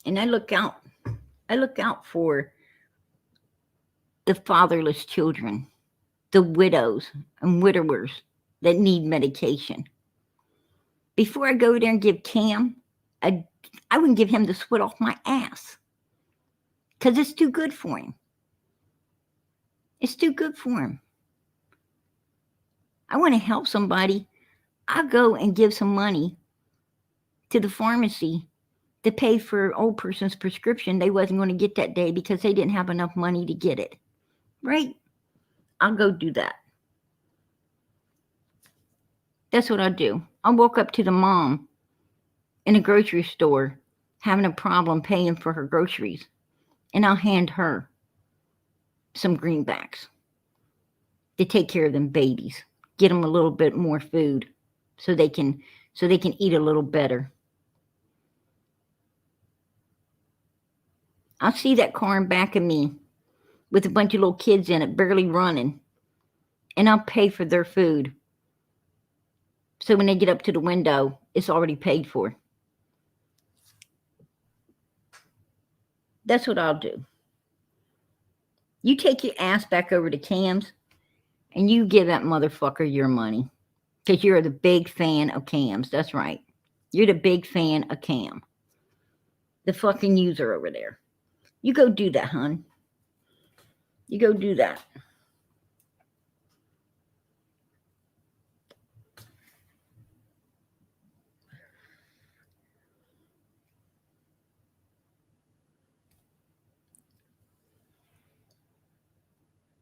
And I look out for the fatherless children, the widows and widowers that need medication. Before I go there and give Cam, I wouldn't give him the sweat off my ass. Because it's too good for him. It's too good for him. I want to help somebody. I'll go and give some money to the pharmacy to pay for an old person's prescription they wasn't going to get that day because they didn't have enough money to get it. Right? I'll go do that. That's what I'll do. I'll walk up to the mom in a grocery store having a problem paying for her groceries. And I'll hand her some greenbacks to take care of them babies. Get them a little bit more food so they can eat a little better. I'll see that car in back of me with a bunch of little kids in it, barely running. And I'll pay for their food. So when they get up to the window, it's already paid for. That's what I'll do. You take your ass back over to Cam's and you give that motherfucker your money. Because you're the big fan of Cam's. That's right. You're the big fan of Cam. The fucking user over there. You go do that, hon. You go do that.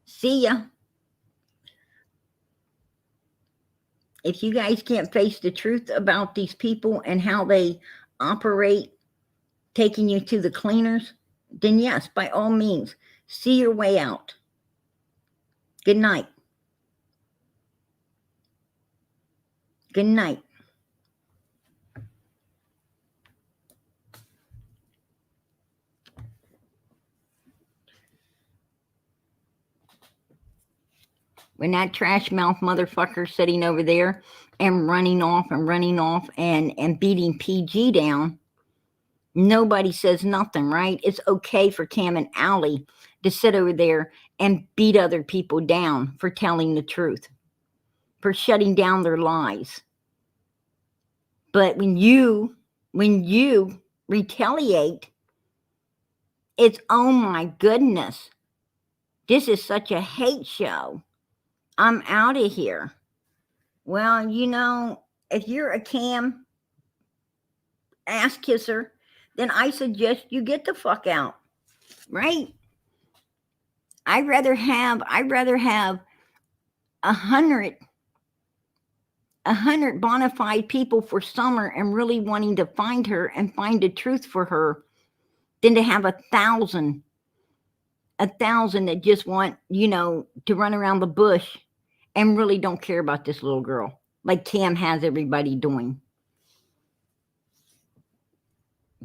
See ya. If you guys can't face the truth about these people and how they operate, taking you to the cleaners, then yes, by all means, see your way out. Good night. Good night. When that trash mouth motherfucker sitting over there and running off and beating PG down, nobody says nothing, right? It's okay for Cam and Allie to sit over there and beat other people down for telling the truth, for shutting down their lies. But when you retaliate, it's, oh my goodness, this is such a hate show. I'm out of here. Well, you know, if you're a Cam ass kisser, then I suggest you get the fuck out, right? I'd rather have 100 bona fide people for Summer and really wanting to find her and find the truth for her than to have 1,000 that just want, to run around the bush and really don't care about this little girl like Cam has everybody doing,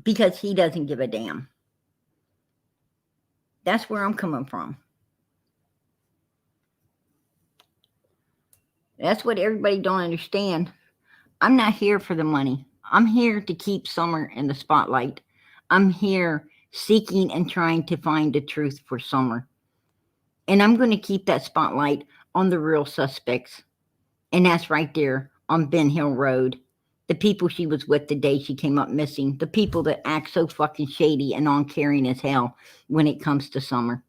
because he doesn't give a damn. That's where I'm coming from. That's what everybody don't understand. I'm not here for the money. I'm here to keep Summer in the spotlight. I'm here seeking and trying to find the truth for Summer. And I'm going to keep that spotlight on the real suspects. And that's right there on Ben Hill Road. The people she was with the day she came up missing. The people that act so fucking shady and uncaring as hell when it comes to Summer.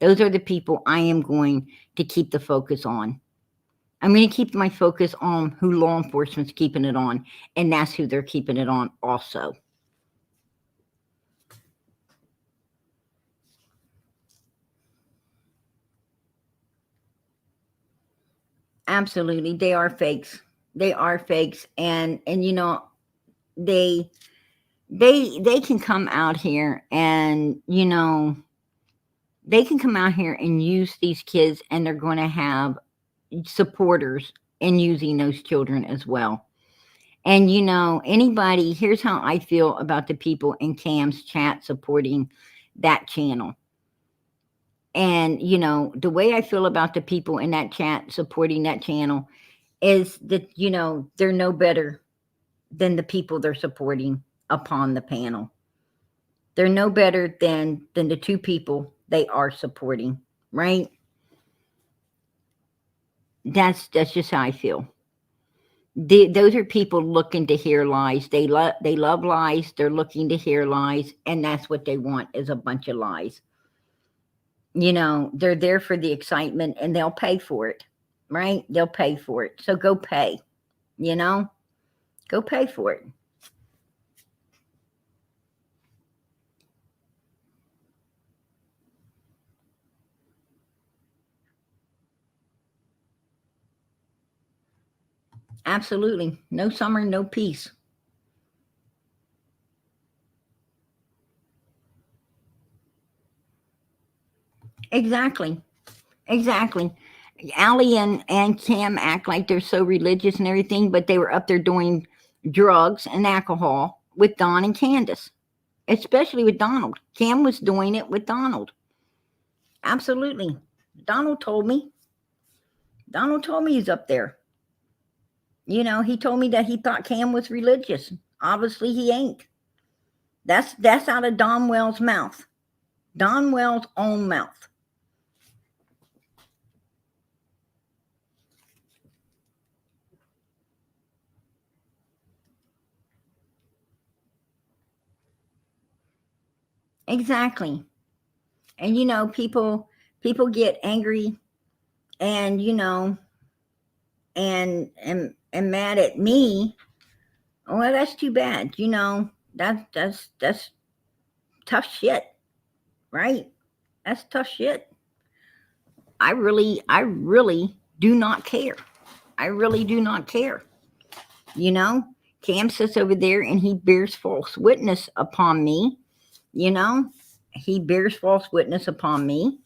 Those are the people I am going to keep the focus on. I'm going to keep my focus on who law enforcement's keeping it on. And that's who they're keeping it on also. Absolutely. They are fakes. They are fakes. And they can come out here and, they can come out here and use these kids, and they're going to have supporters in using those children as well. And anybody, here's how I feel about the people in Cam's chat supporting that channel. And the way I feel about the people in that chat supporting that channel is that they're no better than the people they're supporting upon the panel. They're no better than the two people they are supporting, right? That's just how I feel. Those are people looking to hear lies. They love lies. They're looking to hear lies, and that's what they want, is a bunch of lies. They're there for the excitement, and they'll pay for it, right? They'll pay for it. So go pay, go pay for it. Absolutely. No Summer, no peace. Exactly. Allie and Cam act like they're so religious and everything, but they were up there doing drugs and alcohol with Don and Candace, especially with Donald. Cam was doing it with Donald. Absolutely. Donald told me he's up there. He told me that he thought Cam was religious. Obviously he ain't. That's out of Don Wells' mouth. Don Wells' own mouth. Exactly. And people get angry and and mad at me. Well, that's too bad. That's tough shit, right? That's tough shit. I really do not care. I really do not care. Cam sits over there and he bears false witness upon me. He bears false witness upon me.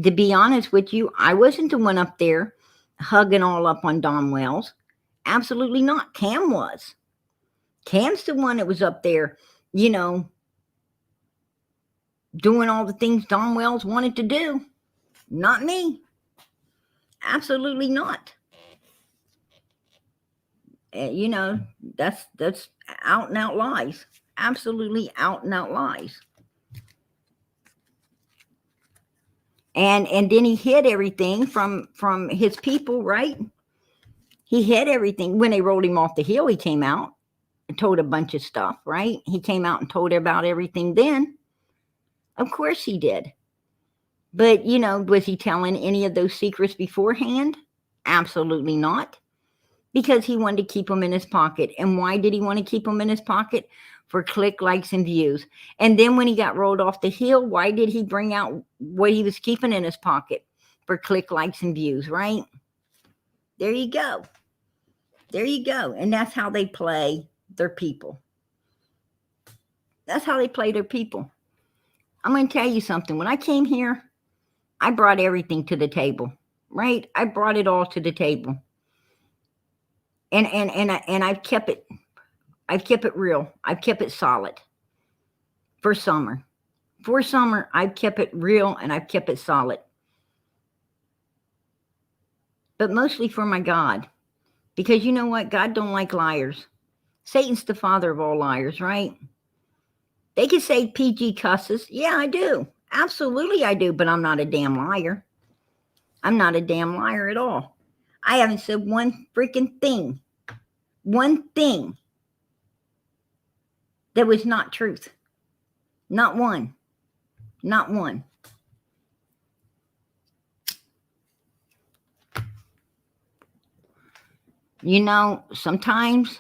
To be honest with you, I wasn't the one up there hugging all up on Don Wells. Absolutely not. Cam was. Cam's the one that was up there, doing all the things Don Wells wanted to do. Not me. Absolutely not. That's out and out lies. Absolutely out and out lies. And then he hid everything from his people, right? He hid everything. When they rolled him off the hill, he came out and told a bunch of stuff, right? He came out and told about everything then. Of course he did. But, was he telling any of those secrets beforehand? Absolutely not. Because he wanted to keep them in his pocket. And why did he want to keep them in his pocket? for click, likes, and views. And then when he got rolled off the hill, why did he bring out what he was keeping in his pocket? For click, likes, and views, right? There you go. There you go. And that's how they play their people. That's how they play their people. I'm going to tell you something. When I came here, I brought everything to the table, right? I brought it all to the table. And I've kept it. I've kept it real. I've kept it solid for summer. For summer, I've kept it real and I've kept it solid. But mostly for my God. Because you know what? God don't like liars. Satan's the father of all liars, right? They can say PG cusses. Yeah, I do. Absolutely I do. But I'm not a damn liar. I'm not a damn liar at all. I haven't said one freaking thing. One thing that was not truth. Not one. Not one. You know, sometimes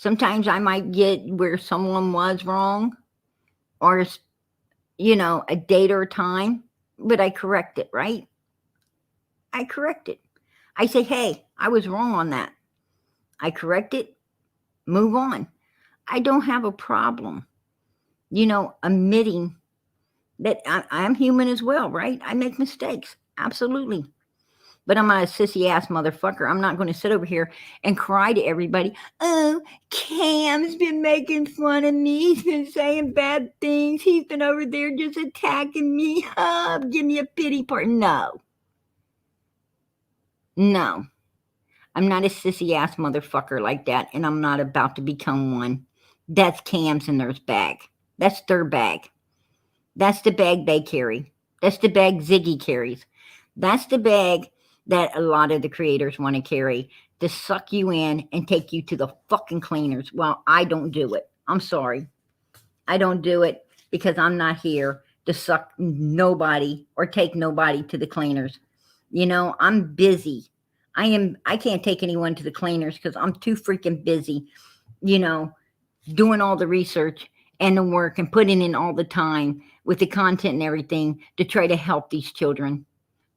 I might get where someone was wrong or, you know, a date or a time, but I correct it, right? I correct it. I say, hey, I was wrong on that. I correct it, move on. I don't have a problem, you know, admitting that I'm human as well, right? I make mistakes, absolutely. But I'm not a sissy ass motherfucker. I'm not going to sit over here and cry to everybody. Oh, Cam's been making fun of me. He's been saying bad things. He's been over there just attacking me. Give me a pity party. No. No. I'm not a sissy ass motherfucker like that. And I'm not about to become one. That's Cam's and their bag. That's their bag. That's the bag they carry. That's the bag Ziggy carries. That's the bag that a lot of the creators want to carry to suck you in and take you to the fucking cleaners. Well, I don't do it. I'm sorry. I don't do it because I'm not here to suck nobody or take nobody to the cleaners. You know, I'm busy. I can't take anyone to the cleaners because I'm too freaking busy, you know, doing all the research and the work and putting in all the time with the content and everything to try to help these children.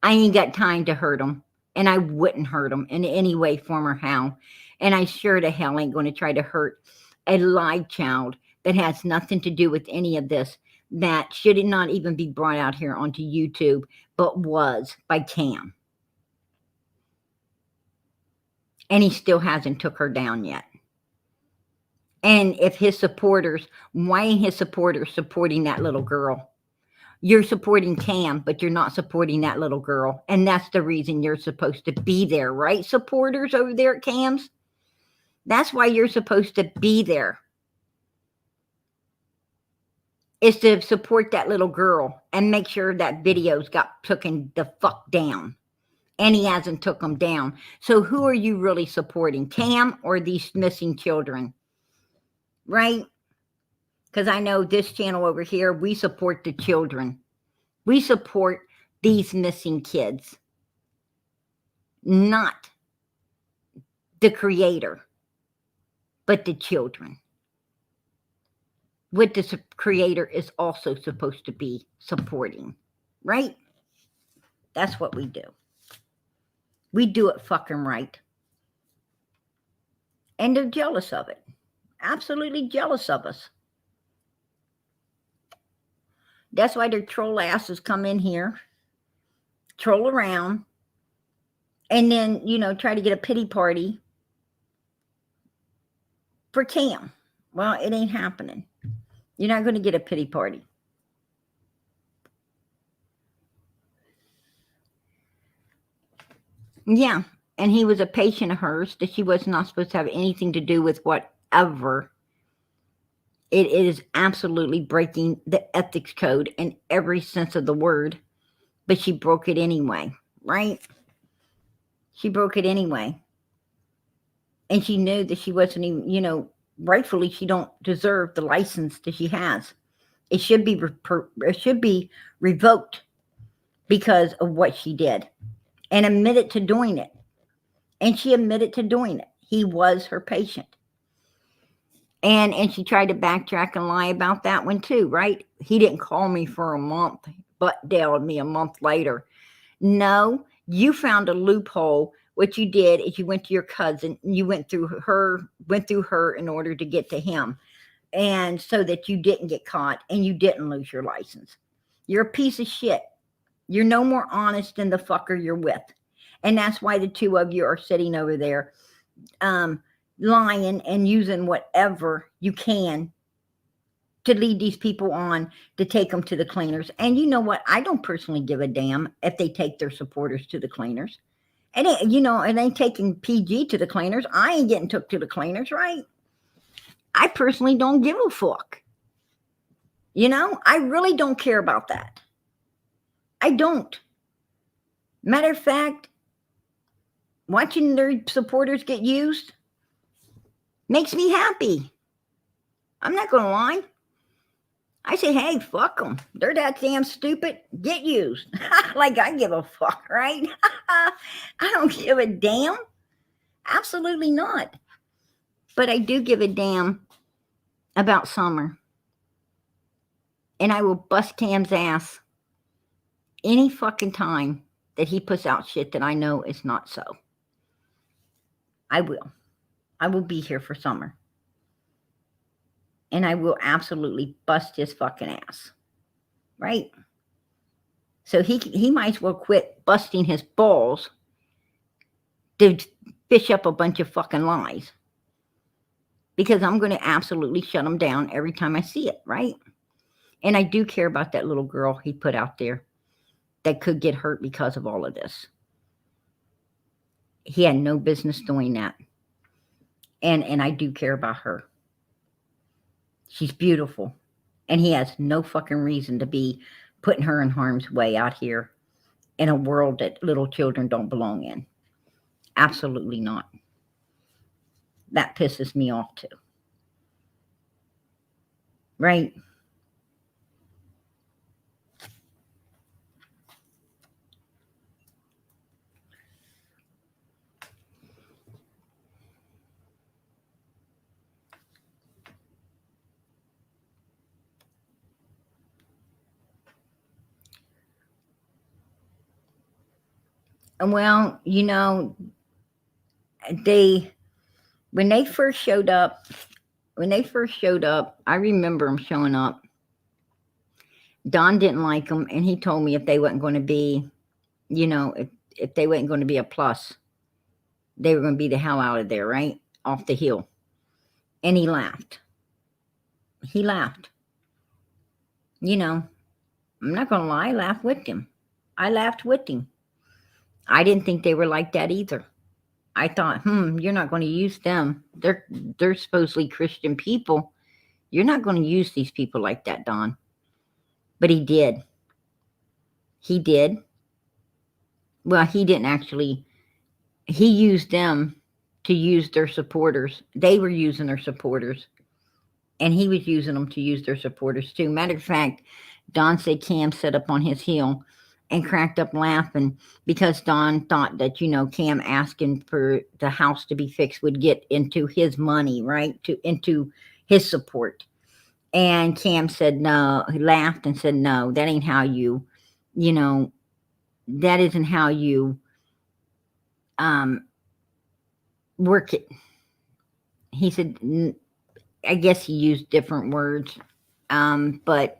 I ain't got time to hurt them, and I wouldn't hurt them in any way, form, or how. And I sure to hell ain't going to try to hurt a live child that has nothing to do with any of this, that should not even be brought out here onto YouTube, but was by Cam. And he still hasn't took her down yet. And if his supporters, why ain't his supporters supporting that little girl? You're supporting Cam, but you're not supporting that little girl. And that's the reason you're supposed to be there, right, supporters over there at Cam's? That's why you're supposed to be there. Is to support that little girl and make sure that videos got taken the fuck down. And he hasn't took them down. So who are you really supporting, Cam or these missing children? Right? Because I know this channel over here, we support the children. We support these missing kids. Not the creator, but the children. What the creator is also supposed to be supporting. Right? That's what we do. We do it fucking right. And they're jealous of it. Absolutely jealous of us. That's why their troll asses come in here, troll around, and then, you know, try to get a pity party for Cam. Well, it ain't happening. You're not going to get a pity party. Yeah, and he was a patient of hers that she was not supposed to have anything to do with whatever. It is absolutely breaking the ethics code in every sense of the word, but she broke it anyway, right? She broke it anyway. And she knew that she wasn't even, you know, rightfully she don't deserve the license that she has. It should be revoked because of what she did. And admitted to doing it. And she admitted to doing it. He was her patient. And she tried to backtrack and lie about that one too, right? He didn't call me for a month, but Daled me a month later. No, you found a loophole. What you did is you went to your cousin, you went through her in order to get to him. And so that you didn't get caught and you didn't lose your license. You're a piece of shit. You're no more honest than the fucker you're with. And that's why the two of you are sitting over there lying and using whatever you can to lead these people on to take them to the cleaners. And you know what? I don't personally give a damn if they take their supporters to the cleaners. And it ain't taking PG to the cleaners. I ain't getting took to the cleaners, right? I personally don't give a fuck. I really don't care about that. I don't. Matter of fact, watching their supporters get used makes me happy. I'm not going to lie. I say, hey, fuck them. They're that damn stupid. Get used. Like I give a fuck, right? I don't give a damn. Absolutely not. But I do give a damn about Summer. And I will bust Cam's ass any fucking time that he puts out shit that I know is not so. I will. I will be here for Summer. And I will absolutely bust his fucking ass. Right? So he might as well quit busting his balls to fish up a bunch of fucking lies. Because I'm going to absolutely shut him down every time I see it, right? And I do care about that little girl he put out there that could get hurt because of all of this. He had no business doing that. And I do care about her. She's beautiful. And he has no fucking reason to be putting her in harm's way out here in a world that little children don't belong in. Absolutely not. That pisses me off too. Right? Well, when they first showed up, I remember them showing up. Don didn't like them, and he told me if they wasn't going to be, if they wasn't going to be a plus, they were going to be the hell out of there, right? Off the hill. And he laughed. I'm not going to lie, I laughed with him. I didn't think they were like that either. I thought, you're not going to use them. They're supposedly Christian people. You're not going to use these people like that, Don. But he did. Well, he didn't actually. He used them to use their supporters. They were using their supporters. And he was using them to use their supporters too. Matter of fact, Don said Cam sat up on his heel and cracked up laughing because Don thought that, Cam asking for the house to be fixed would get into his money, right? Into his support. And Cam said no. He laughed and said, no, that ain't how you, that isn't how you work it. He said, I guess he used different words, but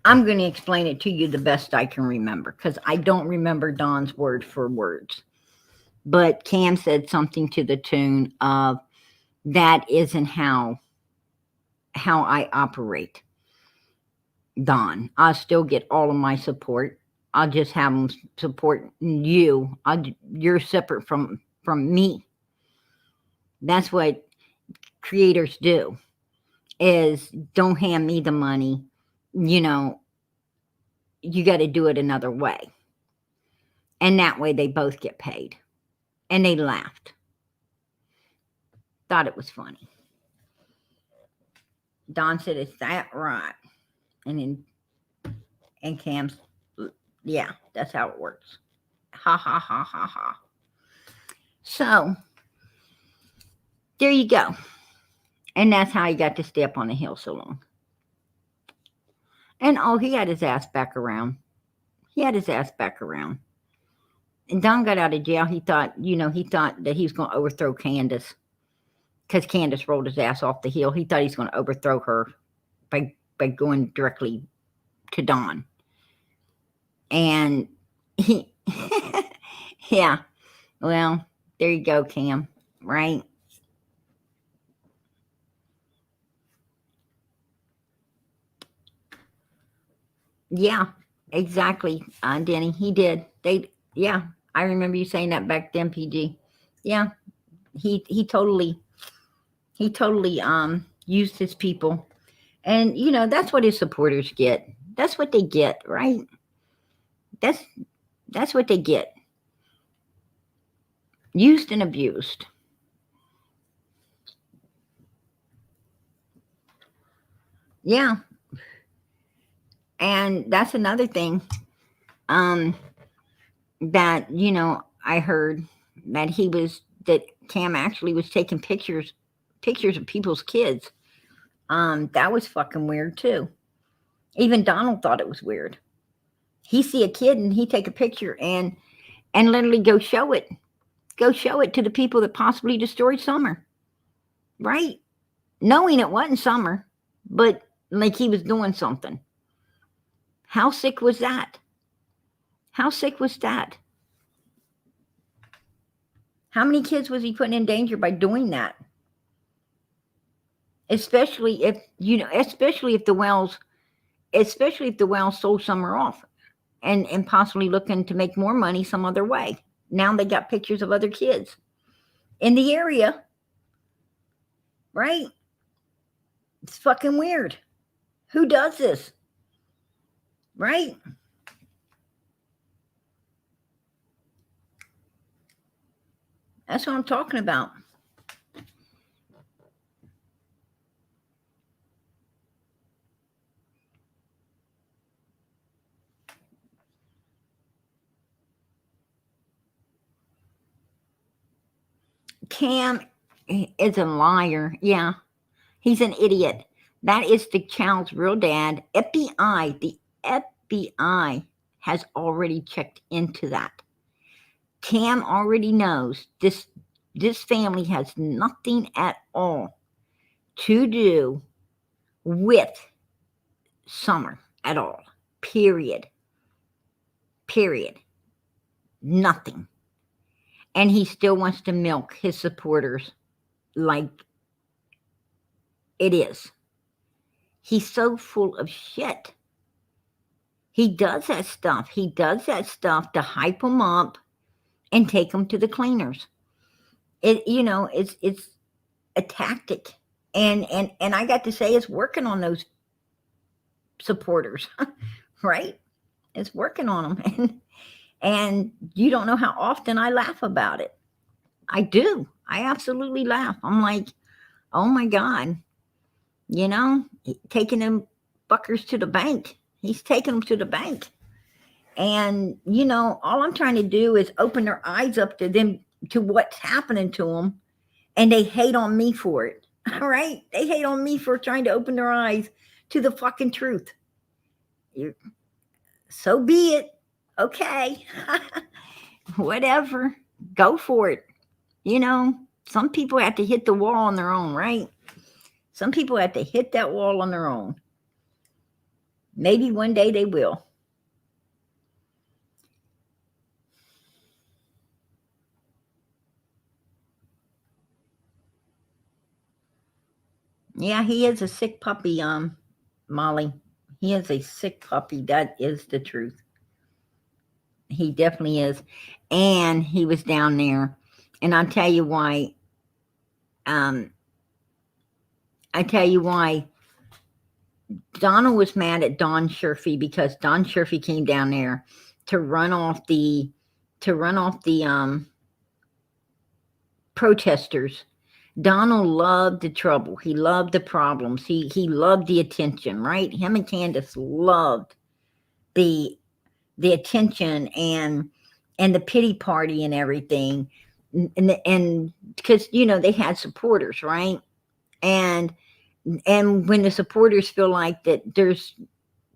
I'm going to explain it to you the best I can remember because I don't remember Don's word for words. But Cam said something to the tune of, that isn't how I operate, Don. I'll still get all of my support. I'll just have them support you. You're separate from me. That's what creators do, is don't hand me the money. You got to do it another way. And that way they both get paid. And they laughed. Thought it was funny. Don said, is that right? And Cam's, yeah, that's how it works. Ha, ha, ha, ha, ha. So, there you go. And that's how he got to stay up on the hill so long. And oh, he had his ass back around. He had his ass back around. And Don got out of jail. He thought that he was going to overthrow Candace because Candace rolled his ass off the hill. He thought he was going to overthrow her by going directly to Don. And he, yeah, well, there you go, Cam, right? Yeah, exactly, Denny. He did. Yeah, I remember you saying that back then, PG. Yeah, he totally used his people, and that's what his supporters get. That's what they get, right? That's what they get. Used and abused. Yeah. And that's another thing that I heard that Cam actually was taking pictures of people's kids. That was fucking weird too. Even Donald thought it was weird. He see a kid and he take a picture and literally go show it to the people that possibly destroyed Summer, right? Knowing it wasn't Summer, but like he was doing something. How sick was that? How sick was that? How many kids was he putting in danger by doing that? Especially if the Wells sold Summer off and possibly looking to make more money some other way. Now they got pictures of other kids in the area, right? It's fucking weird. Who does this? Right? That's what I'm talking about. Cam is a liar. Yeah, he's an idiot. That is the child's real dad. The FBI has already checked into that. Cam already knows this family has nothing at all to do with Summer at all. Period. Nothing. And he still wants to milk his supporters like it is. He's so full of shit. He does that stuff. To hype them up and take them to the cleaners. It's a tactic. And I got to say, it's working on those supporters, right? It's working on them. And you don't know how often I laugh about it. I do. I absolutely laugh. I'm like, oh my God, taking them fuckers to the bank. He's taking them to the bank. And, all I'm trying to do is open their eyes up to them, to what's happening to them. And they hate on me for it. All right? They hate on me for trying to open their eyes to the fucking truth. So be it. Okay. Whatever. Go for it. Some people have to hit the wall on their own, right? Some people have to hit that wall on their own. Maybe one day they will. Yeah, he is a sick puppy, Molly. He is a sick puppy. That is the truth. He definitely is. And he was down there. And I'll tell you why. Donald was mad at Don Sherfy because Don Sherfy came down there to run off the protesters. Donald loved the trouble. He loved the problems. He loved the attention, right? Him and Candace loved the attention and the pity party and everything. And because they had supporters, right? And when the supporters feel like that there's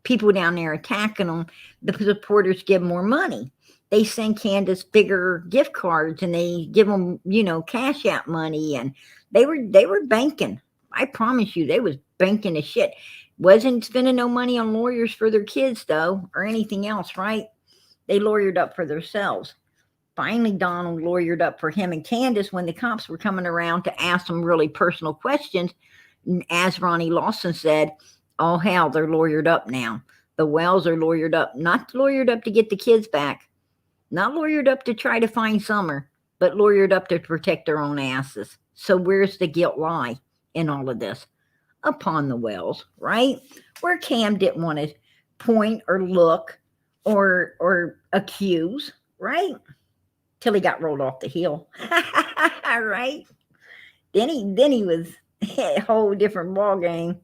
people down there attacking them, the supporters give more money. They send Candace bigger gift cards and they give them, cash out money. And they were banking. I promise you, they was banking the shit. Wasn't spending no money on lawyers for their kids though, or anything else, right? They lawyered up for themselves. Finally, Donald lawyered up for him and Candace when the cops were coming around to ask them really personal questions. As Ronnie Lawson said, oh hell, they're lawyered up now. The Wells are lawyered up, not lawyered up to get the kids back, not lawyered up to try to find Summer, but lawyered up to protect their own asses. So where's the guilt lie in all of this? Upon the Wells, right? Where Cam didn't want to point or look or accuse, right? Till he got rolled off the hill. Right? Then he was a whole different ball game,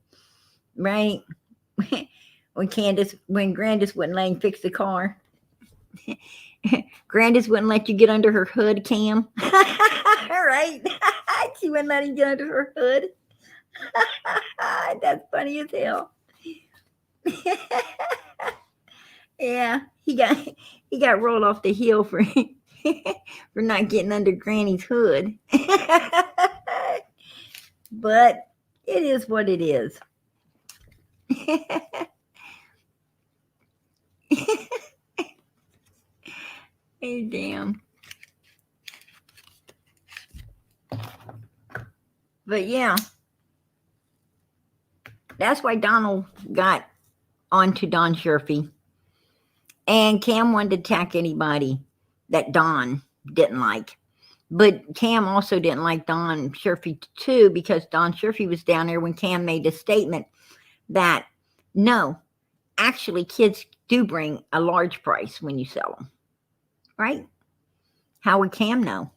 right? when Grandis wouldn't let him fix the car. Grandis wouldn't let you get under her hood, Cam. Right? She wouldn't let him get under her hood. That's funny as hell. Yeah, he got rolled off the hill for for not getting under Granny's hood. But it is what it is. Hey, damn. But yeah, that's why Donald got onto Don Scherfy. And Cam wanted to attack anybody that Don didn't like. But Cam also didn't like Don Scherfy too, because Don Scherfy was down there when Cam made a statement that, no, actually kids do bring a large price when you sell them. Right? How would Cam know?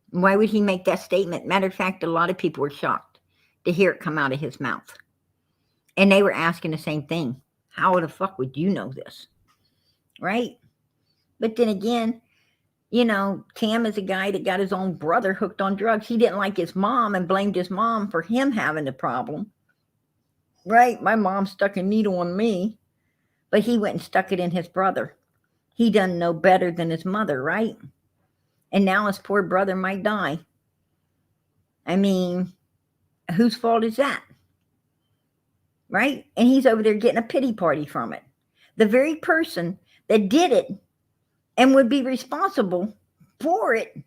Why would he make that statement? Matter of fact, a lot of people were shocked to hear it come out of his mouth. And they were asking the same thing. How the fuck would you know this? Right? But then again, Cam is a guy that got his own brother hooked on drugs. He didn't like his mom and blamed his mom for him having the problem. Right? My mom stuck a needle on me, but he went and stuck it in his brother. He doesn't know better than his mother, right? And now his poor brother might die. I mean, whose fault is that? Right? And he's over there getting a pity party from it. The very person that did it and would be responsible for it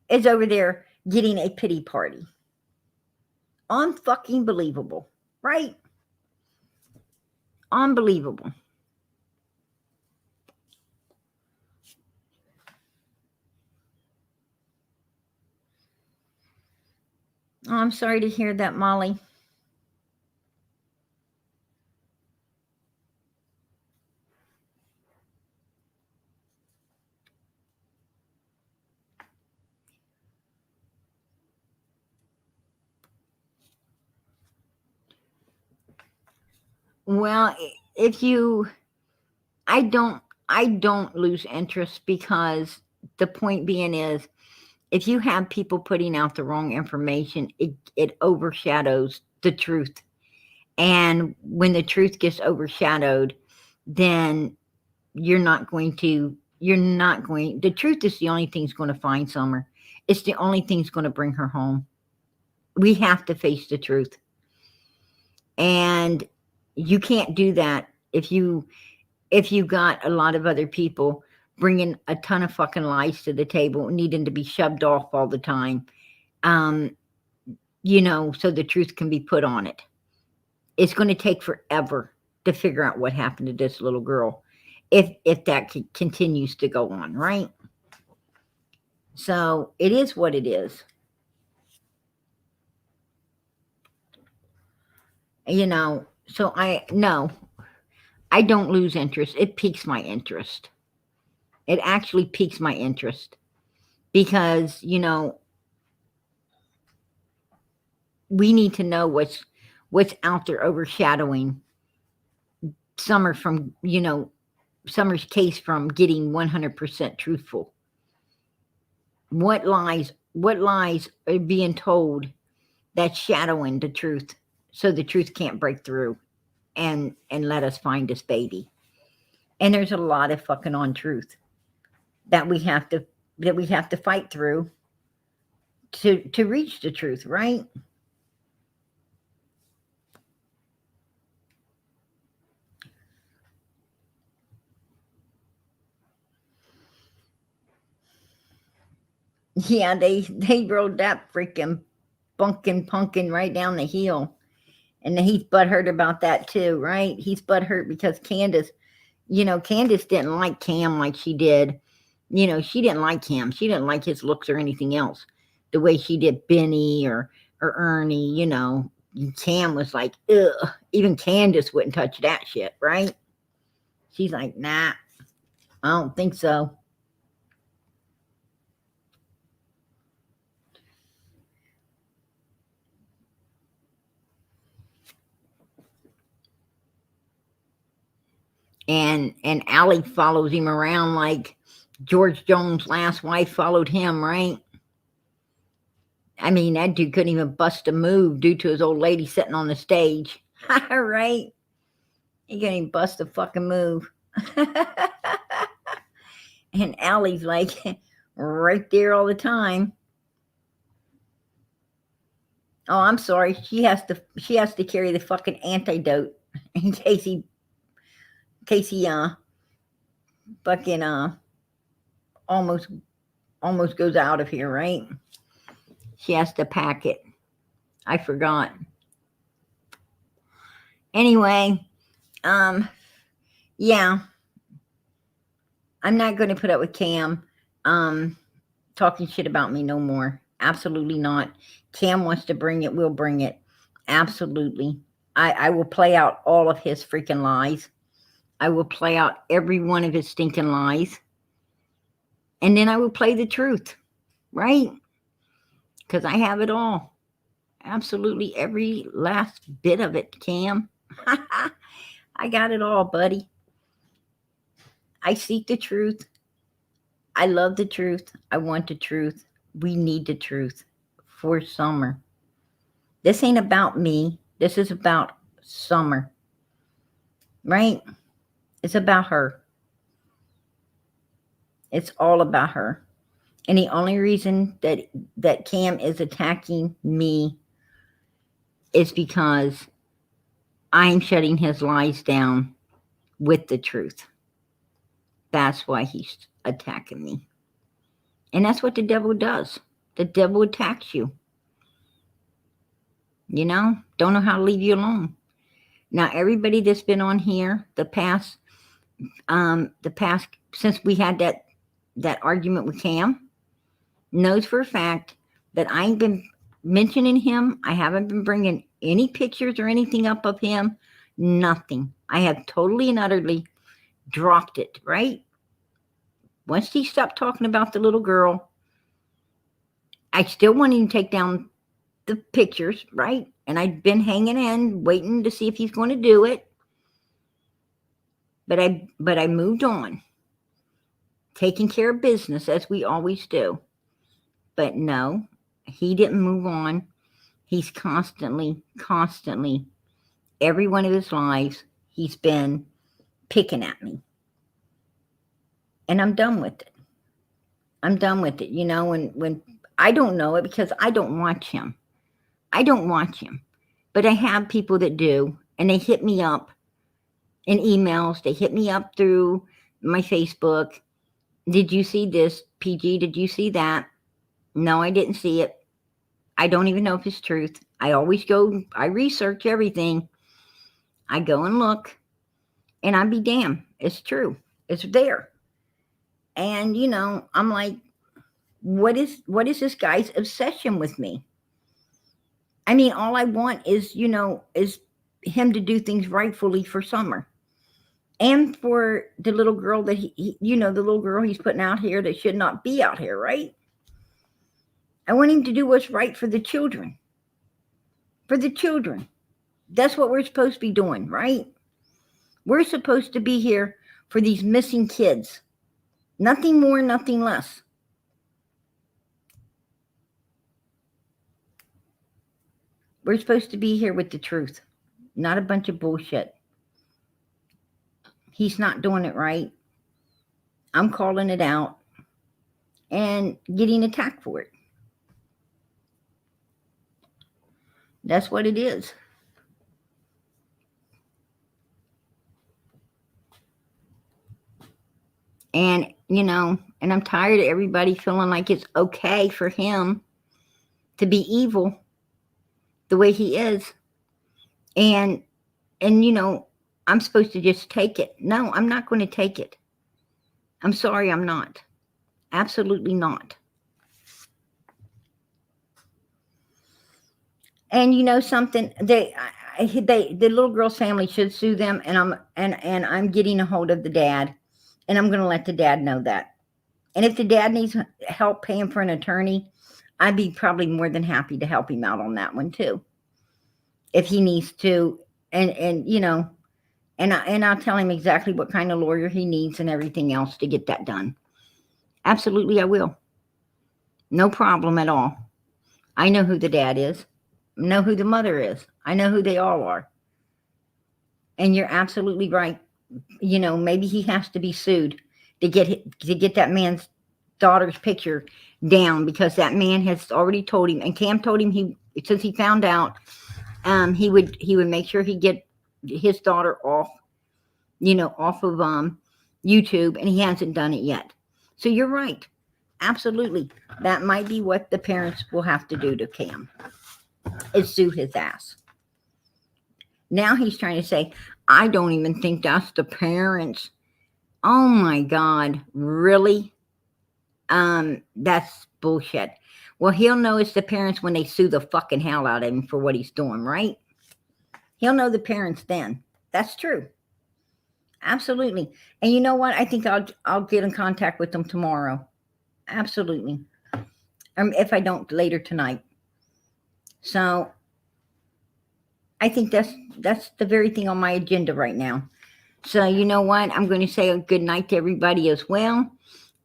is over there getting a pity party. Unfucking believable, right? Unbelievable. Oh, I'm sorry to hear that, Molly. Well, I don't lose interest, because the point being is, if you have people putting out the wrong information, it overshadows the truth. And when the truth gets overshadowed, then the truth is the only thing that's going to find Summer. It's the only thing that's going to bring her home. We have to face the truth. And you can't do that if you got a lot of other people bringing a ton of fucking lies to the table, needing to be shoved off all the time, so the truth can be put on it. It's going to take forever to figure out what happened to this little girl, if that continues to go on, right? So it is what it is. So I don't lose interest. It piques my interest. It actually piques my interest, because, we need to know what's out there overshadowing Summer from, Summer's case from getting 100% truthful. What lies lies are being told that's shadowing the truth, so the truth can't break through and let us find this baby. And there's a lot of fucking untruth that we have to fight through to reach the truth, right? Yeah, they rode that freaking pumpkin right down the hill. And he's butthurt about that too, right? He's butthurt because Candace didn't like Cam like she did. She didn't like him. She didn't like his looks or anything else. The way she did Benny or Ernie, Cam was like, ugh. Even Candace wouldn't touch that shit, right? She's like, nah, I don't think so. And Allie follows him around like George Jones' last wife followed him, right? I mean, that dude couldn't even bust a move due to his old lady sitting on the stage. Right? He couldn't even bust a fucking move. And Allie's like right there all the time. Oh, I'm sorry. She has to carry the fucking antidote in case he fucking almost goes out of here, right? She has to pack it. I forgot. Anyway, yeah. I'm not going to put up with Cam talking shit about me no more. Absolutely not. Cam wants to bring it, we'll bring it. Absolutely. I will play out all of his freaking lies. I will play out every one of his stinking lies. And then I will play the truth, right? Because I have it all. Absolutely every last bit of it, Cam. I got it all, buddy. I seek the truth. I love the truth. I want the truth. We need the truth for Summer. This ain't about me. This is about Summer. Right? It's about her. It's all about her. And the only reason that Cam is attacking me is because I'm shutting his lies down with the truth. That's why he's attacking me. And that's what the devil does. The devil attacks you. Don't know how to leave you alone. Now, everybody that's been on here the past since we had that argument with Cam knows for a fact that I ain't been mentioning him. I haven't been bringing any pictures or anything up of him. Nothing. I have totally and utterly dropped it, right? Once he stopped talking about the little girl, I still wanted to take down the pictures, right? And I'd been hanging in, waiting to see if he's going to do it. But I moved on, taking care of business as we always do. But no, he didn't move on. He's constantly, every one of his lives, he's been picking at me. And I'm done with it. I'm done with it. When I don't know it because I don't watch him. But I have people that do, and they hit me up in emails. They hit me up through my Facebook. Did you see this, PG? Did you see that? No, I didn't see it. I don't even know if it's truth. I research everything. I go and look, and I'd be damned. It's true. It's there. And, I'm like, what is this guy's obsession with me? I mean, all I want is him to do things rightfully for Summer. And for the little girl that the little girl he's putting out here that should not be out here, right? I want him to do what's right for the children. For the children. That's what we're supposed to be doing, right? We're supposed to be here for these missing kids. Nothing more, nothing less. We're supposed to be here with the truth, not a bunch of bullshit. He's not doing it right. I'm calling it out and getting attacked for it. That's what it is. And, and I'm tired of everybody feeling like it's okay for him to be evil the way he is. And I'm supposed to just take it. No, I'm not going to take it. I'm sorry, I'm not. Absolutely not. And something, the little girl's family should sue them, and I'm getting a hold of the dad, and I'm going to let the dad know that. And if the dad needs help paying for an attorney, I'd be probably more than happy to help him out on that one too, if he needs to. And I'll tell him exactly what kind of lawyer he needs and everything else to get that done. Absolutely, I will. No problem at all. I know who the dad is. I know who the mother is. I know who they all are. And you're absolutely right. Maybe he has to be sued to get that man's daughter's picture down, because that man has already told him, and Cam told him since he found out, he would make sure he get his daughter off of YouTube, and he hasn't done it yet. So you're right. Absolutely. That might be what the parents will have to do to Cam, is sue his ass. Now he's trying to say, I don't even think that's the parents. Oh my God, really? That's bullshit. Well, he'll know it's the parents when they sue the fucking hell out of him for what he's doing, right? He'll know the parents then. That's true. Absolutely. And you know what? I think I'll get in contact with them tomorrow. Absolutely. If I don't, later tonight. So I think that's the very thing on my agenda right now. So you know what? I'm going to say a good night to everybody as well.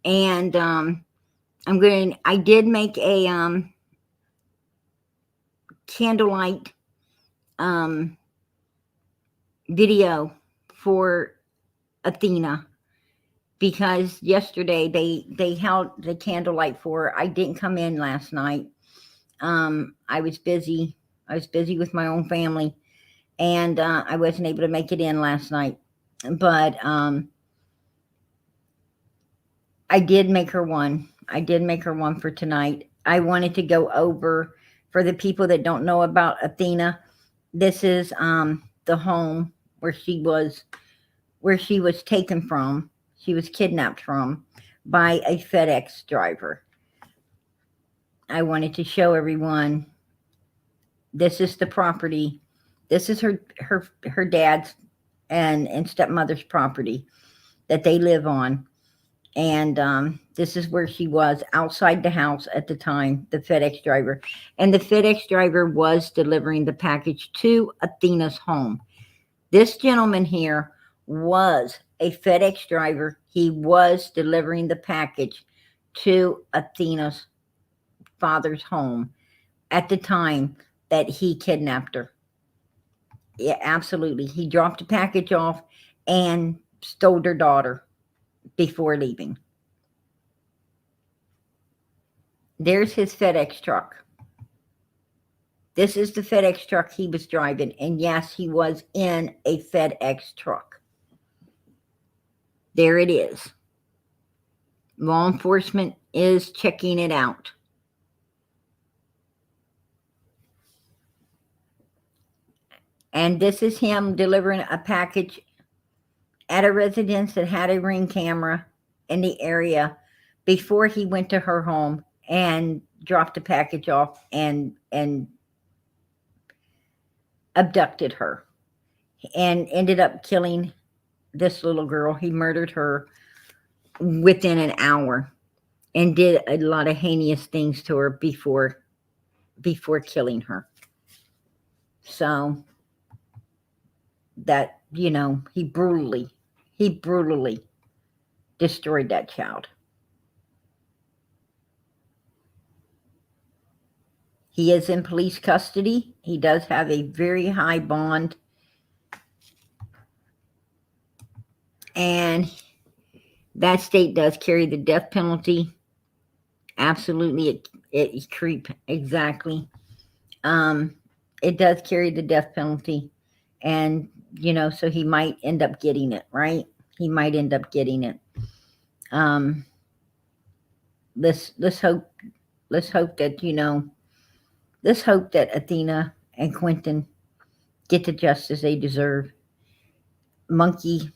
And I did make a candlelight video for Athena, because yesterday they held the candlelight for her. I didn't come in last night. I was busy. I was busy with my own family, and I wasn't able to make it in last night. But I did make her one. I did make her one for tonight. I wanted to go over, for the people that don't know about Athena, this is the home where she was taken from. She was kidnapped from by a FedEx driver. I wanted to show everyone, this is the property. This is her dad's and stepmother's property that they live on. And this is where she was, outside the house at the time, the FedEx driver. And the FedEx driver was delivering the package to Athena's home. This gentleman here was a FedEx driver. He was delivering the package to Athena's father's home at the time that he kidnapped her. Yeah, absolutely. He dropped the package off and stole her daughter before leaving. There's his FedEx truck. This is the FedEx truck he was driving. And yes, he was in a FedEx truck. There it is. Law enforcement is checking it out. And this is him delivering a package at a residence that had a Ring camera in the area before he went to her home and dropped the package off and abducted her and ended up killing this little girl. He murdered her within an hour and did a lot of heinous things to her before killing her. So that, he brutally destroyed that child. He is in police custody. He does have a very high bond. And that state does carry the death penalty. Absolutely, it creep, exactly. It does carry the death penalty. And, so he might end up getting it, right? He might end up getting it. Let's hope that, let's hope that Athena and Quentin get the justice they deserve. Monkey,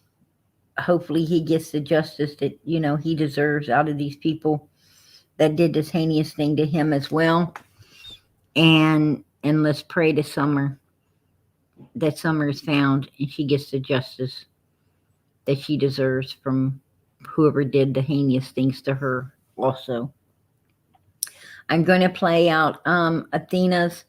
hopefully he gets the justice that, he deserves out of these people that did this heinous thing to him as well. And let's pray to Summer, that Summer is found and she gets the justice that she deserves from whoever did the heinous things to her also. I'm going to play out Athena's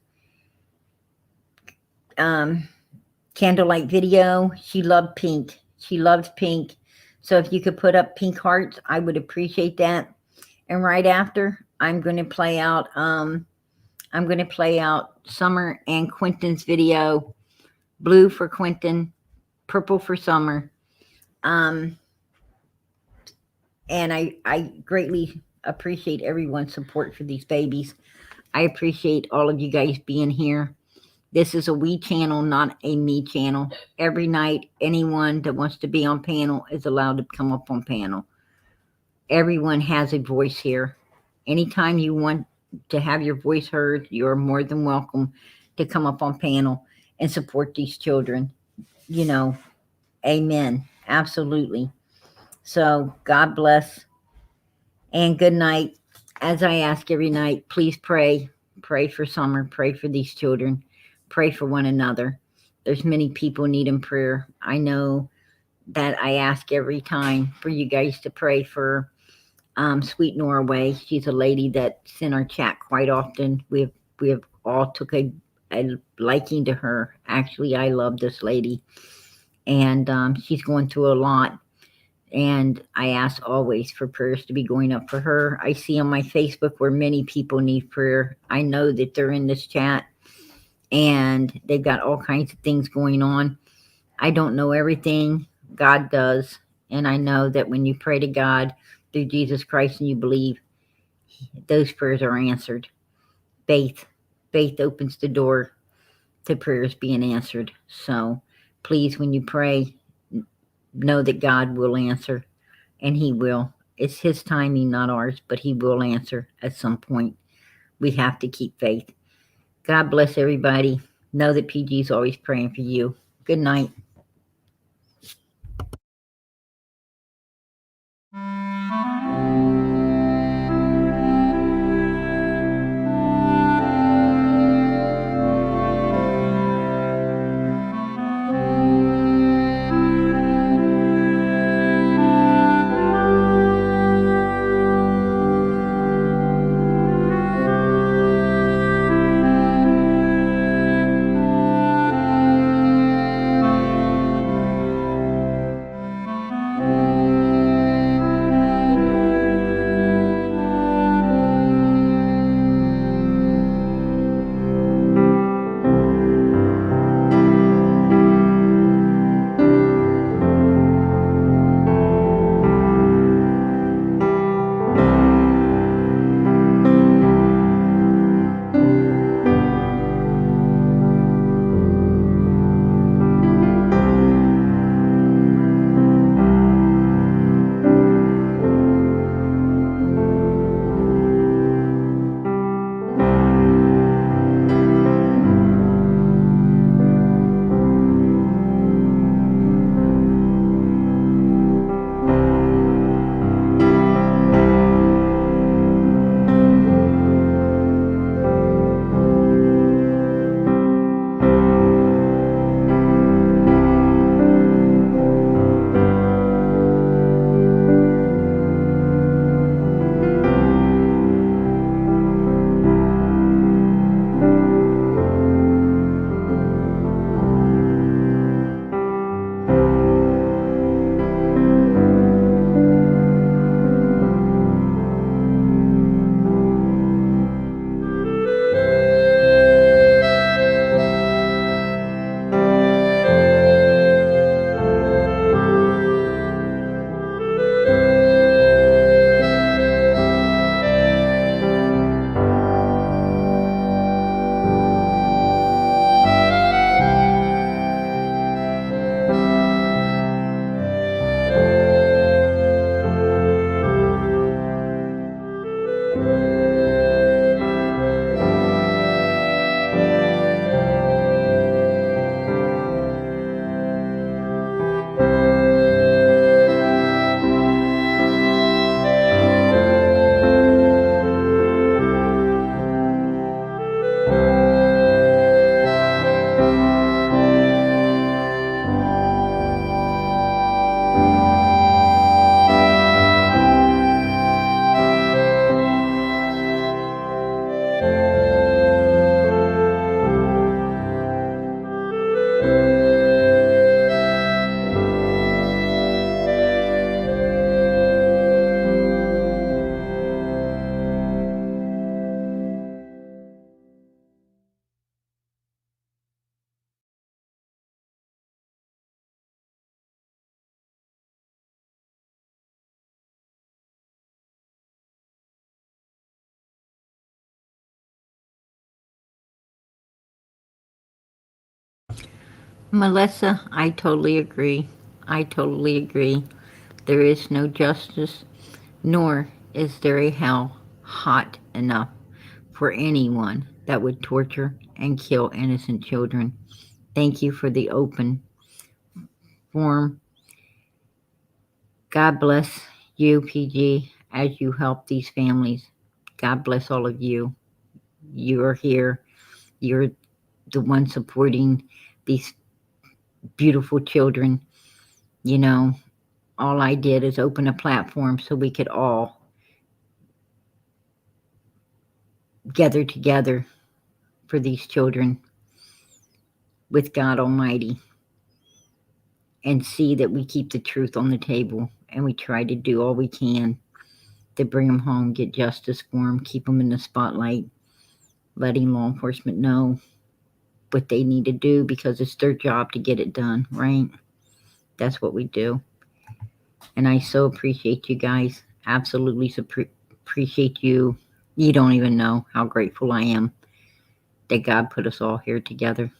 candlelight video. She loved pink. She loved pink. So if you could put up pink hearts, I would appreciate that. And right after, I'm going to play out Summer and Quentin's video. Blue for Quentin, purple for Summer. And I greatly appreciate everyone's support for these babies. I appreciate all of you guys being here. This is a we channel, not a me channel. Every night, anyone that wants to be on panel is allowed to come up on panel. Everyone has a voice here. Anytime you want to have your voice heard, you're more than welcome to come up on panel and support these children. Amen. Absolutely. So God bless and good night. As I ask every night, please pray. Pray for Summer. Pray for these children. Pray for one another. There's many people needing prayer. I know that I ask every time for you guys to pray for Sweet Norway. She's a lady that's in our chat quite often. We have all took a liking to her. Actually, I love this lady. And she's going through a lot. And I ask always for prayers to be going up for her. I see on my Facebook where many people need prayer. I know that they're in this chat and they've got all kinds of things going on. I don't know everything. God does. And I know that when you pray to God through Jesus Christ and you believe, those prayers are answered. Faith opens the door to prayers being answered. So please, when you pray, know that God will answer, and he will. It's his timing, not ours, but he will answer at some point. We have to keep faith. God bless everybody. Know that PG is always praying for you. Good night. Melissa, I totally agree. I totally agree. There is no justice, nor is there a hell hot enough for anyone that would torture and kill innocent children. Thank you for the open forum. God bless you, PG, as you help these families. God bless all of you. You are here. You're the one supporting these beautiful children. You know, all I did is open a platform so we could all gather together for these children with God Almighty and see that we keep the truth on the table and we try to do all we can to bring them home, get justice for them, keep them in the spotlight, letting law enforcement know what they need to do because it's their job to get it done, right? That's what we do. And I so appreciate you guys. Absolutely appreciate you. You don't even know how grateful I am that God put us all here together.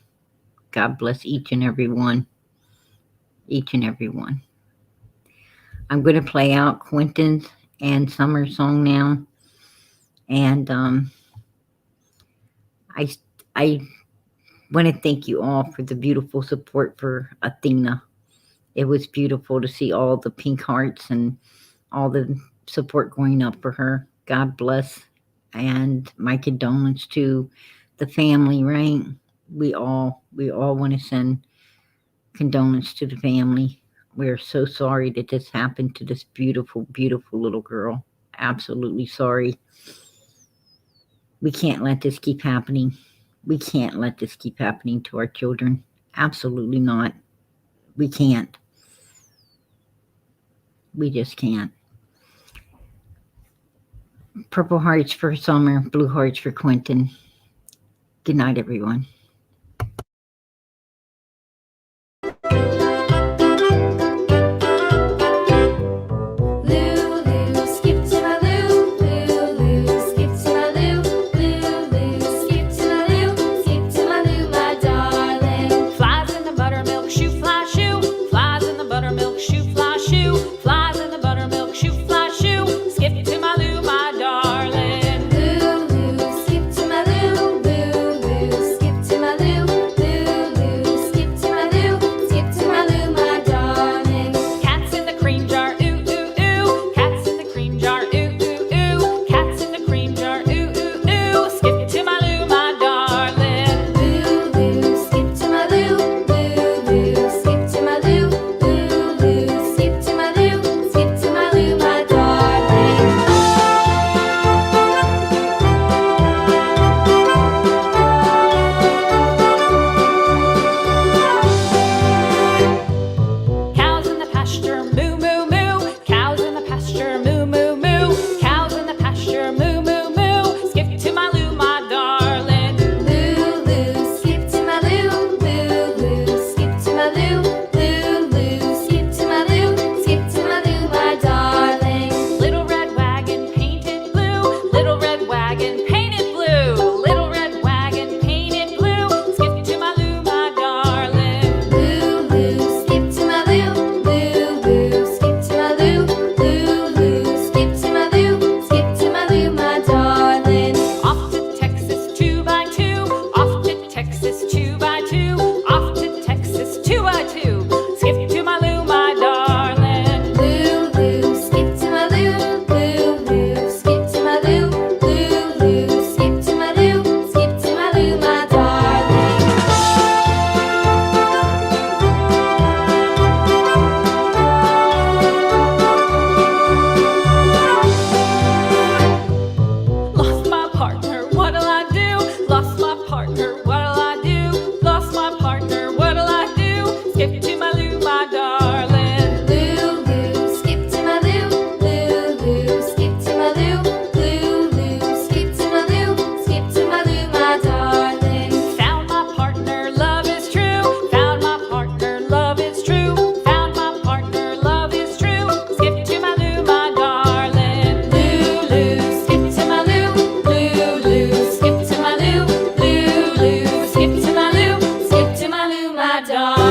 God bless each and every one. Each and every one. I'm going to play out Quentin's and Summer's song now. And I want to thank you all for the beautiful support for Athena. It was beautiful to see all the pink hearts and all the support going up for her. God bless. And my condolences to the family, right? We all want to send condolences to the family. We're so sorry that this happened to this beautiful, beautiful little girl. Absolutely sorry. We can't let this keep happening. We can't let this keep happening to our children. Absolutely not. We can't. We just can't. Purple hearts for Summer, blue hearts for Quentin. Good night, everyone. my dog.